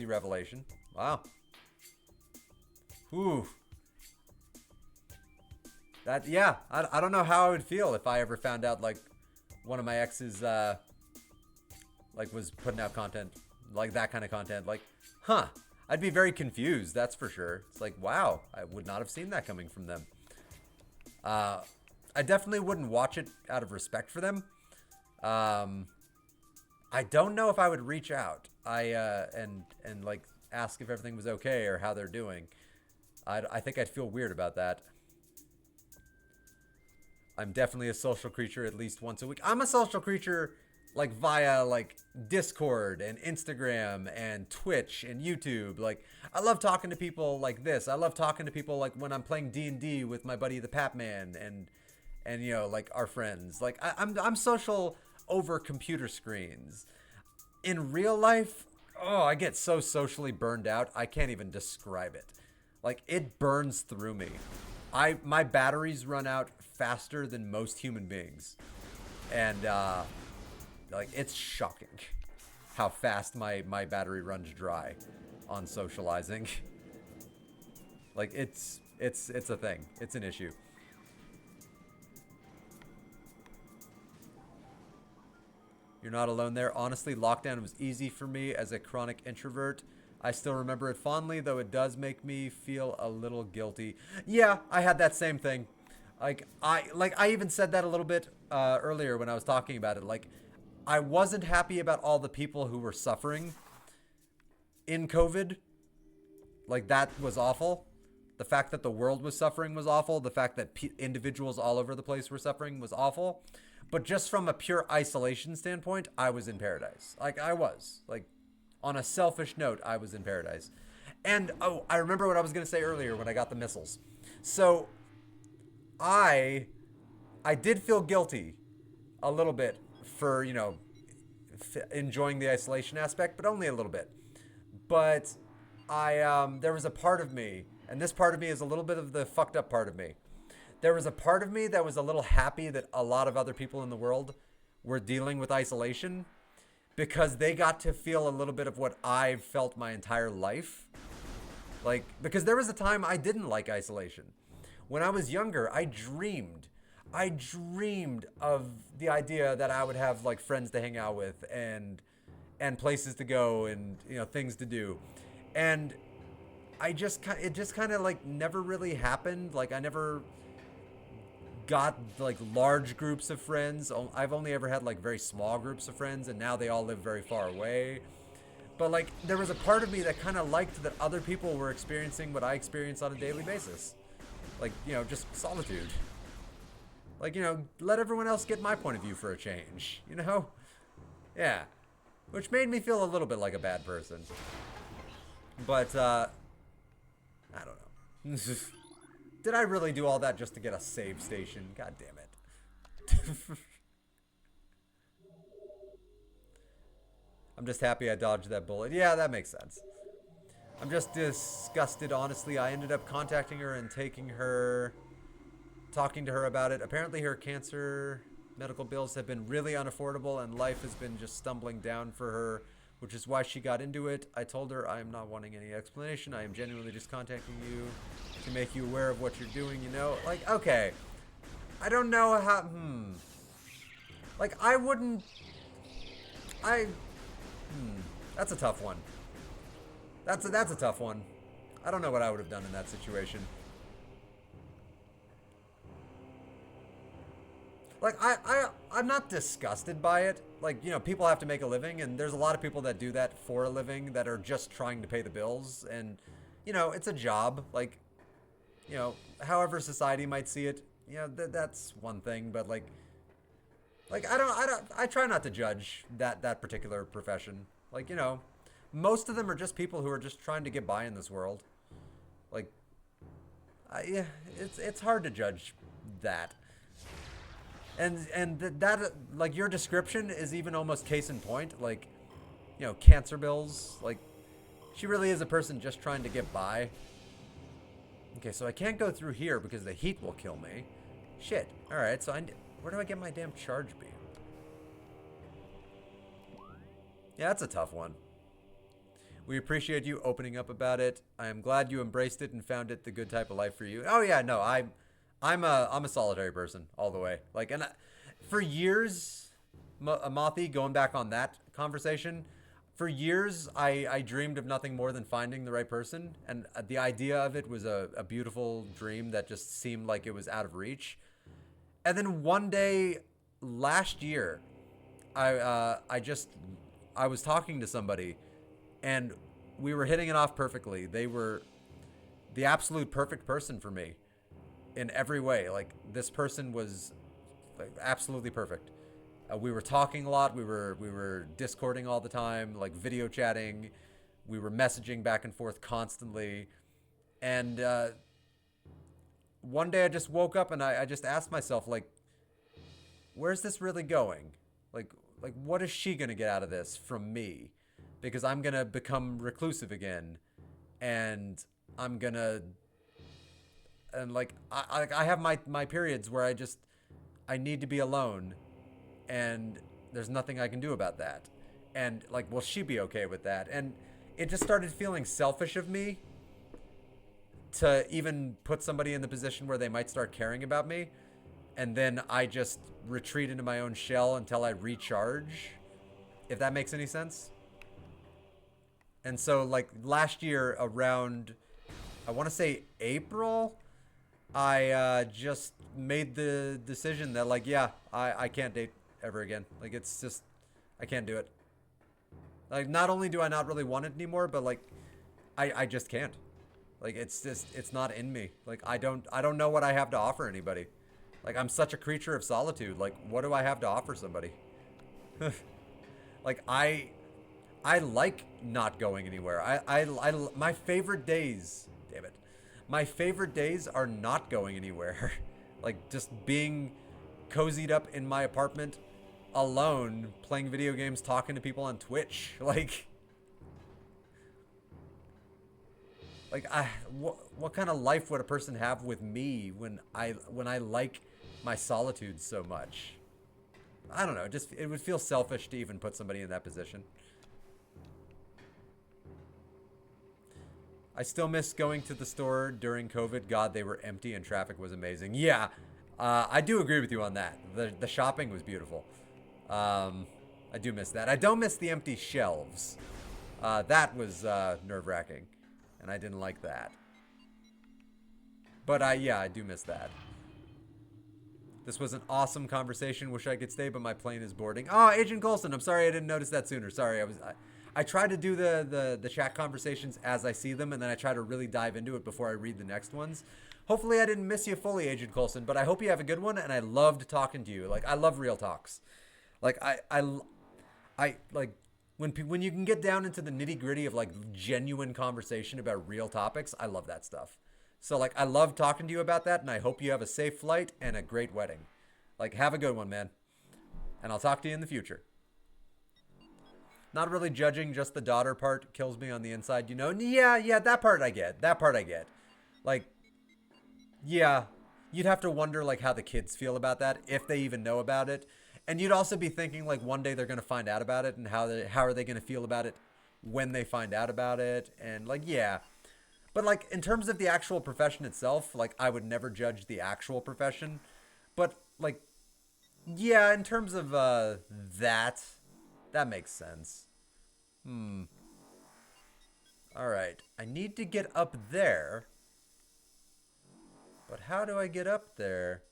revelation. Wow. Whew. Yeah, I don't know how I would feel if I ever found out, like, one of my exes, like, was putting out content, like, that kind of content. Like, huh. I'd be very confused, that's for sure. It's like, wow, I would not have seen that coming from them. I definitely wouldn't watch it out of respect for them. I don't know if I would reach out. And like ask if everything was okay or how they're doing. I think I'd feel weird about that. I'm definitely a social creature at least once a week. I'm a social creature like via like Discord and Instagram and Twitch and YouTube. Like I love talking to people like this. I love talking to people like when I'm playing D&D with my buddy the Papman and you know like our friends. Like I'm social over computer screens. In real life, oh, I get so socially burned out. I can't even describe it. Like it burns through me. My batteries run out faster than most human beings. And like it's shocking how fast my battery runs dry on socializing. Like it's a thing. It's an issue. You're not alone there. Honestly, lockdown was easy for me as a chronic introvert. I still remember it fondly, though it does make me feel a little guilty. Yeah, I had that same thing. I even said that a little bit earlier when I was talking about it. Like, I wasn't happy about all the people who were suffering in COVID. Like, that was awful. The fact that the world was suffering was awful. The fact that individuals all over the place were suffering was awful. But just from a pure isolation standpoint, I was in paradise. Like, I was. Like, on a selfish note, I was in paradise. And, oh, I remember what I was going to say earlier when I got the missiles. So, I did feel guilty a little bit for, you know, enjoying the isolation aspect, but only a little bit. But there was a part of me, and this part of me is a little bit of the fucked up part of me. There was a part of me that was a little happy that a lot of other people in the world were dealing with isolation because they got to feel a little bit of what I've felt my entire life. Like, because there was a time I didn't like isolation. When I was younger, I dreamed of the idea that I would have like friends to hang out with and places to go and, you know, things to do. And it just kind of like never really happened. Like I never got like large groups of friends. I've only ever had like very small groups of friends, and now they all live very far away. But like there was a part of me that kind of liked that other people were experiencing what I experience on a daily basis. Like, you know, just solitude. Like, you know, let everyone else get my point of view for a change, you know? Yeah. Which made me feel a little bit like a bad person. But I don't know. Did I really do all that just to get a save station? God damn it. I'm just happy I dodged that bullet. Yeah, that makes sense. I'm just disgusted, honestly. I ended up contacting her and talking to her about it. Apparently her cancer medical bills have been really unaffordable and life has been just stumbling down for her, which is why she got into it. I told her I am not wanting any explanation. I am genuinely just contacting you to make you aware of what you're doing, you know? Like, okay. I don't know how, Like, I wouldn't, that's a tough one. That's a tough one. I don't know what I would have done in that situation. Like, I'm not disgusted by it. Like, you know, people have to make a living, and there's a lot of people that do that for a living that are just trying to pay the bills, and, you know, it's a job. Like, you know, however society might see it, you know, that's one thing, but, like, I try not to judge that particular profession. Like, you know, most of them are just people who are just trying to get by in this world. Like, yeah, it's hard to judge that. That like your description is even almost case in point. Like, you know, cancer bills. Like, she really is a person just trying to get by. Okay, so I can't go through here because the heat will kill me. Shit. All right, so where do I get my damn charge beam? Yeah, that's a tough one. We appreciate you opening up about it. I am glad you embraced it and found it the good type of life for you. Oh yeah, no, I'm a solitary person all the way. Like, for years, Mothi, going back on that conversation, for years I dreamed of nothing more than finding the right person, and the idea of it was a beautiful dream that just seemed like it was out of reach. And then one day last year, I was talking to somebody, and we were hitting it off perfectly. They were the absolute perfect person for me in every way. Like, this person was like absolutely perfect. We were talking a lot. We were discording all the time, like video chatting. We were messaging back and forth constantly. And one day I just woke up and I just asked myself, like, where's this really going? Like like what is she gonna get out of this from me? Because I'm gonna become reclusive again, and I'm gonna and like I have my periods where I need to be alone, and there's nothing I can do about that. And like, will she be okay with that? And it just started feeling selfish of me to even put somebody in the position where they might start caring about me. And then I just retreat into my own shell until I recharge, if that makes any sense. And so, like, last year around, I want to say April, I just made the decision that, like, yeah, I can't date ever again. Like, it's just, I can't do it. Like, not only do I not really want it anymore, but, like, I just can't. Like, it's just, it's not in me. Like, I don't know what I have to offer anybody. Like, I'm such a creature of solitude. Like, what do I have to offer somebody? Like, I like not going anywhere. My favorite days, damn it, my favorite days are not going anywhere. Like, just being cozied up in my apartment alone, playing video games, talking to people on Twitch. Like what kind of life would a person have with me when I like my solitude so much? I don't know. Just it would feel selfish to even put somebody in that position. I still miss going to the store during COVID. God, they were empty and traffic was amazing. Yeah, I do agree with you on that. The shopping was beautiful. I do miss that. I don't miss the empty shelves. That was nerve wracking, and I didn't like that. But yeah, I do miss that. This was an awesome conversation. Wish I could stay, but my plane is boarding. Oh, Agent Colson, I'm sorry I didn't notice that sooner. Sorry, I try to do the chat conversations as I see them, and then I try to really dive into it before I read the next ones. Hopefully I didn't miss you fully, Agent Colson, but I hope you have a good one, and I loved talking to you. Like, I love real talks. Like, I like when you can get down into the nitty gritty of, like, genuine conversation about real topics. I love that stuff. So, like, I love talking to you about that, and I hope you have a safe flight and a great wedding. Like, have a good one, man. And I'll talk to you in the future. Not really judging, just the daughter part kills me on the inside, you know? Yeah, that part I get. That part I get. Like, yeah, you'd have to wonder, like, how the kids feel about that, if they even know about it. And you'd also be thinking, like, one day they're going to find out about it, and how are they going to feel about it when they find out about it? And, like, yeah. But, like, in terms of the actual profession itself, like, I would never judge the actual profession. But, like, yeah, in terms of that makes sense. All right. I need to get up there. But how do I get up there?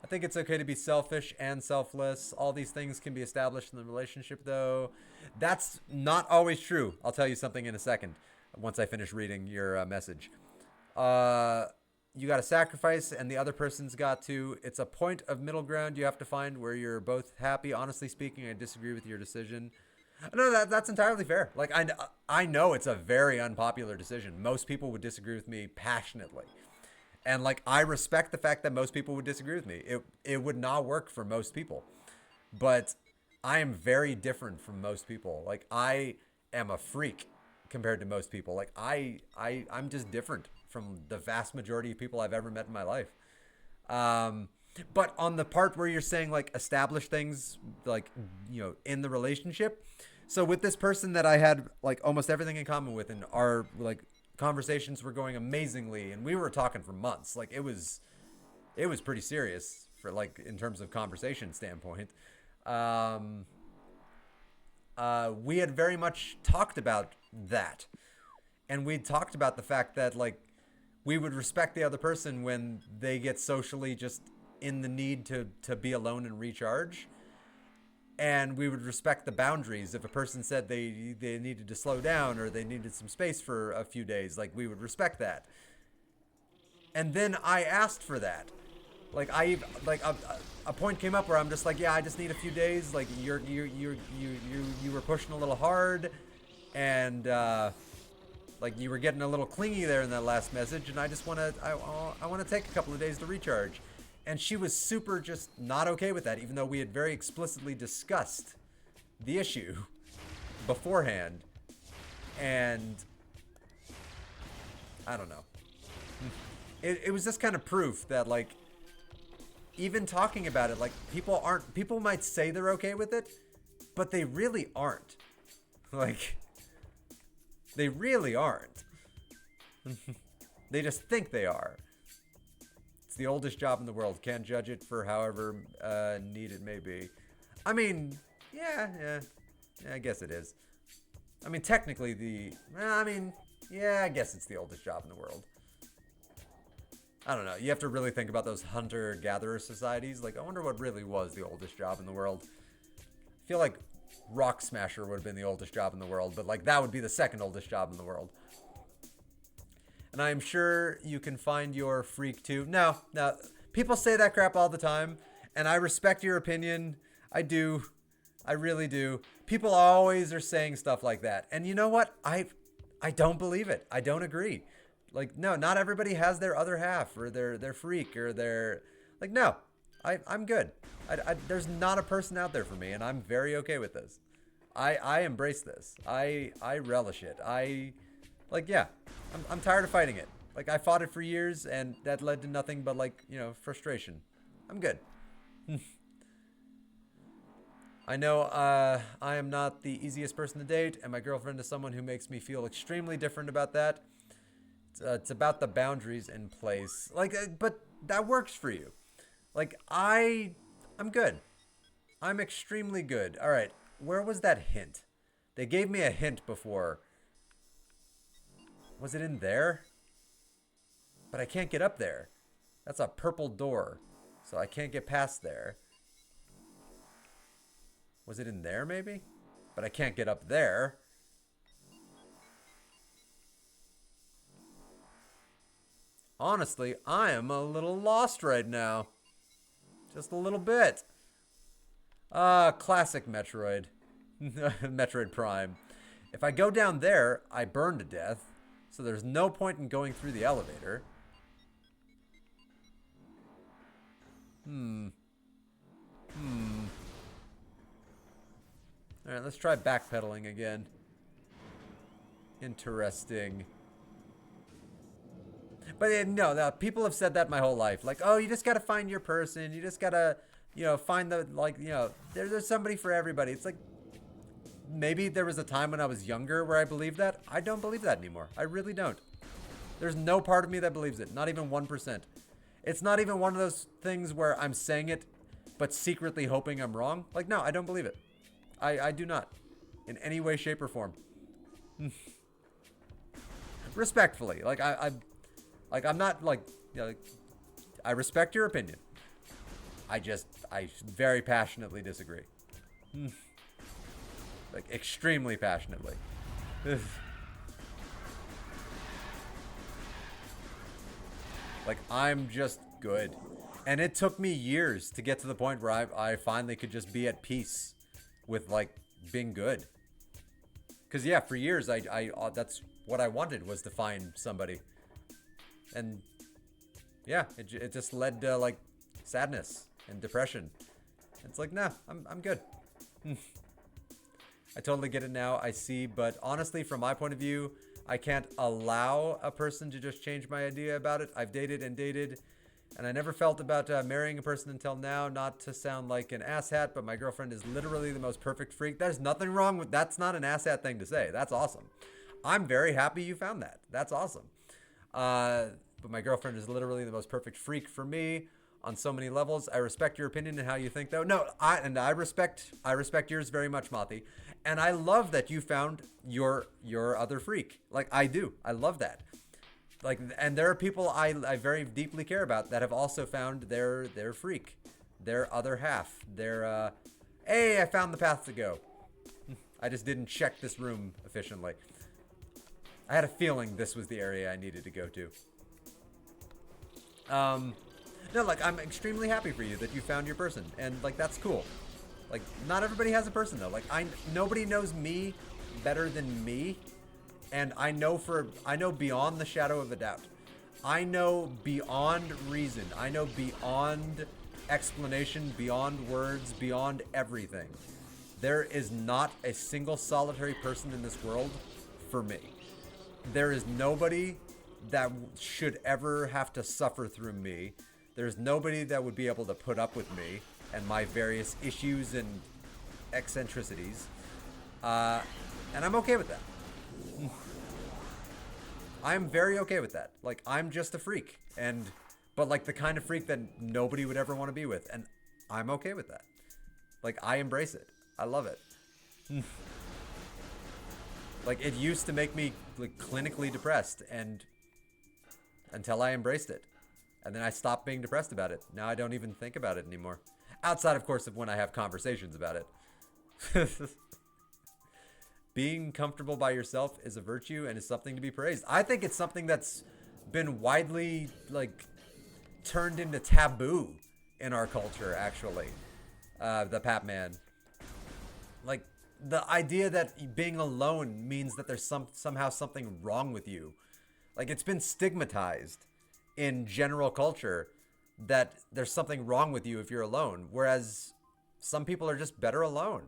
I think it's okay to be selfish and selfless. All these things can be established in the relationship, though. That's not always true. I'll tell you something in a second once I finish reading your message. Uh, you got to sacrifice and the other person's got to. It's a point of middle ground you have to find where you're both happy. Honestly speaking, I disagree with your decision. No, that's entirely fair. Like I know it's a very unpopular decision. Most people would disagree with me passionately. And like I respect the fact that most people would disagree with me. It would not work for most people. But I am very different from most people. Like I am a freak compared to most people. Like I'm just different from the vast majority of people I've ever met in my life. But on the part where you're saying like establish things like, you know, in the relationship. So with this person that I had like almost everything in common with, and our like conversations were going amazingly, and we were talking for months. Like it was pretty serious for like in terms of conversation standpoint. We had very much talked about that, and we talked about the fact that like we would respect the other person when they get socially just in the need to be alone and recharge. And we would respect the boundaries. If a person said they needed to slow down or they needed some space for a few days, like we would respect that. And then I asked for that. Like a point came up where I'm just like, yeah, I just need a few days. Like you were pushing a little hard, and like you were getting a little clingy there in that last message, and I just want to take a couple of days to recharge. And she was super just not okay with that, even though we had very explicitly discussed the issue beforehand. And I don't know. It was just kind of proof that like even talking about it, like people might say they're okay with it, but they really aren't. Like they really aren't. They just think they are. It's the oldest job in the world. Can't judge it for however neat it may be. I mean, yeah, I guess it is. I mean, technically I guess it's the oldest job in the world. I don't know. You have to really think about those hunter-gatherer societies. Like, I wonder what really was the oldest job in the world. I feel like Rock Smasher would have been the oldest job in the world, but like that would be the second oldest job in the world. And I'm sure you can find your freak too. No, people say that crap all the time, and I respect your opinion. I do. I really do. People always are saying stuff like that. And you know what? I don't believe it. I don't agree. Like, no, not everybody has their other half or their freak or their... Like, no, I'm good. There's not a person out there for me, and I'm very okay with this. I embrace this. I relish it. I'm tired of fighting it. Like, I fought it for years, and that led to nothing but, like, you know, frustration. I'm good. I know I am not the easiest person to date, and my girlfriend is someone who makes me feel extremely different about that. It's about the boundaries in place. Like, but that works for you. Like, I'm good. I'm extremely good. All right, where was that hint? They gave me a hint before. Was it in there? But I can't get up there. That's a purple door, so I can't get past there. Was it in there, maybe? But I can't get up there. Honestly, I am a little lost right now. Just a little bit. Classic Metroid. Metroid Prime. If I go down there, I burn to death. So there's no point in going through the elevator. Alright, let's try backpedaling again. Interesting. But no, people have said that my whole life. Like, oh, you just gotta find your person. You just gotta, find the, like, there's somebody for everybody. It's like, maybe there was a time when I was younger where I believed that. I don't believe that anymore. I really don't. There's no part of me that believes it. Not even 1%. It's not even one of those things where I'm saying it, but secretly hoping I'm wrong. Like, no, I don't believe it. I do not. In any way, shape, or form. Respectfully. Like, I'm not, like, I respect your opinion. I very passionately disagree. Like, extremely passionately. Like, I'm just good. And it took me years to get to the point where I finally could just be at peace with, like, being good. Because, yeah, for years, that's what I wanted, was to find somebody. And, yeah, it just led to, like, sadness and depression. It's like, nah, I'm good. I totally get it now, I see, but honestly, from my point of view, I can't allow a person to just change my idea about it. I've dated and dated, and I never felt about marrying a person until now. Not to sound like an asshat, but my girlfriend is literally the most perfect freak. There's nothing wrong with that's not an asshat thing to say. That's awesome. I'm very happy you found that. That's awesome. But my girlfriend is literally the most perfect freak for me on so many levels. I respect your opinion and how you think, though. No, I respect yours very much, Mothi. And I love that you found your other freak. Like, I do. I love that. Like, and there are people I very deeply care about that have also found their freak, their other half, their hey, I found the path to go. I just didn't check this room efficiently. I had a feeling this was the area I needed to go to. No, like, I'm extremely happy for you that you found your person, and like, that's cool. Like, not everybody has a person though. Like, nobody knows me better than me, and I know beyond the shadow of a doubt. I know beyond reason. I know beyond explanation, beyond words, beyond everything. There is not a single solitary person in this world for me. There is nobody that should ever have to suffer through me. There's nobody that would be able to put up with me and my various issues and eccentricities. And I'm okay with that. I'm very okay with that. Like, I'm just a freak. But like the kind of freak that nobody would ever want to be with. And I'm okay with that. Like, I embrace it. I love it. Like, it used to make me like clinically depressed, and until I embraced it. And then I stopped being depressed about it. Now I don't even think about it anymore. Outside, of course, of when I have conversations about it. Being comfortable by yourself is a virtue and is something to be praised. I think it's something that's been widely, like, turned into taboo in our culture, actually. The Pap Man. Like, the idea that being alone means that there's somehow something wrong with you. Like, it's been stigmatized in general culture that there's something wrong with you if you're alone, whereas some people are just better alone.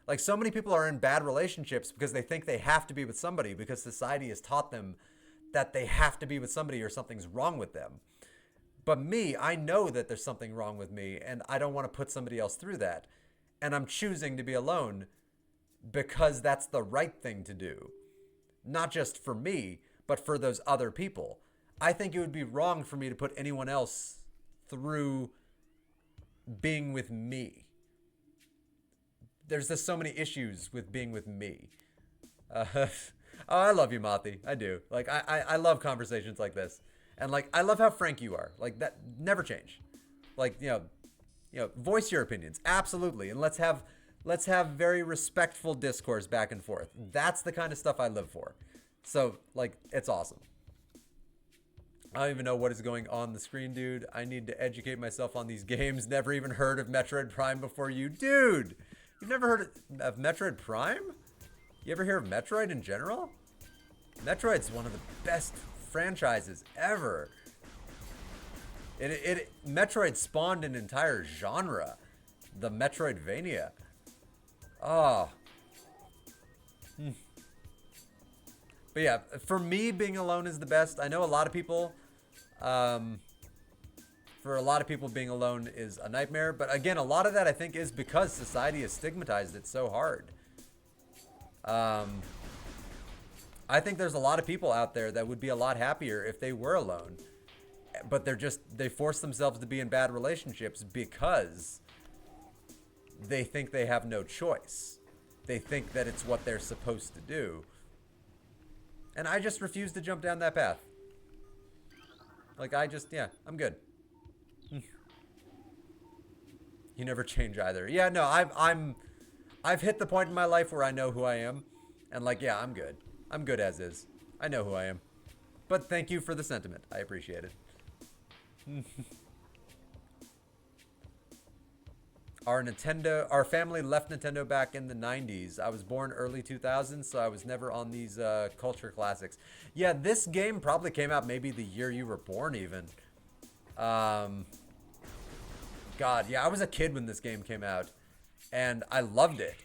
Like, so many people are in bad relationships because they think they have to be with somebody because society has taught them that they have to be with somebody or something's wrong with them. But me, I know that there's something wrong with me, and I don't want to put somebody else through that. And I'm choosing to be alone because that's the right thing to do. Not just for me, but for those other people. I think it would be wrong for me to put anyone else through being with me. There's just so many issues with being with me. Oh, I love you, Mothi. I do. Like, I love conversations like this. And, like, I love how frank you are. Like, that never change. Like, you know, voice your opinions. Absolutely. And let's have very respectful discourse back and forth. That's the kind of stuff I live for. So, like, it's awesome. I don't even know what is going on the screen, dude. I need to educate myself on these games. Never even heard of Metroid Prime before you. Dude, you've never heard of Metroid Prime? You ever hear of Metroid in general? Metroid's one of the best franchises ever. Metroid spawned an entire genre. The Metroidvania. Oh. But yeah, for me, being alone is the best. I know a lot of people, being alone is a nightmare. But again, a lot of that I think is because society has stigmatized it so hard. I think there's a lot of people out there that would be a lot happier if they were alone. But they force themselves to be in bad relationships because they think they have no choice. They think that it's what they're supposed to do. And I just refuse to jump down that path. Like, I'm good. You never change either. Yeah, no, I've hit the point in my life where I know who I am. And like, yeah, I'm good. I'm good as is. I know who I am. But thank you for the sentiment. I appreciate it. Our family left Nintendo back in the 90s. I was born early 2000s, so I was never on these culture classics. Yeah, this game probably came out maybe the year you were born even. God, yeah, I was a kid when this game came out, and I loved it.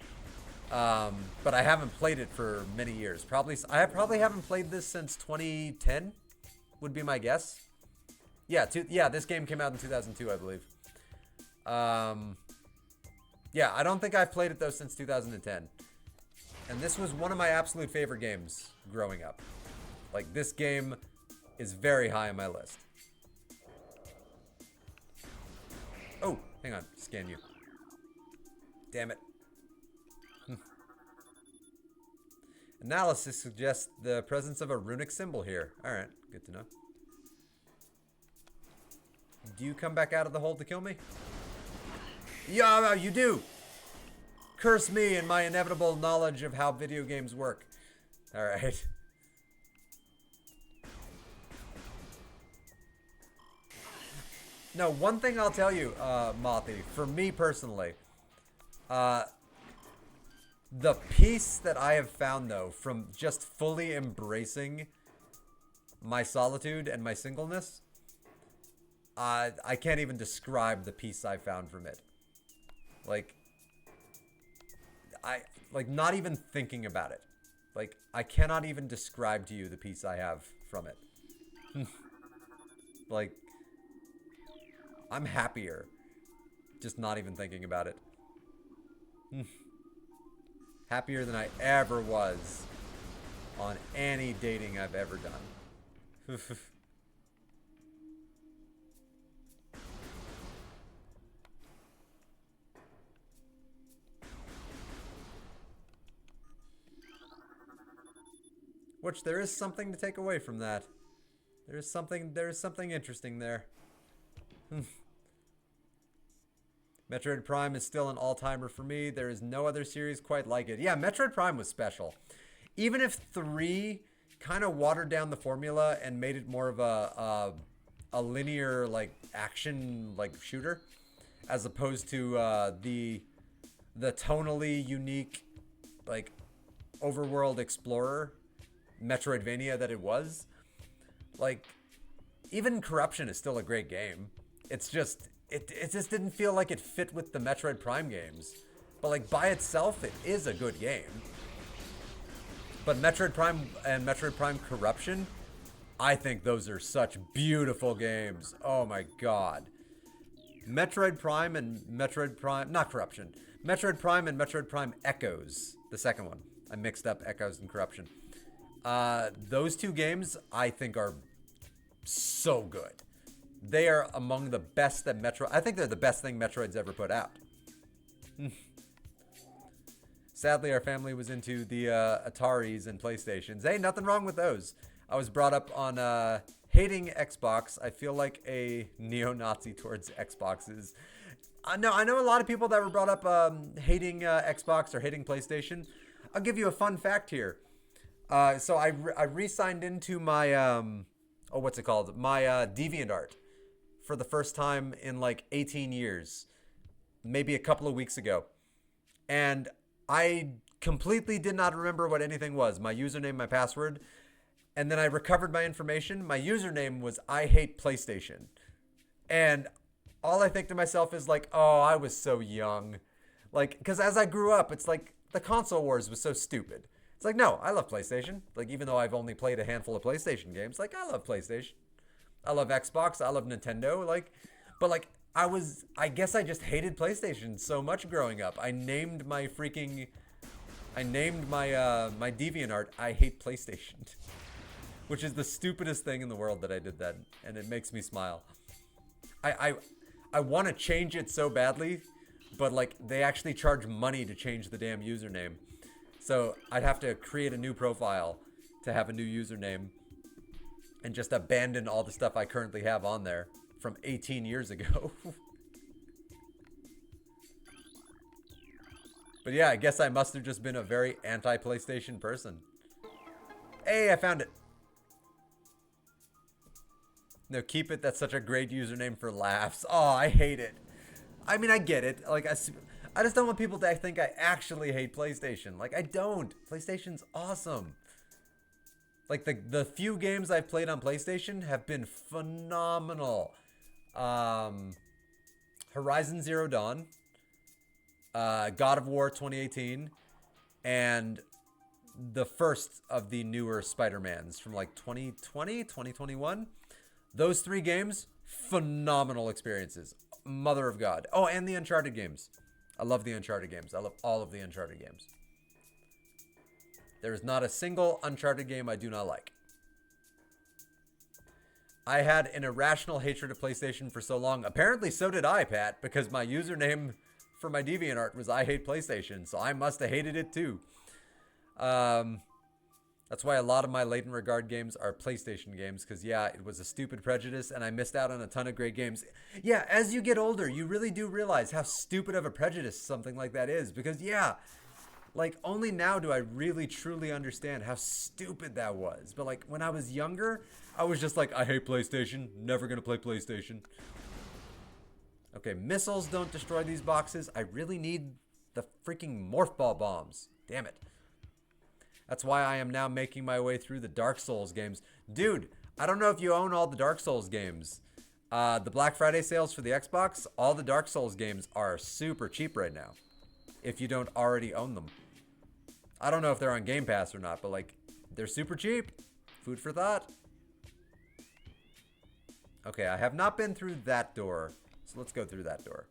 But I haven't played it for many years. I probably haven't played this since 2010, would be my guess. Yeah, this game came out in 2002, I believe. Yeah, I don't think I've played it though since 2010. And this was one of my absolute favorite games growing up. Like, this game is very high on my list. Oh, hang on. Scan you. Damn it. Analysis suggests the presence of a runic symbol here. Alright, good to know. Do you come back out of the hole to kill me? Yeah, you do! Curse me and my inevitable knowledge of how video games work. Alright. No, one thing I'll tell you, Mothy, for me personally, the peace that I have found, though, from just fully embracing my solitude and my singleness, I can't even describe the peace I found from it. Like, not even thinking about it. Like, I cannot even describe to you the peace I have from it. Like, I'm happier just not even thinking about it. Happier than I ever was on any dating I've ever done. Which there is something to take away from that. There is something interesting there. Metroid Prime is still an all-timer for me. There is no other series quite like it. Yeah, Metroid Prime was special. Even if 3 kind of watered down the formula and made it more of a linear, like, action, like, shooter, as opposed to the tonally unique, like, overworld explorer Metroidvania that it was. Like, even Corruption is still a great game. It's just, it just didn't feel like it fit with the Metroid Prime games. But, like, by itself, it is a good game. But Metroid Prime and Metroid Prime Corruption, I think those are such beautiful games. Oh my god. Metroid Prime and Metroid Prime, not Corruption. Metroid Prime and Metroid Prime Echoes, the second one. I mixed up Echoes and Corruption. Those two games, I think, are so good. They are among the best that I think they're the best thing Metroid's ever put out. Sadly, our family was into the Ataris and PlayStations. Hey, nothing wrong with those. I was brought up on hating Xbox. I feel like a neo-Nazi towards Xboxes. I know a lot of people that were brought up hating Xbox or hating PlayStation. I'll give you a fun fact here. So I re-signed into my, what's it called? My DeviantArt for the first time in like 18 years. Maybe a couple of weeks ago. And I completely did not remember what anything was. My username, my password. And then I recovered my information. My username was I hate PlayStation. And all I think to myself is like, oh, I was so young. Like, because as I grew up, it's like the console wars was so stupid. It's like, no, I love PlayStation. Like, even though I've only played a handful of PlayStation games, like, I love PlayStation. I love Xbox. I love Nintendo. Like, but like, I guess I just hated PlayStation so much growing up. I named my my DeviantArt, I hate PlayStation. Which is the stupidest thing in the world that I did that. And it makes me smile. I want to change it so badly, but like, they actually charge money to change the damn username. So I'd have to create a new profile to have a new username and just abandon all the stuff I currently have on there from 18 years ago. But yeah, I guess I must have just been a very anti-PlayStation person. Hey, I found it. No, keep it. That's such a great username for laughs. Oh, I hate it. I mean, I get it. Like, I just don't want people to think I actually hate PlayStation. Like, I don't. PlayStation's awesome. Like, the few games I've played on PlayStation have been phenomenal. Horizon Zero Dawn, God of War 2018, and the first of the newer Spider-Mans from like 2020, 2021. Those 3 games, phenomenal experiences. Mother of God. Oh, and the Uncharted games. I love the Uncharted games. I love all of the Uncharted games. There is not a single Uncharted game I do not like. I had an irrational hatred of PlayStation for so long. Apparently, so did I, Pat, because my username for my DeviantArt was I hate PlayStation, so I must have hated it too. That's why a lot of my latent regard games are PlayStation games, because, yeah, it was a stupid prejudice, and I missed out on a ton of great games. Yeah, as you get older, you really do realize how stupid of a prejudice something like that is, because, yeah, like, only now do I really, truly understand how stupid that was. But, like, when I was younger, I was just like, I hate PlayStation, never gonna play PlayStation. Okay, missiles don't destroy these boxes. I really need the freaking morph ball bombs. Damn it. That's why I am now making my way through the Dark Souls games. Dude, I don't know if you own all the Dark Souls games. The Black Friday sales for the Xbox, all the Dark Souls games are super cheap right now. If you don't already own them. I don't know if they're on Game Pass or not, but like, they're super cheap. Food for thought. Okay, I have not been through that door, so let's go through that door.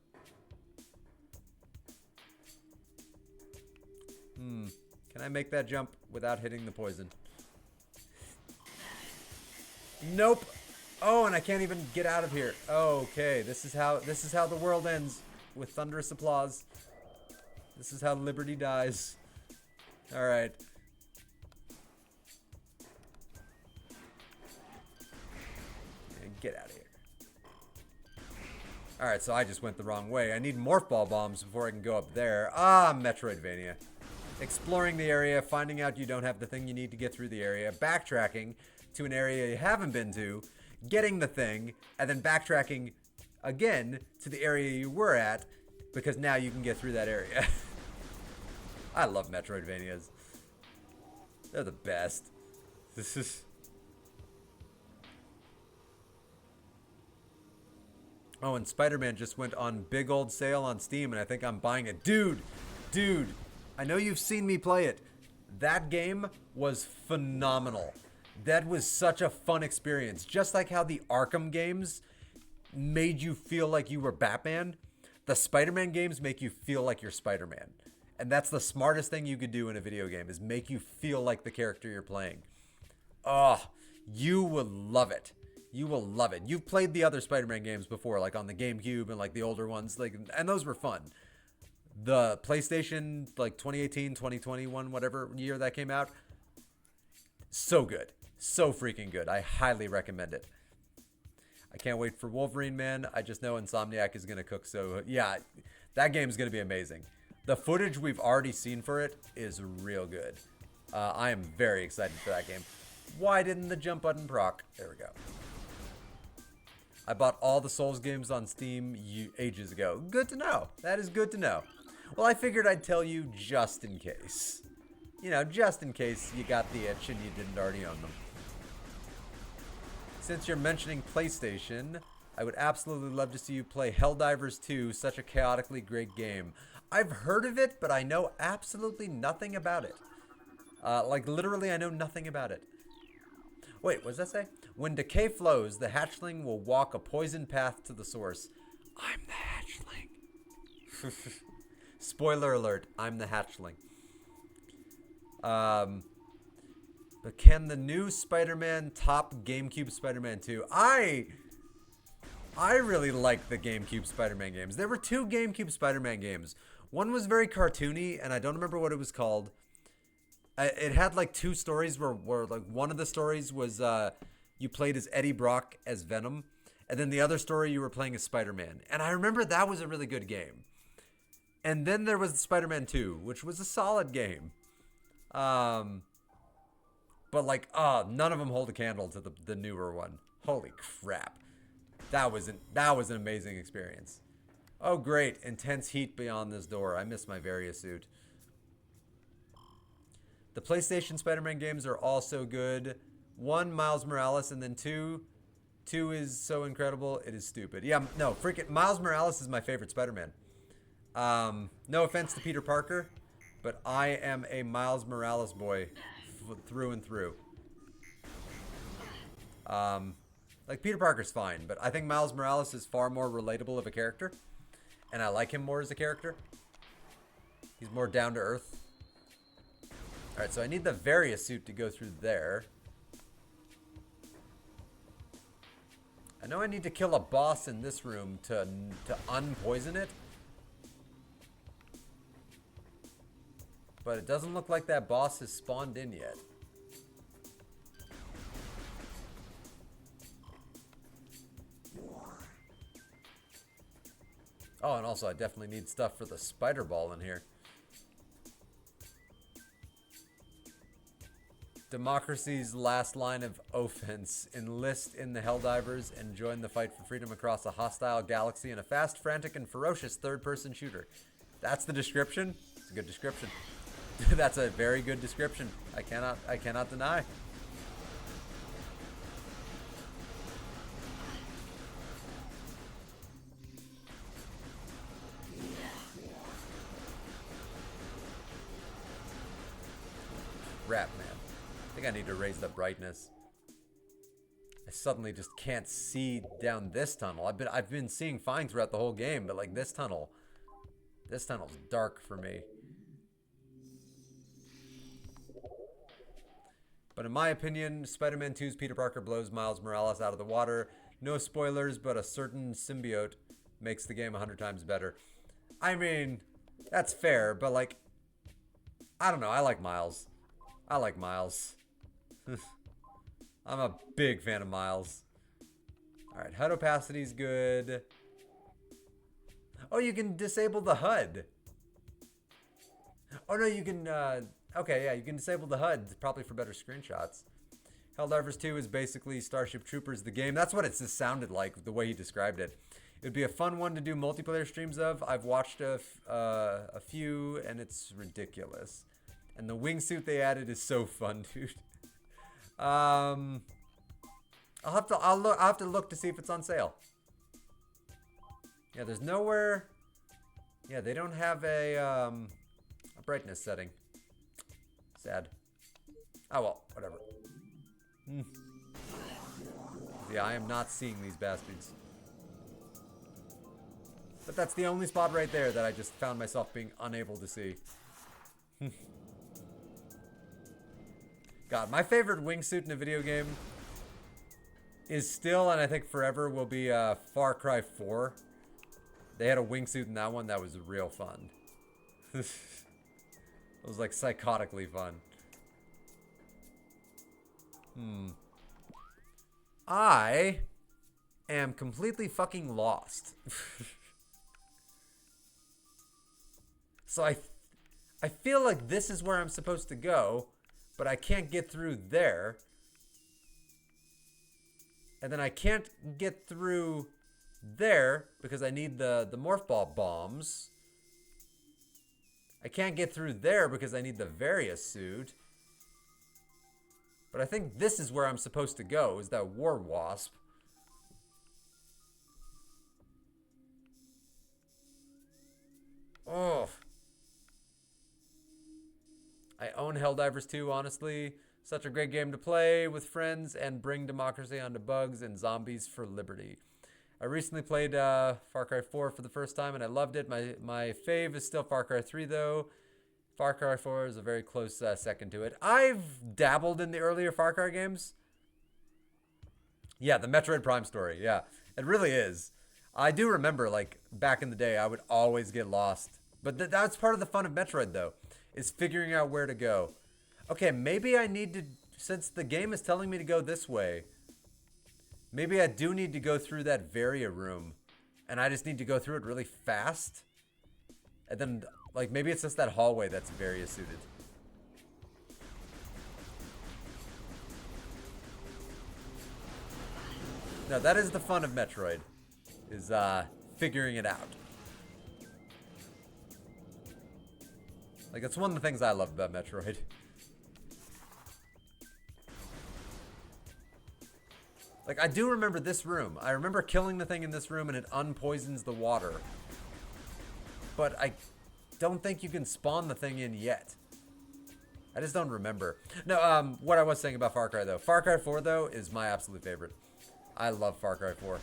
Can I make that jump without hitting the poison? Nope. Oh, and I can't even get out of here. Okay, this is how the world ends, with thunderous applause. This is how liberty dies. All right. Get out of here. All right, so I just went the wrong way. I need morph ball bombs before I can go up there. Ah, Metroidvania. Exploring the area, finding out you don't have the thing you need to get through the area, backtracking to an area you haven't been to, getting the thing, and then backtracking again to the area you were at, because now you can get through that area. I love Metroidvanias. They're the best. This is... Oh, and Spider-Man just went on big old sale on Steam, and I think I'm buying it. Dude, I know you've seen me play it. That game was phenomenal. That was such a fun experience. Just like how the Arkham games made you feel like you were Batman, the Spider-Man games make you feel like you're Spider-Man. And that's the smartest thing you could do in a video game, is make you feel like the character you're playing. Oh, you will love it. You will love it. You've played the other Spider-Man games before, like on the GameCube and like the older ones, like, and those were fun. The PlayStation, like 2018, 2021, whatever year that came out, so good. So freaking good. I highly recommend it. I can't wait for Wolverine, man. I just know Insomniac is going to cook, so yeah, that game's going to be amazing. The footage we've already seen for it is real good. I am very excited for that game. Why didn't the jump button proc? There we go. I bought all the Souls games on Steam ages ago. Good to know. That is good to know. Well, I figured I'd tell you just in case. You know, just in case you got the itch and you didn't already own them. Since you're mentioning PlayStation, I would absolutely love to see you play Helldivers 2, such a chaotically great game. I've heard of it, but I know absolutely nothing about it. Like, literally, I know nothing about it. Wait, what does that say? When decay flows, the hatchling will walk a poison path to the source. I'm the hatchling. Spoiler alert, I'm the hatchling. But can the new Spider-Man top GameCube Spider-Man 2? I really like the GameCube Spider-Man games. There were 2 GameCube Spider-Man games. One was very cartoony, and I don't remember what it was called. It had like 2 stories where like one of the stories was you played as Eddie Brock as Venom, and then the other story you were playing as Spider-Man. And I remember that was a really good game. And then there was Spider-Man 2, which was a solid game. But like, none of them hold a candle to the newer one. Holy crap. That was an amazing experience. Oh great, intense heat beyond this door. I miss my Varia suit. The PlayStation Spider-Man games are all so good. 1, Miles Morales, and then 2 is so incredible, it is stupid. Yeah, no, freaking Miles Morales is my favorite Spider-Man. No offense to Peter Parker, but I am a Miles Morales boy through and through. Like Peter Parker's fine, but I think Miles Morales is far more relatable of a character, and I like him more as a character. He's more down to earth. All right, so I need the Varia suit to go through there. I know I need to kill a boss in this room to unpoison it. But it doesn't look like that boss has spawned in yet. Oh, and also I definitely need stuff for the spider ball in here. Democracy's last line of offense. Enlist in the Helldivers and join the fight for freedom across a hostile galaxy in a fast, frantic, and ferocious third-person shooter. That's the description? It's a good description. That's a very good description. I cannot deny. Crap, man. I think I need to raise the brightness. I suddenly just can't see down this tunnel. I've been seeing fine throughout the whole game, but like this tunnel's dark for me. But in my opinion, Spider-Man 2's Peter Parker blows Miles Morales out of the water. No spoilers, but a certain symbiote makes the game 100 times better. I mean, that's fair, but like, I don't know. I like Miles. I like Miles. I'm a big fan of Miles. Alright, HUD opacity's good. Oh, you can disable the HUD. Oh no, you can, okay, yeah, you can disable the HUD, probably for better screenshots. Helldivers 2 is basically Starship Troopers, the game. That's what it just sounded like, the way he described it. It would be a fun one to do multiplayer streams of. I've watched a few, and it's ridiculous. And the wingsuit they added is so fun, dude. I'll have to look to see if it's on sale. Yeah, there's nowhere. Yeah, they don't have a brightness setting. Sad. Oh well, whatever. Yeah, I am not seeing these bastards. But that's the only spot right there that I just found myself being unable to see. God, my favorite wingsuit in a video game is still, and I think forever, will be Far Cry 4. They had a wingsuit in that one that was real fun. It was like psychotically fun. I am completely fucking lost. So I feel like this is where I'm supposed to go, but I can't get through there. And then I can't get through there because I need the morph ball bombs. I can't get through there because I need the Varia suit. But I think this is where I'm supposed to go, is that War Wasp. Oh. I own Helldivers 2, honestly. Such a great game to play with friends and bring democracy onto bugs and zombies for liberty. I recently played Far Cry 4 for the first time and I loved it. My fave is still Far Cry 3 though. Far Cry 4 is a very close second to it. I've dabbled in the earlier Far Cry games. Yeah, the Metroid Prime story. Yeah, it really is. I do remember, like, back in the day, I would always get lost. But that's part of the fun of Metroid, though, is figuring out where to go. Okay, maybe I need to, since the game is telling me to go this way, maybe I do need to go through that Varia room. And I just need to go through it really fast. And then, like, maybe it's just that hallway that's Varia suited. No, that is the fun of Metroid, is figuring it out. Like, it's one of the things I love about Metroid. Like, I do remember this room. I remember killing the thing in this room and it unpoisons the water. But I don't think you can spawn the thing in yet. I just don't remember. No, what I was saying about Far Cry, though. Far Cry 4, though, is my absolute favorite. I love Far Cry 4.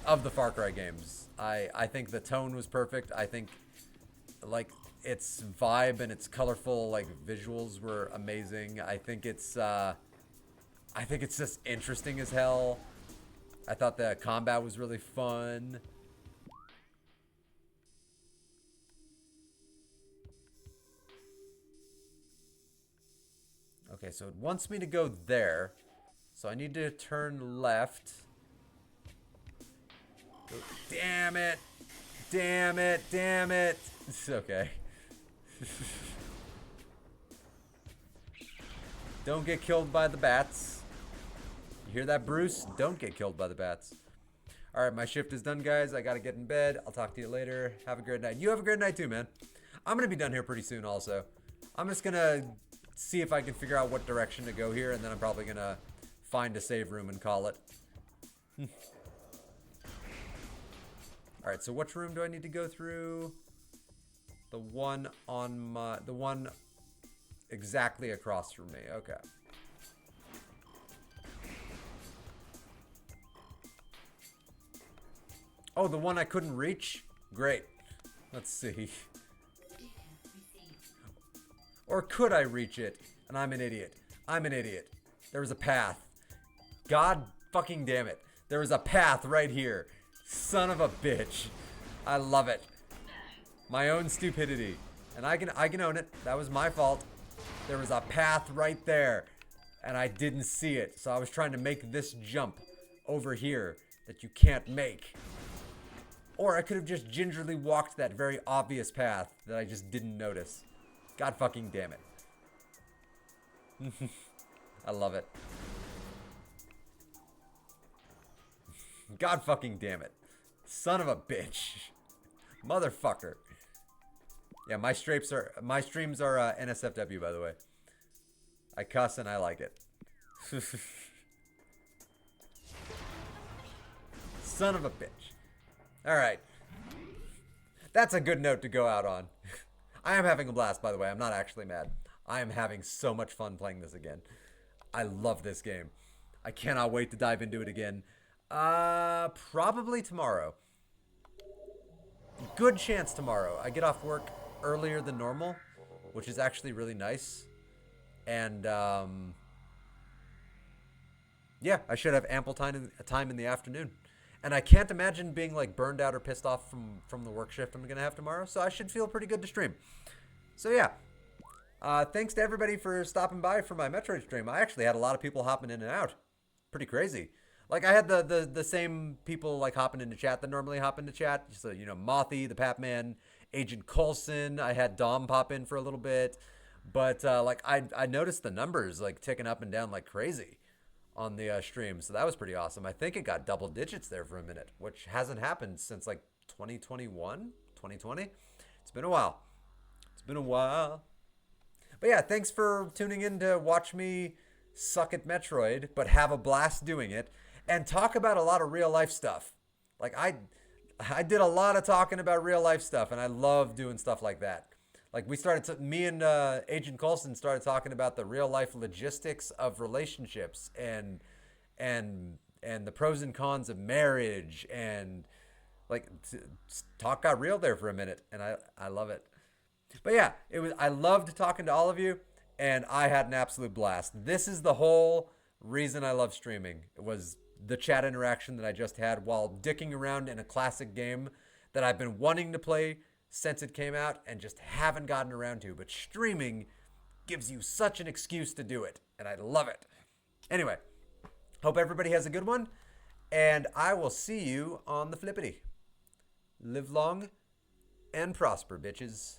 Of the Far Cry games. I think the tone was perfect. I think, like, its vibe and its colorful, like, visuals were amazing. I think it's just interesting as hell. I thought the combat was really fun. Okay, so it wants me to go there. So I need to turn left. Oh, damn it. Damn it. Damn it. It's okay. Don't get killed by the bats. You hear that, Bruce? Don't get killed by the bats. Alright, my shift is done, guys. I gotta get in bed. I'll talk to you later. Have a great night. You have a great night too, man. I'm gonna be done here pretty soon also. I'm just gonna see if I can figure out what direction to go here, and then I'm probably gonna find a save room and call it. Alright, so which room do I need to go through? The one exactly across from me. Okay. Oh, the one I couldn't reach? Great. Let's see. Or could I reach it? And I'm an idiot. I'm an idiot. There was a path. God fucking damn it. There was a path right here. Son of a bitch. I love it. My own stupidity. And I can own it. That was my fault. There was a path right there. And I didn't see it. So I was trying to make this jump over here that you can't make. Or I could have just gingerly walked that very obvious path that I just didn't notice. God fucking damn it. I love it. God fucking damn it. Son of a bitch. Motherfucker. Yeah, my streams are NSFW, by the way. I cuss and I like it. Son of a bitch. Alright. That's a good note to go out on. I am having a blast, by the way. I'm not actually mad. I am having so much fun playing this again. I love this game. I cannot wait to dive into it again. Probably tomorrow. Good chance tomorrow. I get off work earlier than normal, which is actually really nice. And, yeah, I should have ample time in the afternoon. And I can't imagine being, like, burned out or pissed off from the work shift I'm going to have tomorrow. So I should feel pretty good to stream. So, yeah. Thanks to everybody for stopping by for my Metroid stream. I actually had a lot of people hopping in and out. Pretty crazy. Like, I had the same people, like, hopping into chat that normally hop into chat. So, you know, Mothy, the Papman, Agent Coulson. I had Dom pop in for a little bit. But, like, I noticed the numbers, like, ticking up and down like crazy on the stream. So that was pretty awesome. I think it got double digits there for a minute, which hasn't happened since, like, 2021, 2020. It's been a while. It's been a while. But yeah, thanks for tuning in to watch me suck at Metroid, but have a blast doing it and talk about a lot of real life stuff. Like, I did a lot of talking about real life stuff, and I love doing stuff like that. Like, me and Agent Coulson started talking about the real life logistics of relationships and the pros and cons of marriage, and like talk got real there for a minute, and I love it. But yeah, I loved talking to all of you, and I had an absolute blast. This is the whole reason I love streaming. It was the chat interaction that I just had while dicking around in a classic game that I've been wanting to play since it came out and just haven't gotten around to. But streaming gives you such an excuse to do it, and I love it. Anyway, hope everybody has a good one, and I will see you on the flippity. Live long and prosper, bitches.